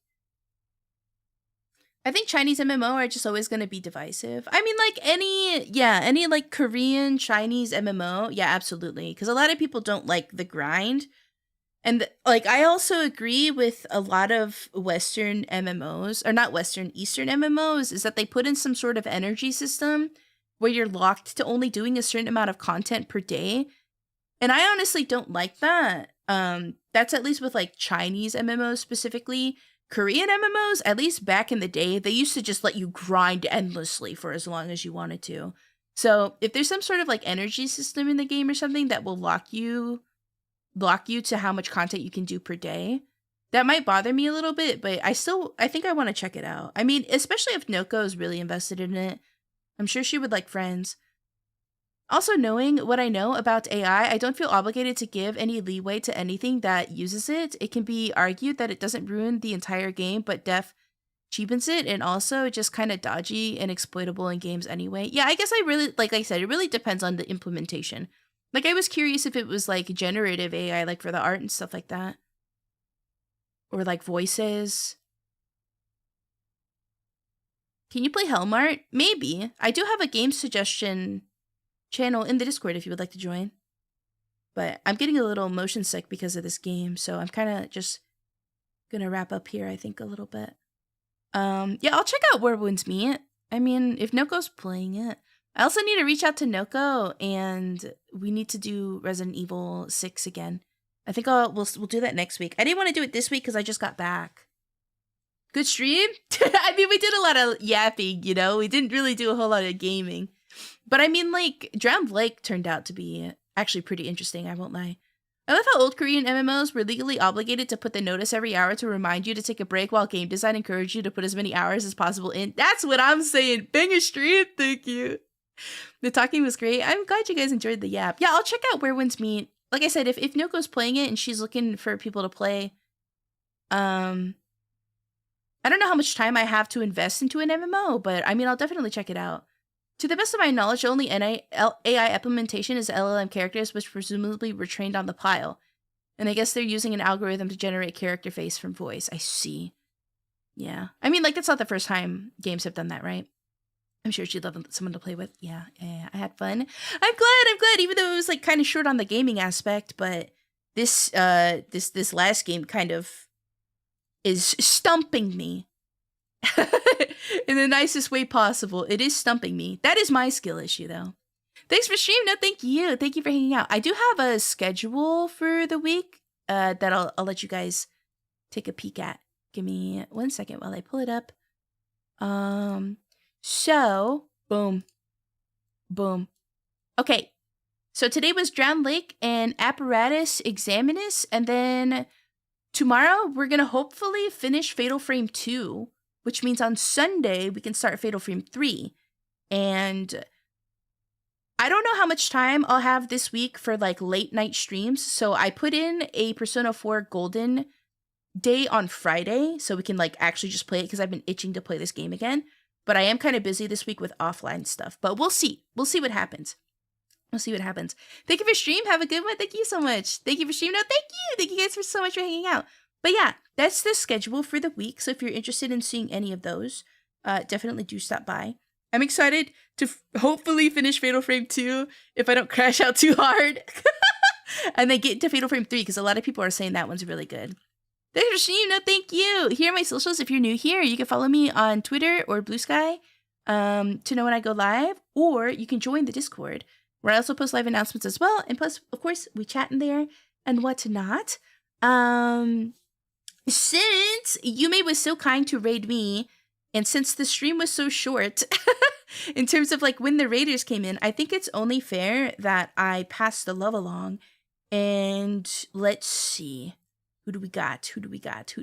I think Chinese MMO are just always going to be divisive. I mean, like any like Korean, Chinese MMO. Yeah, absolutely. Because a lot of people don't like the grind. And like, I also agree with a lot of Western MMOs, or not Western, Eastern MMOs, is that they put in some sort of energy system where you're locked to only doing a certain amount of content per day. And I honestly don't like that. That's at least with like Chinese MMOs specifically. Korean MMOs, at least back in the day, they used to just let you grind endlessly for as long as you wanted to. So if there's some sort of like energy system in the game or something that will lock you to how much content you can do per day, that might bother me a little bit, but I think I want to check it out. I mean, especially if Noko is really invested in it. I'm sure she would like friends. Also, knowing what I know about AI, I don't feel obligated to give any leeway to anything that uses it. It can be argued that it doesn't ruin the entire game, but cheapens it, and also just kind of dodgy and exploitable in games anyway. Yeah, I guess like I said, it really depends on the implementation. Like, I was curious if it was like generative AI, like for the art and stuff like that. Or like voices. Can you play Hellmart? Maybe. I do have a game suggestion channel in the Discord if you would like to join. But I'm getting a little motion sick because of this game, so I'm kind of just gonna wrap up here, I think, a little bit. Yeah, I'll check out Where Winds Meet. I mean, if Noko's playing it. I also need to reach out to Noko, and we need to do Resident Evil 6 again. I think we'll do that next week. I didn't want to do it this week because I just got back. Good stream? I mean, we did a lot of yapping, you know? We didn't really do a whole lot of gaming. But I mean, like, Drowned Lake turned out to be actually pretty interesting, I won't lie. I love how old Korean MMOs were legally obligated to put the notice every hour to remind you to take a break, while game design encouraged you to put as many hours as possible in. That's what I'm saying. Banger stream, thank you. The talking was great. I'm glad you guys enjoyed the yap. Yeah, I'll check out Where Winds Meet. Like I said, if Noko's playing it and she's looking for people to play, I don't know how much time I have to invest into an MMO, but I mean, I'll definitely check it out. To the best of my knowledge, the only AI implementation is LLM characters, which presumably were trained on the pile. And I guess they're using an algorithm to generate character face from voice. I see. Yeah. I mean, like, that's not the first time games have done that, right? I'm sure she'd love someone to play with. Yeah, I had fun. I'm glad, even though it was like kind of short on the gaming aspect, but this last game kind of is stumping me in the nicest way possible. It is stumping me. That is my skill issue, though. Thanks for streaming. No, thank you. Thank you for hanging out. I do have a schedule for the week that I'll let you guys take a peek at. Give me 1 second while I pull it up. So, boom. Okay, so today was Drowned Lake and Apparatus Examinus, and then tomorrow we're gonna hopefully finish Fatal Frame 2, which means on Sunday we can start Fatal Frame 3. And I don't know how much time I'll have this week for like late night streams, so I put in a Persona 4 Golden day on Friday so we can like actually just play it because I've been itching to play this game again. But I am kind of busy this week with offline stuff. But we'll see. We'll see what happens. Thank you for stream. Have a good one. Thank you so much. Thank you for stream. No, thank you. Thank you guys for so much for hanging out. But yeah, that's the schedule for the week. So if you're interested in seeing any of those, definitely do stop by. I'm excited to hopefully finish Fatal Frame 2 if I don't crash out too hard. And then get into Fatal Frame 3 because a lot of people are saying that one's really good. Thanks for streaming. No, thank you. Here are my socials. If you're new here, you can follow me on Twitter or Blue Sky to know when I go live, or you can join the Discord where I also post live announcements as well. And plus, of course, we chat in there and whatnot. Since Yume was so kind to raid me, and since the stream was so short in terms of like when the raiders came in, I think it's only fair that I pass the love along. And let's see. Who do we got? We got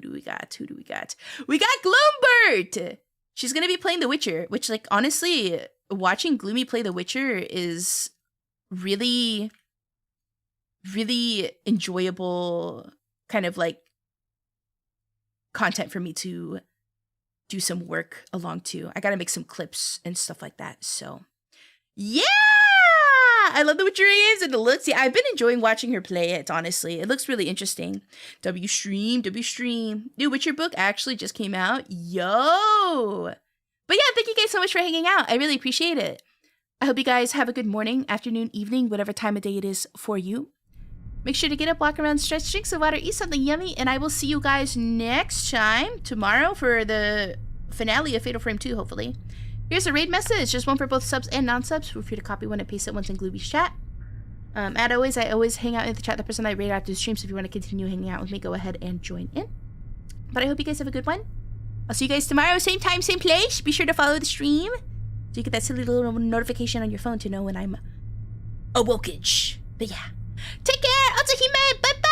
Gloombert! She's gonna be playing The Witcher, which, like, honestly, watching Gloomy play The Witcher is really, really enjoyable kind of, like, content for me to do some work along to. I gotta make some clips and stuff like that, so. Yeah! I love The Witcher games and the looks. Yeah, I've been enjoying watching her play it, honestly. It looks really interesting. W stream. New Witcher book actually just came out. Yo! But yeah, thank you guys so much for hanging out. I really appreciate it. I hope you guys have a good morning, afternoon, evening, whatever time of day it is for you. Make sure to get up, walk around, stretch, drink some water, eat something yummy, and I will see you guys next time, tomorrow, for the finale of Fatal Frame 2, hopefully. Here's a raid message, just one for both subs and non-subs. Feel free to copy one and paste it once in Glooby's chat. As always, I always hang out in the chat, the person I raid after the stream, so if you want to continue hanging out with me, go ahead and join in. But I hope you guys have a good one. I'll see you guys tomorrow, same time, same place. Be sure to follow the stream, so you get that silly little notification on your phone to know when I'm awoken. But yeah, take care, Heme, bye-bye!